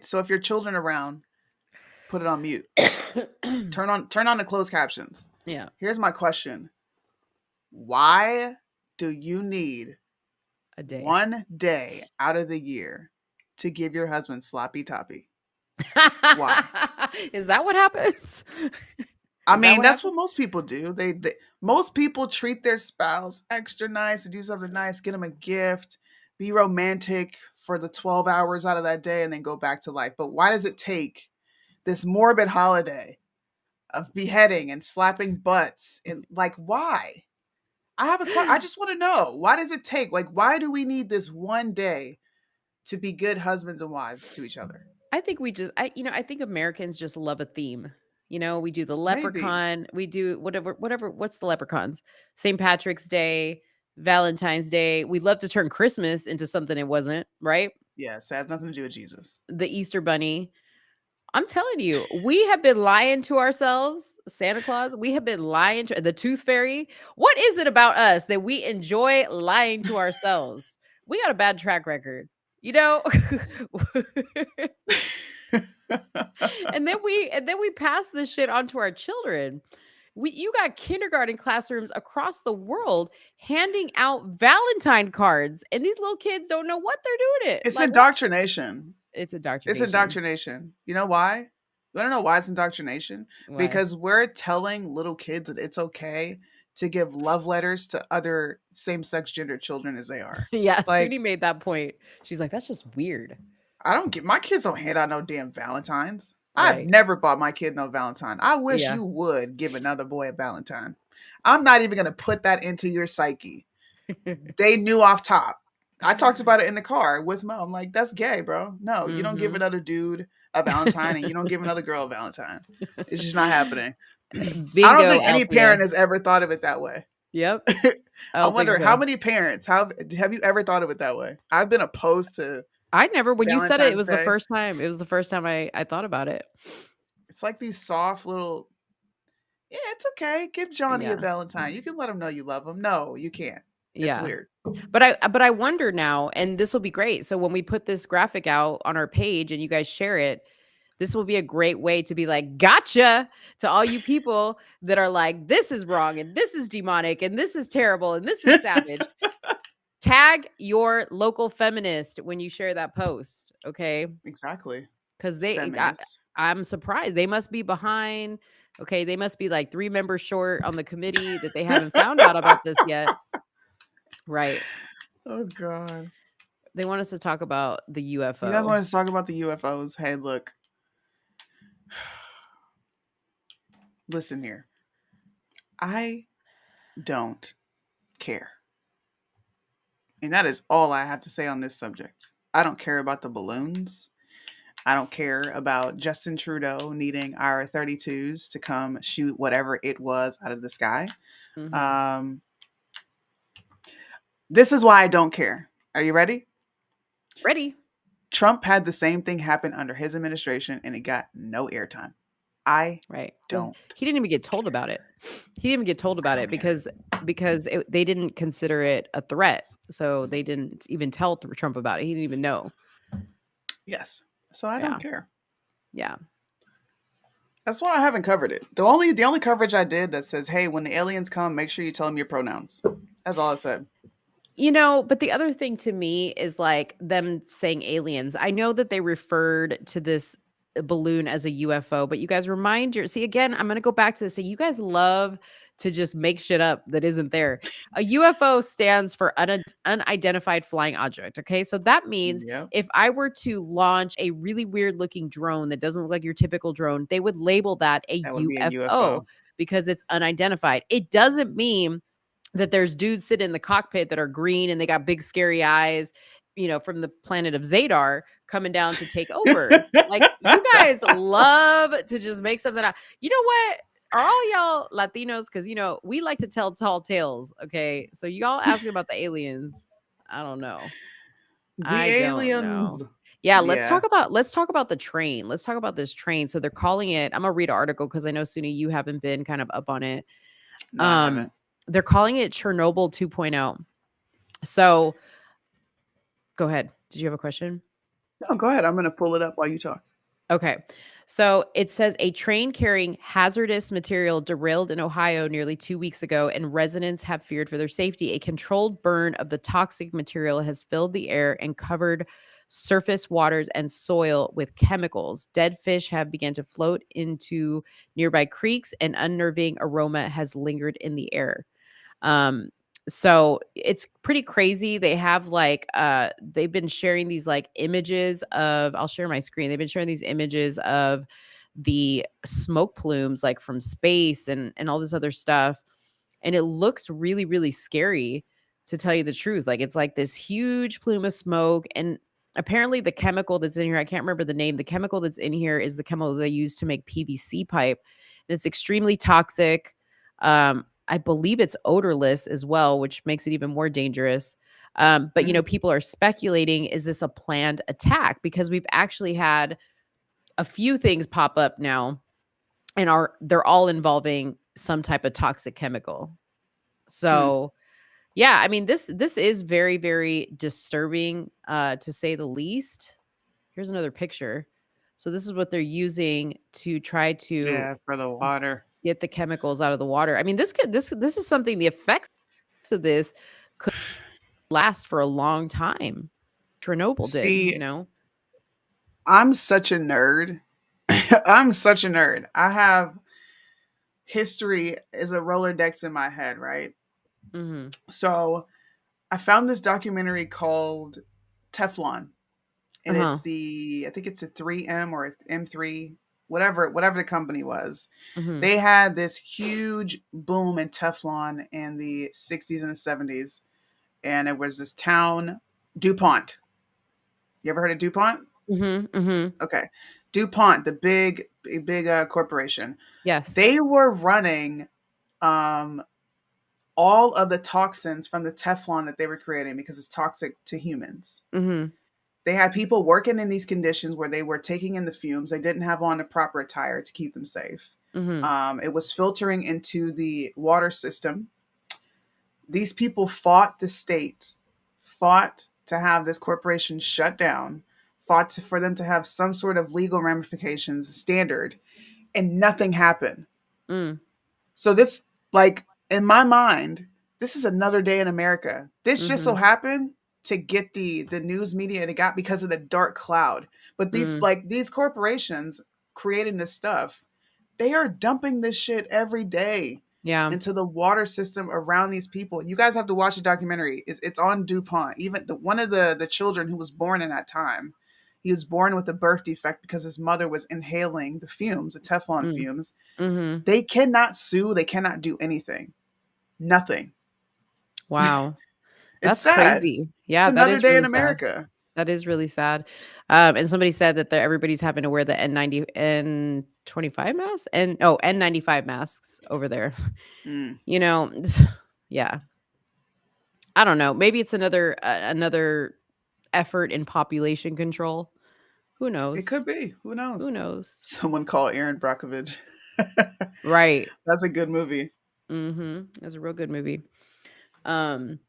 So if your children around, put it on mute. Turn on the closed captions. Yeah. Here's my question. Why do you need a day, 1 day out of the year to give your husband sloppy toppy? Why? Is that what happens? I mean, that's what most people do. Most people treat their spouse extra nice, to do something nice, get them a gift, be romantic for the 12 hours out of that day, and then go back to life. But why does it take this morbid holiday of beheading and slapping butts? And like, why? I just want to know, why does it take? Like, why do we need this 1 day to be good husbands and wives to each other? I think I think Americans just love a theme. We do the leprechaun. Maybe. We do whatever. What's the leprechauns? St. Patrick's Day, Valentine's Day. We love to turn Christmas into something it wasn't, right? Yes, it has nothing to do with Jesus. The Easter Bunny. I'm telling you, we have been lying to ourselves. Santa Claus, we have been lying to the Tooth Fairy. What is it about us that we enjoy lying to ourselves? We got a bad track record. And then we pass this shit on to our children. You got kindergarten classrooms across the world handing out Valentine cards, and these little kids don't know what they're doing. It's indoctrination. It's indoctrination. It's indoctrination. You know why? You want to know why it's indoctrination? Why? Because we're telling little kids that it's okay to give love letters to other same-sex gender children as they are. Yeah, like, Soonie made that point. She's like, that's just weird. My kids don't hand out no damn Valentines. Right. I've never bought my kid no Valentine. I wish you would give another boy a Valentine. I'm not even going to put that into your psyche. They knew off top. I talked about it in the car with Mo. I'm like, that's gay, bro. No, you don't give another dude a Valentine and you don't give another girl a Valentine. It's just not happening. Bingo, I don't think any parent has ever thought of it that way. Yep. I wonder how many parents have you ever thought of it that way? I've been opposed to. I never. When Valentine's you said it, it was Day. The first time. It was the first time I thought about it. It's like these soft little. Yeah, it's okay. Give Johnny a Valentine. You can let him know you love him. No, you can't. It's weird. But I wonder now, and this will be great. So when we put this graphic out on our page and you guys share it, this will be a great way to be like, gotcha, to all you people that are like, this is wrong and this is demonic and this is terrible and this is savage. Tag your local feminist when you share that post, okay? Exactly. Because Feminists. I'm surprised. They must be behind. Okay, they must be like 3 members short on the committee that they haven't found out about this yet. Right. Oh God. They want us to talk about the You guys UFO. want us to talk about the UFOs? Hey, look. Listen here. I don't care. And that is all I have to say on this subject. I don't care about the balloons. I don't care about Justin Trudeau needing our 32s to come shoot whatever it was out of the sky. Mhm. This is why I don't care. Are you ready? Ready? Trump had the same thing happen under his administration and it got no airtime. I Right. don't. He didn't even get told about it. He didn't even get told about it care. because they didn't consider it a threat. So they didn't even tell Trump about it. He didn't even know. Yes. So I Yeah. don't care. Yeah. That's why I haven't covered it. The only coverage I did that says, "Hey, when the aliens come, make sure you tell them your pronouns." That's all I said. You know, but the other thing to me is like them saying aliens. I know that they referred to this balloon as a UFO, but you guys see again, I'm going to go back to this. You guys love to just make shit up that isn't there. A UFO stands for unidentified flying object. Okay. So that means Yep. if I were to launch a really weird looking drone that doesn't look like your typical drone, they would label that a That would be a UFO UFO. because it's unidentified. It doesn't mean that there's dudes sitting in the cockpit that are green and they got big scary eyes, from the planet of Zadar coming down to take over. Like, you guys love to just make something up. You know what? Are all y'all Latinos? Because, we like to tell tall tales. Okay. So y'all asking about the aliens. I don't know. The I don't aliens. know. Yeah, let's Yeah. talk about the train. Let's talk about this train. So they're calling it, I'm gonna read an article because I know Suni, you haven't been kind of up on it. No, I haven't. They're calling it Chernobyl 2.0. So go ahead. Did you have a question? No, go ahead. I'm going to pull it up while you talk. Okay. So it says a train carrying hazardous material derailed in Ohio nearly 2 weeks ago, and residents have feared for their safety. A controlled burn of the toxic material has filled the air and covered surface waters and soil with chemicals. Dead fish have begun to float into nearby creeks, and unnerving aroma has lingered in the air. So it's pretty crazy. They have they've been sharing these images of, I'll share my screen. They've been sharing these images of the smoke plumes from space and all this other stuff. And it looks really, really scary, to tell you the truth. It's like this huge plume of smoke. And apparently the chemical that's in here, I can't remember the name. The chemical that's in here is the chemical they use to make PVC pipe. And it's extremely toxic. I believe it's odorless as well, which makes it even more dangerous. But people are speculating, is this a planned attack? Because we've actually had a few things pop up now, and they're all involving some type of toxic chemical. So yeah, I mean, this is very, very disturbing, to say the least. Here's another picture. So this is what they're using to try to Yeah, for the water. get the chemicals out of the water. I mean, this is something, the effects of this could last for a long time. Chernobyl did, See, I'm such a nerd. I'm such a nerd. I have history as a Rolodex in my head, right? Mm-hmm. So I found this documentary called Teflon. And Uh-huh. I think it's a 3M or M3, whatever the company was. Mm-hmm. They had this huge boom in Teflon in the 60s and the 70s. And it was this town, DuPont. You ever heard of DuPont? Mm-hmm. Mm-hmm. Okay. DuPont, the big corporation. Yes. They were running all of the toxins from the Teflon that they were creating because it's toxic to humans. Mm-hmm. They had people working in these conditions where they were taking in the fumes. They didn't have on a proper attire to keep them safe. Mm-hmm. It was filtering into the water system. These people fought the state, fought to have this corporation shut down, fought for them to have some sort of legal ramifications standard, and nothing happened. Mm. So this, in my mind, this is another day in America. This just so Mhm. happened to get the news media it got because of the dark cloud. But Mm. these corporations creating this stuff, they are dumping this shit every day Yeah. into the water system around these people. You guys have to watch the documentary. It's on DuPont. Even one of the children who was born in that time, he was born with a birth defect because his mother was inhaling the fumes, the Teflon Mm. fumes. Mhm. They cannot sue. They cannot do anything. Nothing. Wow. It's That's sad. crazy. It's Yeah, that another is day really in sad. America. That is really sad. And somebody said that everybody's having to wear the N90 N25 masks and N95 masks over there. Mm. You know, yeah. I don't know. Maybe it's another effort in population control. Who It knows? could be. Who Who knows? knows? Someone call Aaron Brockovich. Right. That's a good movie. Mhm. It's a real good movie. Um,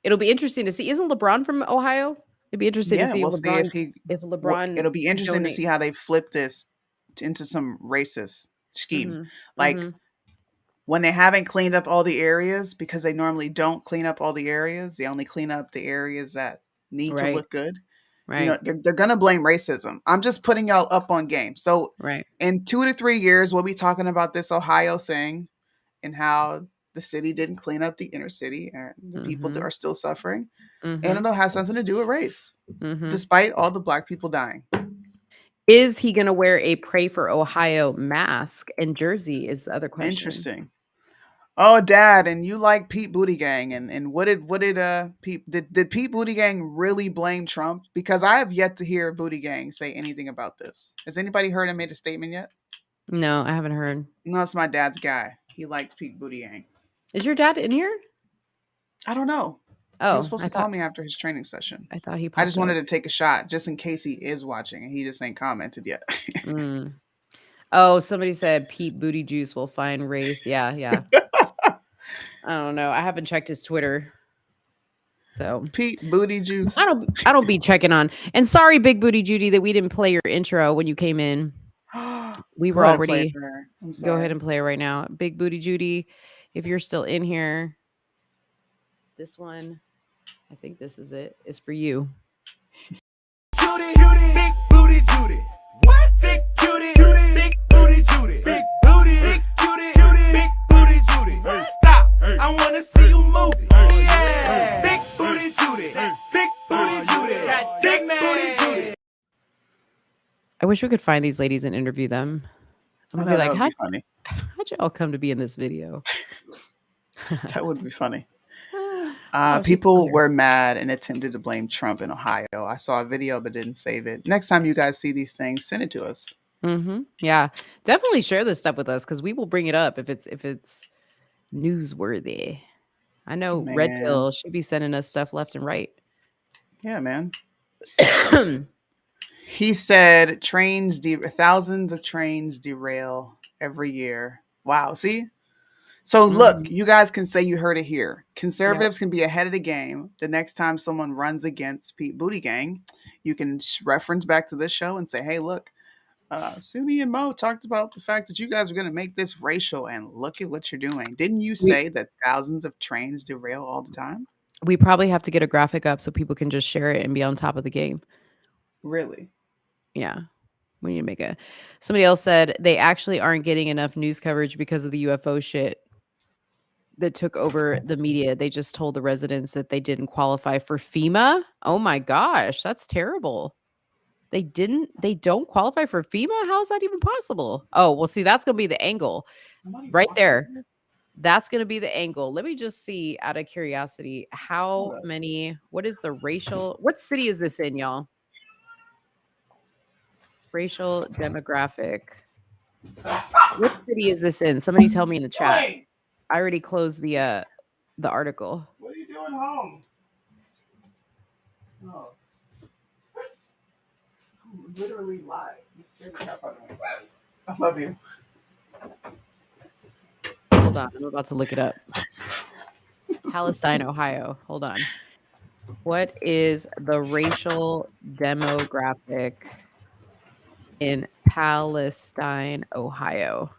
it'll be interesting to see. Isn't LeBron from Ohio? It'd be interesting to Yeah, see we'll see if he. if LeBron It'll be interesting to see donates. how they flip this into some racist scheme. Mhm. Like Mhm. when they haven't cleaned up all the areas, because they normally don't clean up all the areas. They only clean up the areas that need to Right. look good. You know, Right. they're gonna blame racism. I'm just putting y'all up on game. So Right. in 2 to 3 years, we'll be talking about this Ohio thing and how the city didn't clean up the inner city and the people that Mhm. are still suffering. And Mhm. it'll have something to do with race, Mhm. despite all the black people dying. Is he gonna wear a Pray for Ohio mask and jersey is the other question. Interesting. Oh, Dad, and you like Pete Buttigieg, and what did Pete did Pete Buttigieg really blame Trump? Because I have yet to hear Buttigieg say anything about this. Has anybody heard him made a statement yet? No, I haven't heard. No, it's my dad's guy. He liked Pete Buttigieg. Is your dad in here? I don't know. He was Oh, supposed to call me after his training session. I thought he I just popped wanted up. to take a shot just in case he is watching and he just ain't commented yet. Mm. Oh, somebody said Pete Booty Juice will find race. Yeah, yeah. I don't know. I haven't checked his Twitter. So Pete Booty Juice. I don't be checking on. And sorry, Big Booty Judy, that we didn't play your intro when you came in. We Go were ahead and play it already for her. I'm go ahead sorry. and play it right now. Big Booty Judy, if you're still in here, this one, I think this is it, is for you. Judy, big booty Judy. What? Big Judy, big booty Judy. Big booty, big Judy, big booty Judy. Stop, I wanna see you move it. Yeah, big booty Judy, big booty Judy, big booty Judy. I wish we could find these ladies and interview them. I'm I gonna know be that like, would be funny. how'd you all come to be in this video? That would be funny. Oh, she's still People here. were mad and attempted to blame Trump in Ohio. I saw a video but didn't save it. Next time you guys see these things, send it to us. Yeah, definitely share this stuff with us because we will bring it up if it's newsworthy. I know Red Man. Pill should be sending us stuff left and right. Yeah, man. He said thousands of trains derail every year. Wow. See? So look, Mhm. you guys can say you heard it here. Yep. Conservatives can be ahead of the game. The next time someone runs against Pete Buttigieg, you can reference back to this show and say, "Hey, look, Soonie and Mo talked about the fact that you guys are going to make this racial, and look at what you're doing. Didn't you We say that thousands of trains derail all the time?" we probably have to get a graphic up so people can just share it and be on top of the game. Really? Yeah. We need to make a somebody else said they actually aren't getting enough news coverage because of the UFO shit that took over the media. They just told the residents that they didn't qualify for FEMA. Oh my gosh, that's terrible. They don't qualify for FEMA? How is that even possible? Oh, well, see, that's gonna be the angle right there. That's gonna be the angle. Let me just see out of curiosity what is the what city is this in, y'all? Racial demographic. What city is this in? Somebody tell me in the chat. Hey, I already closed the article. what are you doing home? Oh, I'm literally live. You scared the crap out of me. I love you. Hold on, I'm about to look it up. Palestine, Ohio. Hold on. What is the racial demographic in Palestine, Ohio?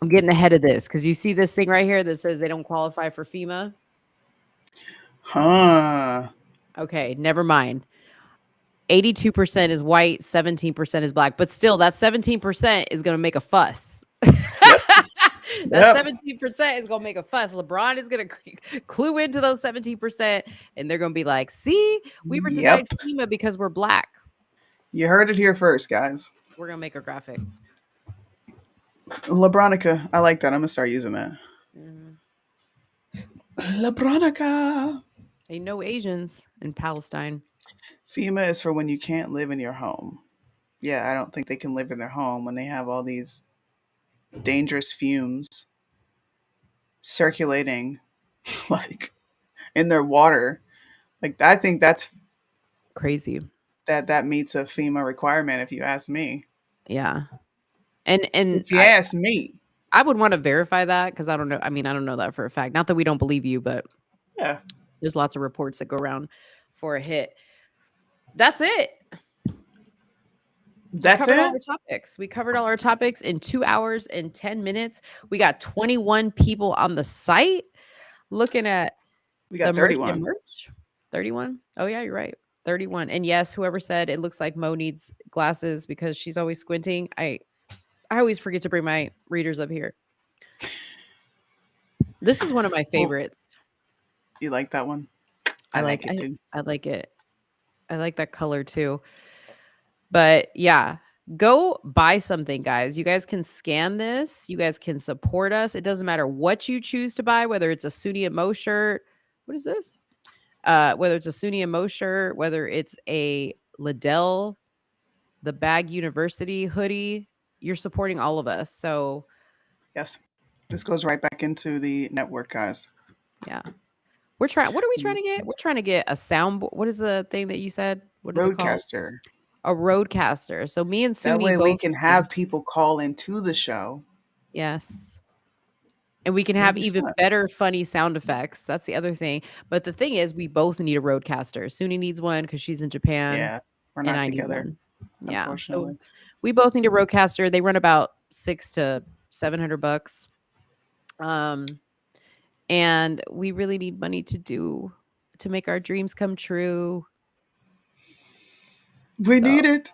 I'm getting ahead of this because you see this thing right here that says they don't qualify for FEMA. Huh. Okay, never mind. 82% is white, 17% is black, but still that 17% is going to make a fuss. Yep. That Yep. 17% is going to make a fuss. LeBron is going to clue into those 17% and they're going to be like, see, we were denied Yep. FEMA because we're black. You heard it here first, guys. We're going to make a graphic. LeBronica. I like that. I'm going to start using that. Mhm. LeBronica. Ain't no Asians in Palestine. FEMA is for when you can't live in your home. Yeah, I don't think they can live in their home when they have all these dangerous fumes circulating like in their water. Like I think that's Crazy. that meets a FEMA requirement if you ask me. Yeah. And If you ask me. I would want to verify that because I don't know. I mean, I don't know that for a fact. Not that we don't believe you, but Yeah. there's lots of reports that go around for a hit. That's it. That's Covered all it. our topics. We covered all our topics in 2 hours and 10 minutes. We got 21 people on the site looking at We the got merch 31. and merch. 31? Oh, yeah, you're right. 31. And yes, whoever said it looks like Mo needs glasses because she's always squinting. I always forget to bring my readers up here. This is one of my favorites. You like that one? I like it too. I like it. I like that color too. But yeah, go buy something, guys. You guys can scan this. You guys can support us. It doesn't matter what you choose to buy, whether it's a Soonie Mo shirt. What is this? Whether it's a Soonie Mo shirt, whether it's a Liddell, the Bag University hoodie, you're supporting all of us. So Yes. This goes right back into the network, guys. yeah. What are we trying to get? We're trying to get a sound. What is the thing that you said? What is it called? Roadcaster. A roadcaster. So me and That Soonie way we both can have people call into the show. yes. And we can It'll have be even fun. better funny sound effects. That's the other thing. But the thing is, we both need a roadcaster. Soonie needs one because she's in Japan. Yeah. We're and not I together. need one. Yeah. So Unfortunately. we both need a roadcaster. They run about $600 to $700. And we really need money to make our dreams come true. We need it.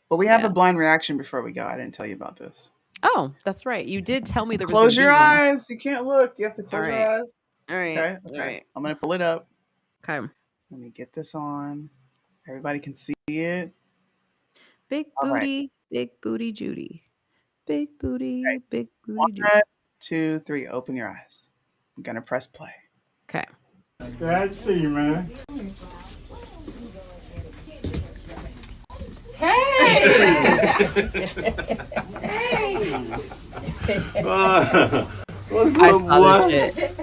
But we have yeah. a blind reaction before we go. I didn't tell you about this. Oh, that's right. You did tell me there was Close gonna your be one. eyes. You can't look. You have to close your right. eyes. All right. Okay. All Okay. right. I'm gonna pull it up. Okay. Let me get this on. Everybody can see it. Big All right. booty, big booty Judy. Big booty, Okay. big booty 1, Judy. 2, 3. Open your eyes. I'm gonna press play. Okay. Glad to see you, man. What's I up, saw boy? this shit.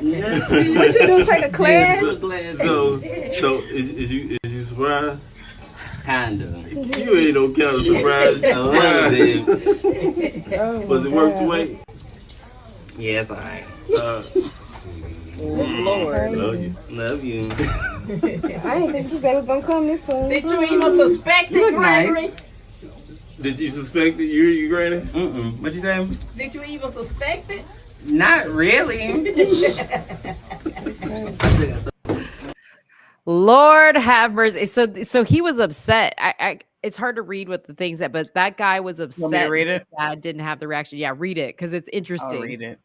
What you do? Take a class? So is you surprised? Kinda. You ain't no kind of surprise. A little bit. Oh, Was it worth the wait? Yeah, it's alright. Lord. Love you. Love you. I ain't think you guys was gonna come this soon. Did you even suspect You it, look nice. Gregory? Did you suspect that you're your granny? What you say? Did you even suspect it? Not really. Lord have mercy. So he was upset. I it's hard to read what the things that, but that guy was upset. Want me to read that it? his dad didn't have the reaction. Yeah, read it because it's interesting. I'll read it.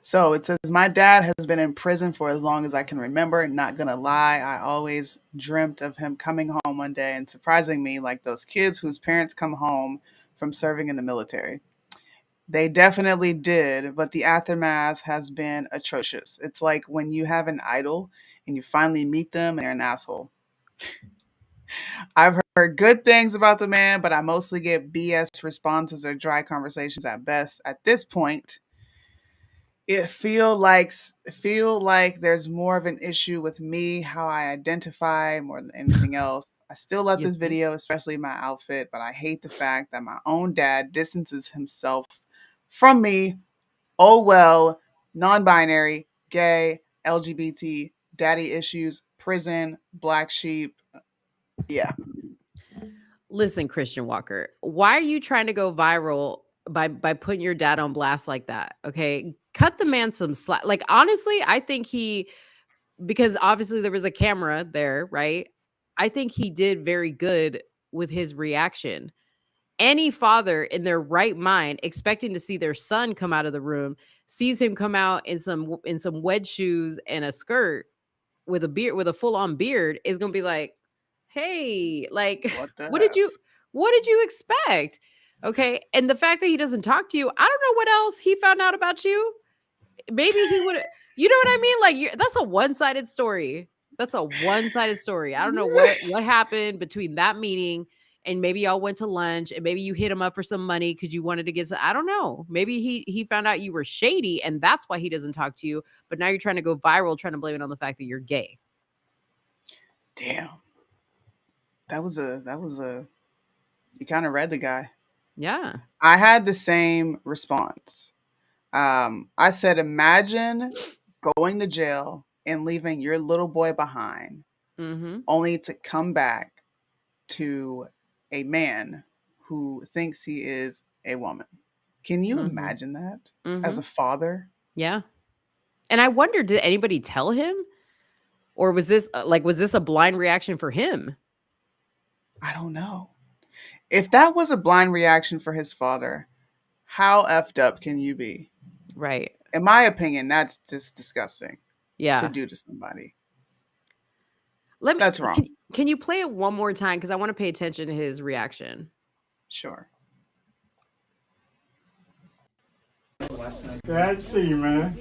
So it says, my dad has been in prison for as long as I can remember. Not gonna lie, I always dreamt of him coming home one day and surprising me like those kids whose parents come home from serving in the military. They definitely did, but the aftermath has been atrocious. It's like when you have an idol and you finally meet them and they're an asshole. I've heard good things about the man, but I mostly get BS responses or dry conversations at best. At this point, it feel like there's more of an issue with me, how I identify more than anything else. I still love You this think? video, especially my outfit, but I hate the fact that my own dad distances himself from me. Oh well, non-binary, gay, LGBT, daddy issues, prison, black sheep. Yeah. Listen, Christian Walker, why are you trying to go viral by putting your dad on blast like that. Okay, cut the man some slack. Like honestly, I think because obviously there was a camera there, right? I think he did very good with his reaction. Any father in their right mind expecting to see their son come out of the room sees him come out in some wedge shoes and a skirt with a beard, with a full-on beard, is going to be like, "Hey, like What the what did F? you expect?" Okay? And the fact that he doesn't talk to you, I don't know what else he found out about you. Maybe he would, you know what I mean? Like that's a one-sided story. That's a one-sided story. I don't know what happened between that meeting and maybe y'all went to lunch and maybe you hit him up for some money because you wanted to get some, I don't know. Maybe he found out you were shady and that's why he doesn't talk to you. But now you're trying to go viral, trying to blame it on the fact that you're gay. Damn. That was a you kind of read the guy. Yeah. I had the same response. I said, imagine going to jail and leaving your little boy behind, Mm-hmm. only to come back to a man who thinks he is a woman. Can you Mm-hmm. imagine that Mm-hmm. as a father? Yeah. And I wonder, did anybody tell him? Or was this a blind reaction for him? I don't know. If that was a blind reaction for his father, how effed up can you be? Right. In my opinion, that's just disgusting to Yeah. do to somebody. That's wrong. Can you play it one more time? Because I want to pay attention to his reaction. Sure. Glad to see you, man.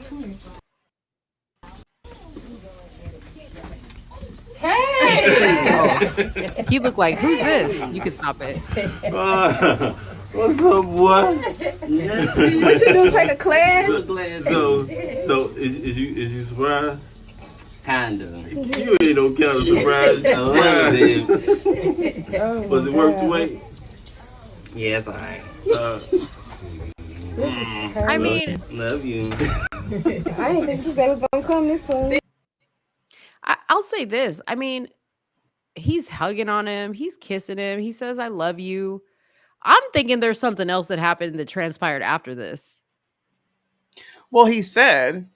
Oh. He looked like, who's this? You can stop it. What's up, boy? What you do? Take a class? Good glad. So is you surprised? Kinda. You ain't no kind of surprise. A little bit. Oh, Was it worth the wait? Yeah, it's alright. I mean, Love you. I didn't think you guys was gonna come this soon. I'll say this. I mean, he's hugging on him. He's kissing him. He says, "I love you." I'm thinking there's something else that happened that transpired after this. Well, he said,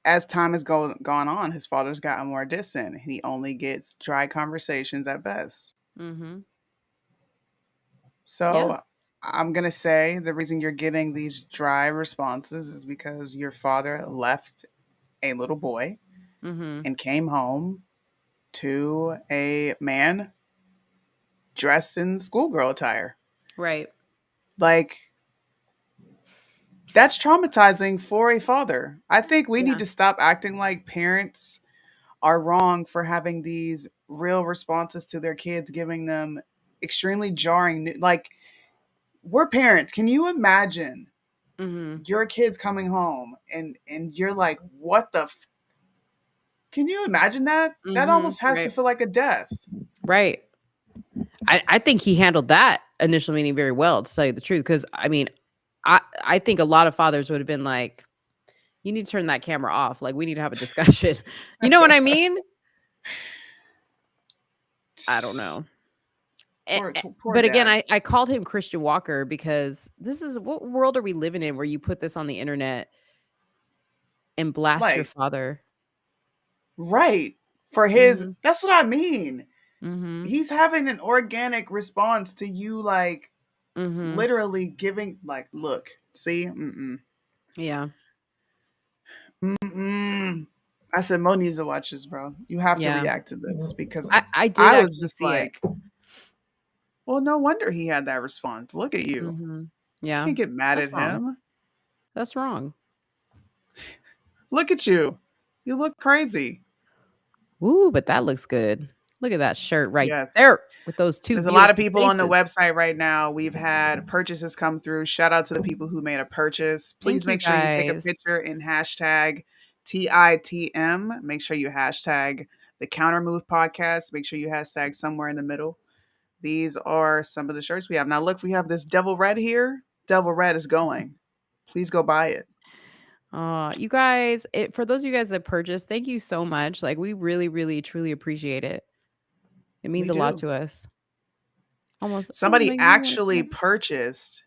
as time has gone on, his father's gotten more distant. He only gets dry conversations at best. Mm-hmm. So Yeah. I'm going to say the reason you're getting these dry responses is because your father left a little boy Mm-hmm. and came home to a man dressed in schoolgirl attire. Right. Like, that's traumatizing for a father. I think we Yeah. need to stop acting like parents are wrong for having these real responses to their kids, giving them extremely jarring, like, we're parents. Can you imagine Mm-hmm. your kids coming home and you're like, what the can you imagine that? That Mm-hmm. almost has to Right. feel like a death. Right. I think he handled that initial meeting very well, to tell you the truth. Because I mean, I think a lot of fathers would have been like, "You need to turn that camera off. Like, we need to have a discussion." You know what I mean? I don't know. Poor But again, dad. I called him Christian Walker because this is, what world are we living in where you put this on the internet and blast your Like, father? right. For his, Mm-hmm. that's what I mean. Mm-hmm. He's having an organic response to you, like, Mm-hmm. literally giving, like, look, see? Yeah. I said, Mo needs to watch this, bro. You have to Yeah. react to this because I did I was actually just see it. like, well, no wonder he had that response. Look at you. Mm-hmm. You Yeah. can't get mad That's at wrong. him. That's wrong. Look at you. You look crazy. Ooh, but that looks good. Look at that shirt right Yes. there with those two There's a lot of beautiful people on the faces. website right now. We've had purchases come through. Shout out to the people who made a purchase. Please Thank you, make sure you take a guys. picture and hashtag TITM. Make sure you hashtag the Counter Move podcast. Make sure you hashtag somewhere in the middle. These are some of the shirts we have. Now, look, we have this Devil Red here. Devil Red is going. Please go buy it. You guys, for those of you guys that purchased, thank you so much. Like, we really, really, truly appreciate it. It means We a lot do. to us. Almost. Somebody actually purchased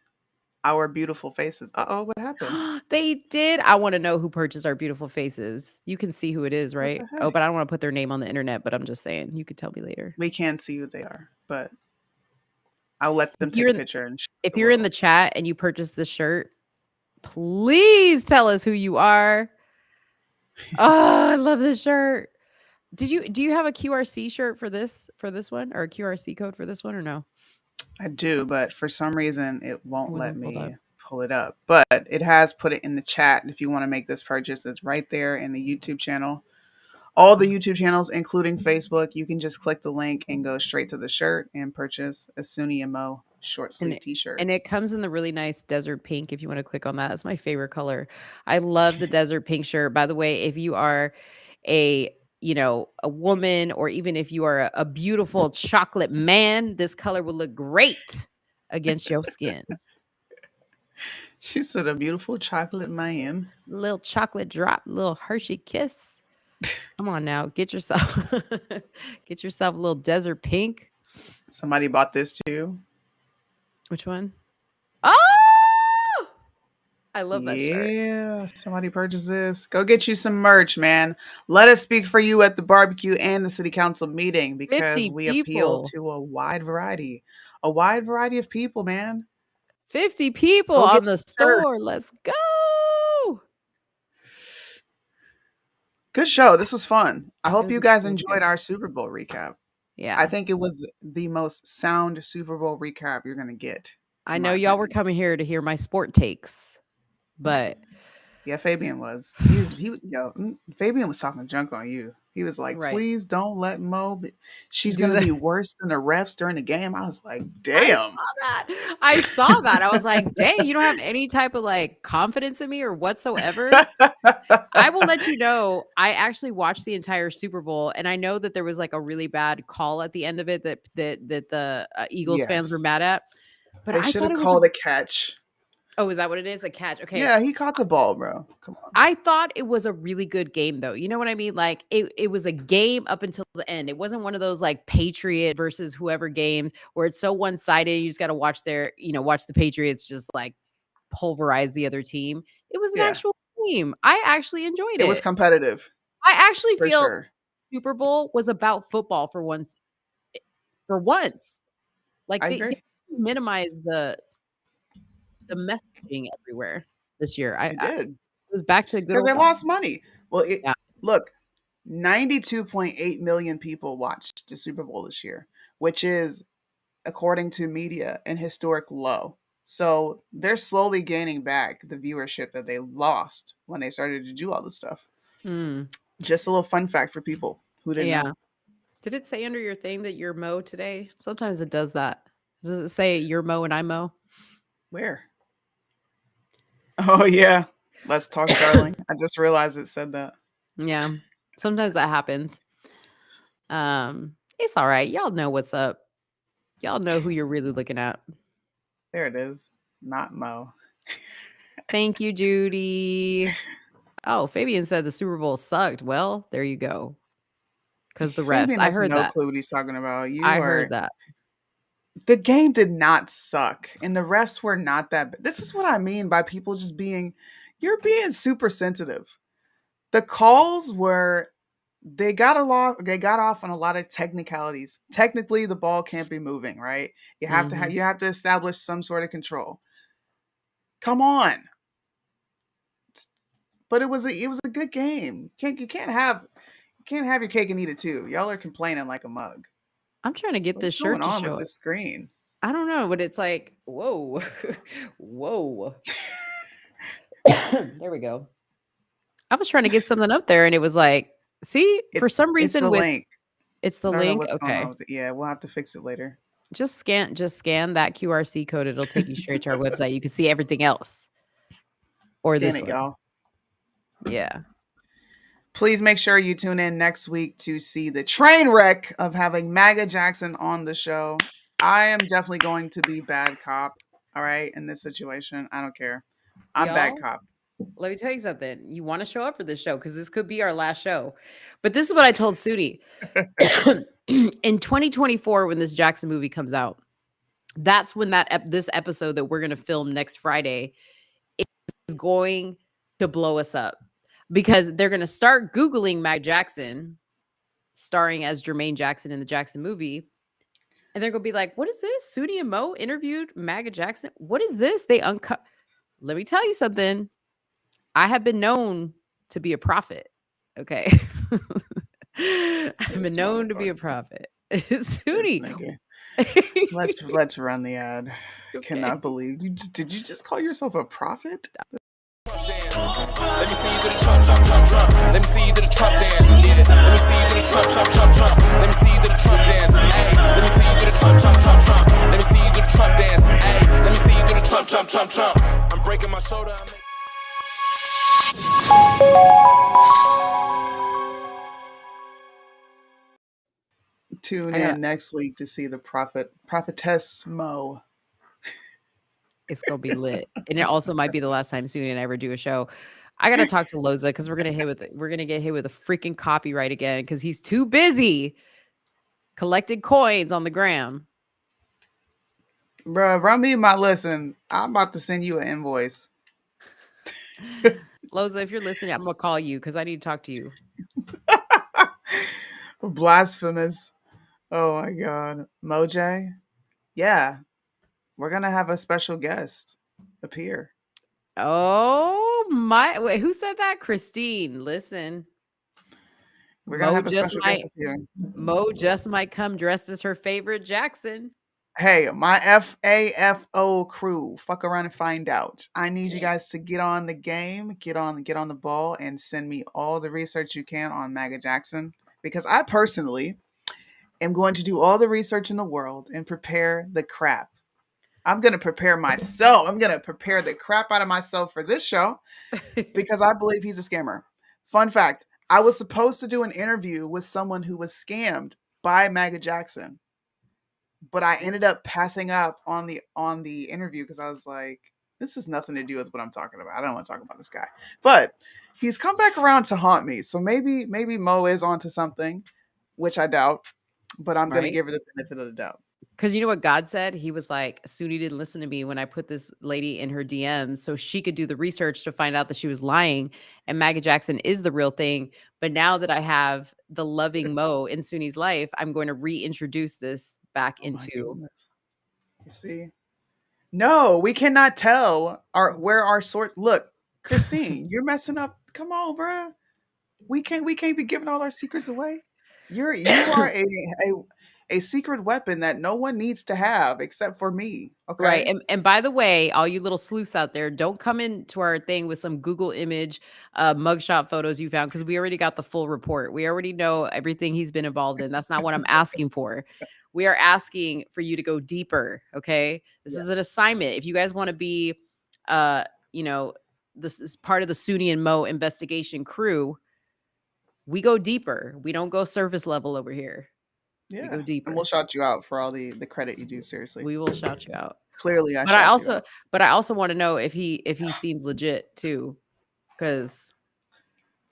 our beautiful faces. What happened? They did. I want to know who purchased our beautiful faces. You can see who it is, What right? the Oh, heck? but I don't want to put their name on the internet, but I'm just saying. You could tell me later. We can't see who they are, but I'll let them If you're take a in, picture and show if the you're in the world. chat and you purchased this shirt, please tell us who you are. Oh, I love this shirt. Do you have a QRC shirt for this one, or a QRC code for this one, or no? I do, but for some reason it It won't let wasn't pulled up. me pull it up. But it has put it in the chat if you want to make this purchase. It's right there in the YouTube channel. All the YouTube channels, including Facebook, you can just click the link and go straight to the shirt and purchase a Soonie Mo short sleeve t-shirt. And it comes in the really nice desert pink. If you want to click on that, that's my favorite color. I love the desert pink shirt. By the way, if you are a woman, or even if you are a beautiful chocolate man, this color will look great against your skin. She said a beautiful chocolate man. Little chocolate drop, little Hershey kiss. Come on now, get yourself a little desert pink. Somebody bought this too. Which one? Oh, I love that shirt. Yeah, somebody purchased this. Go get you some merch, man. Let us speak for you at the barbecue and the city council meeting, because 50 we appeal people. to a wide variety of people, man. 50 people Go get on the store. Let's go. Good show. This was fun. I hope was you a guys cool enjoyed show. our Super Bowl recap. Yeah. I think it was the most sound Super Bowl recap you're gonna get. I in know my y'all were opinion. coming here to hear my sport takes, but Yeah, Fabian was. Fabian was talking junk on you. He was like, Right. "Please don't let Mo. She's Do gonna that. be worse than the refs during the game." I was like, I "Damn." saw that. I saw that. I was like, dang, you don't have any type of like confidence in me or whatsoever. I will let you know. I actually watched the entire Super Bowl, and I know that there was like a really bad call at the end of it that the Eagles fans were Yes. mad at. But They I should thought have it was called a catch. oh, is that what it is? A catch? Okay. Yeah, he caught the ball, bro. Come on. I thought it was a really good game, though. You know what I mean? Like it was a game up until the end. It wasn't one of those like Patriot versus whoever games where it's so one sided. You just got to watch watch the Patriots just like pulverize the other team. It was an Yeah, actual game. I actually enjoyed it was it. competitive I actually for feel sure. Super Bowl was about football for once. For once, like I they agree. minimize the messaging everywhere this year. It I did, was back to good because old. they lost money. Well, Yeah. look, 92.8 million people watched the Super Bowl this year, which is, according to media, an historic low. So they're slowly gaining back the viewership that they lost when they started to do all this stuff. Mm, Just a little fun fact for people who didn't yeah. know. Did it say under your thing that you're Mo today? Sometimes it does that. Does it say you're Mo and I'm Mo? Where? Oh yeah. Let's talk, darling. I just realized it said that. Yeah. Sometimes that happens. It's all right. Y'all know what's up. Y'all know who you're really looking at. There it is. Not Mo. Thank you, Judy. Oh, Fabian said the Super Bowl sucked. Well, there you go. Because the refs. Fabian I has heard no that. clue what he's talking about. I heard that. The game did not suck, and the refs were not that. This is what I mean by people just being. You're being super sensitive. The calls were. They got off on a lot of technicalities. Technically, the ball can't be moving, right? You have to you have to establish some sort of control. Come on. But it was a good game. You can't have your cake and eat it too. Y'all are complaining like a mug. I'm trying to get What's this going shirt to on show with up. this screen? I don't know, but it's like, whoa. Whoa. There we go. I was trying to get something up there and it was like, see, for some reason it's the link. It's the I don't know link. what's going Okay. on with it. Yeah, we'll have to fix it later. Just scan that QRC code. It'll take you straight to our website. You can see everything else. Or Scan this it, one. y'all. Yeah. Please make sure you tune in next week to see the train wreck of having Maga Jackson on the show. I am definitely going to be bad cop, all right, in this situation. I don't care. I'm bad Y'all, cop. let me tell you something. You want to show up for this show because this could be our last show. But this is what I told Soonie. In 2024, when this Jackson movie comes out, That's when this episode that we're going to film next Friday is going to blow us up, because they're going to start Googling Mag Jackson starring as Jermaine Jackson in the Jackson movie. And they're going to be like, what is this? Soonie Mo interviewed Mag Jackson. What is this? Let me tell you something. I have been known to be a prophet. Okay. I've been known to be a prophet. Soonie. Let's run the ad. Okay. Cannot believe did you just call yourself a prophet? Let me see you do the Trump, Trump, Trump, Trump. Let me see you do the Trump dance. Yeah. Let me see you do the Trump, Trump, Trump, Trump. Let me see you do the Trump dance. Hey. Let me see you do the Trump, Trump, Trump, Trump. Let me see you do the Trump dance. Hey. Let me see you do the Trump, Trump, Trump, Trump. I'm breaking my shoulder. Tune in next week to see the prophetess Mo. It's gonna be lit, and it also might be the last time Soonie and I ever do a show. I gotta talk to Loza because we're gonna get hit with a freaking copyright again because he's too busy collecting coins on the gram. Bruh, run me my listen. I'm about to send you an invoice. Loza, if you're listening, I'm gonna call you because I need to talk to you. Blasphemous. Oh my god. Moj? Yeah. We're gonna have a special guest appear. Oh my, wait, who said that? Christine, listen. We're gonna have a special guest appear. Mo just might come dressed as her favorite Jackson. Hey, my FAFO crew, fuck around and find out. I need you guys to get on the game, get on the ball, and send me all the research you can on Maga Jackson. Because I personally am going to do all the research in the world and prepare the crap. I'm going to prepare myself. I'm going to prepare the crap out of myself for this show because I believe he's a scammer. Fun fact, I was supposed to do an interview with someone who was scammed by Maga Jackson, but I ended up passing up on the interview because I was like, this has nothing to do with what I'm talking about. I don't want to talk about this guy. But he's come back around to haunt me. So maybe Mo is onto something, which I doubt, but I'm going to give her the benefit of the doubt. Because you know what God said? He was like, Soonie didn't listen to me when I put this lady in her DMs so she could do the research to find out that she was lying and Maga Jackson is the real thing. But now that I have the loving Mo in Soonie's life, I'm going to reintroduce this back into. You see? No, we cannot tell where our source. Look, Christine, you're messing up. Come on, bruh. We can't be giving all our secrets away. You are a secret weapon that no one needs to have except for me. Okay. Right. And by the way, all you little sleuths out there, don't come into our thing with some Google image mugshot photos you found because we already got the full report. We already know everything he's been involved in. That's not what I'm asking for. We are asking for you to go deeper. Okay. This is an assignment. If you guys want to be this is part of the Soonie and Mo investigation crew, we go deeper. We don't go surface level over here. Yeah, we go deeper. And we'll shout you out for all the credit you do. Seriously, we will shout you out. Clearly, I also want to know if he seems legit too, because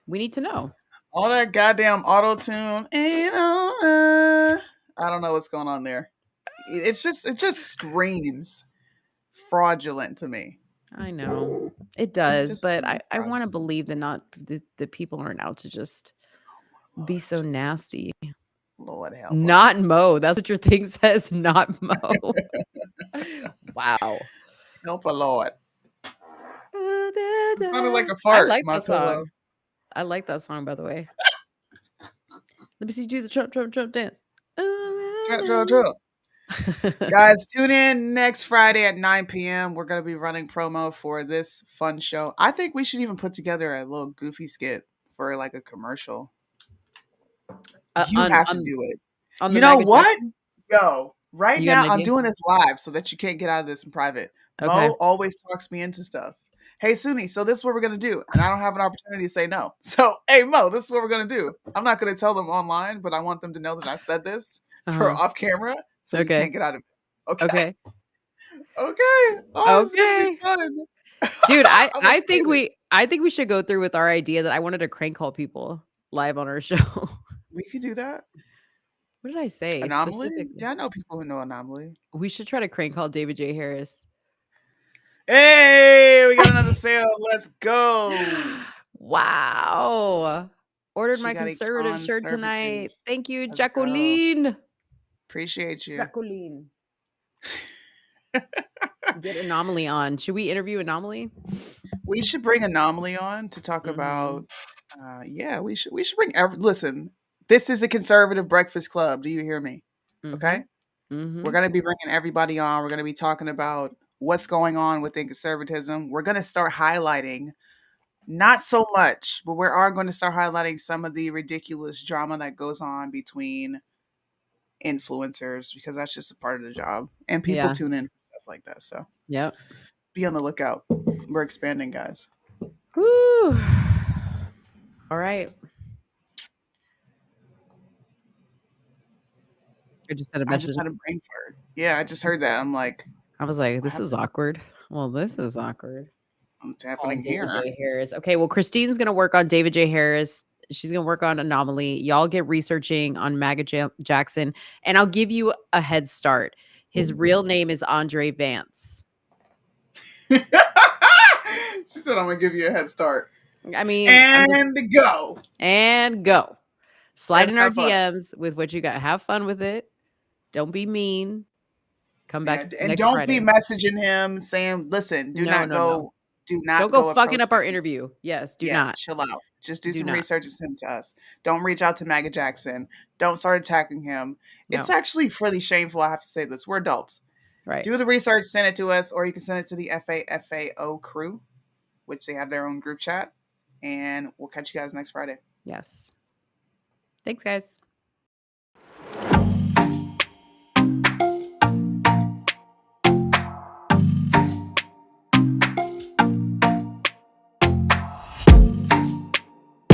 we need to know. All that goddamn auto tune, I don't know what's going on there. It just screams fraudulent to me. I know it does, but I want to believe that the people aren't out to just be so nasty. Lord help. Not Mo. That's what your thing says. Not Mo. Wow. Help a Lord. It sounded like a fart. I like that song. I like that song, by the way. Let me see you do the Trump dance. Trump. Guys, tune in next Friday at 9 p.m. We're going to be running promo for this fun show. I think we should even put together a little goofy skit for like a commercial. You have to do it. You know what? Yo, right now I'm doing this live so that you can't get out of this in private. Okay. Mo always talks me into stuff. Hey, Soonie, so this is what we're going to do. And I don't have an opportunity to say no. So, hey, Mo, this is what we're going to do. I'm not going to tell them online, but I want them to know that I said this for off camera so you can't get out of it. Okay. Okay. Oh, okay. Fun. Dude, I think we should go through with our idea that I wanted to crank call people live on our show. We could do that. What did I say Anomaly? specifically? Yeah, I know people who know Anomaly. We should try to crank call David J. Harris. Hey, we got another sale. Let's go. Wow. Ordered She my got a conservative shirt conservative. tonight. Thank you, Let's go. Jacqueline. Appreciate you. Jacqueline. Get Anomaly on. Should we interview Anomaly? We should bring Anomaly on to talk about. Yeah, we should bring. Listen, this is a conservative breakfast club. Do you hear me? Okay, we're gonna be bringing everybody on. We're gonna be talking about what's going on within conservatism. We're gonna start highlighting, not so much, but we are going to start highlighting some of the ridiculous drama that goes on between influencers because that's just a part of the job, and people Yeah. tune in for stuff like that. So Yep. be on the lookout. We're expanding, guys. Woo. All right. I just had a I just message. had a brain fart. Yeah, I just heard that. I'm like, I was like, this what is awkward. Well, this is awkward. what's Oh, happening David here? J. Harris. Okay, well, Christine's gonna work on David J. Harris. She's gonna work on Anomaly. Y'all get researching on Jackson, and I'll give you a head start. His real name is Andre Vance. She said, I'm going to give you a head start. I mean, Go. And go. Slide And in our have fun. DMs with what you got. Have fun with it. Don't be mean. Come back And next don't Friday. be messaging him saying, listen, do not go Don't go fucking approach up our him. interview. Yes, do Yeah, not. chill out. Just do Do some not. research and send it to us. Don't reach out to Maga Jackson. Don't start attacking him. It's No. actually pretty shameful. I have to say this. We're adults. Right. Do the research, send it to us, or you can send it to the FAFAO crew, which they have their own group chat. And we'll catch you guys next Friday. Yes. Thanks, guys.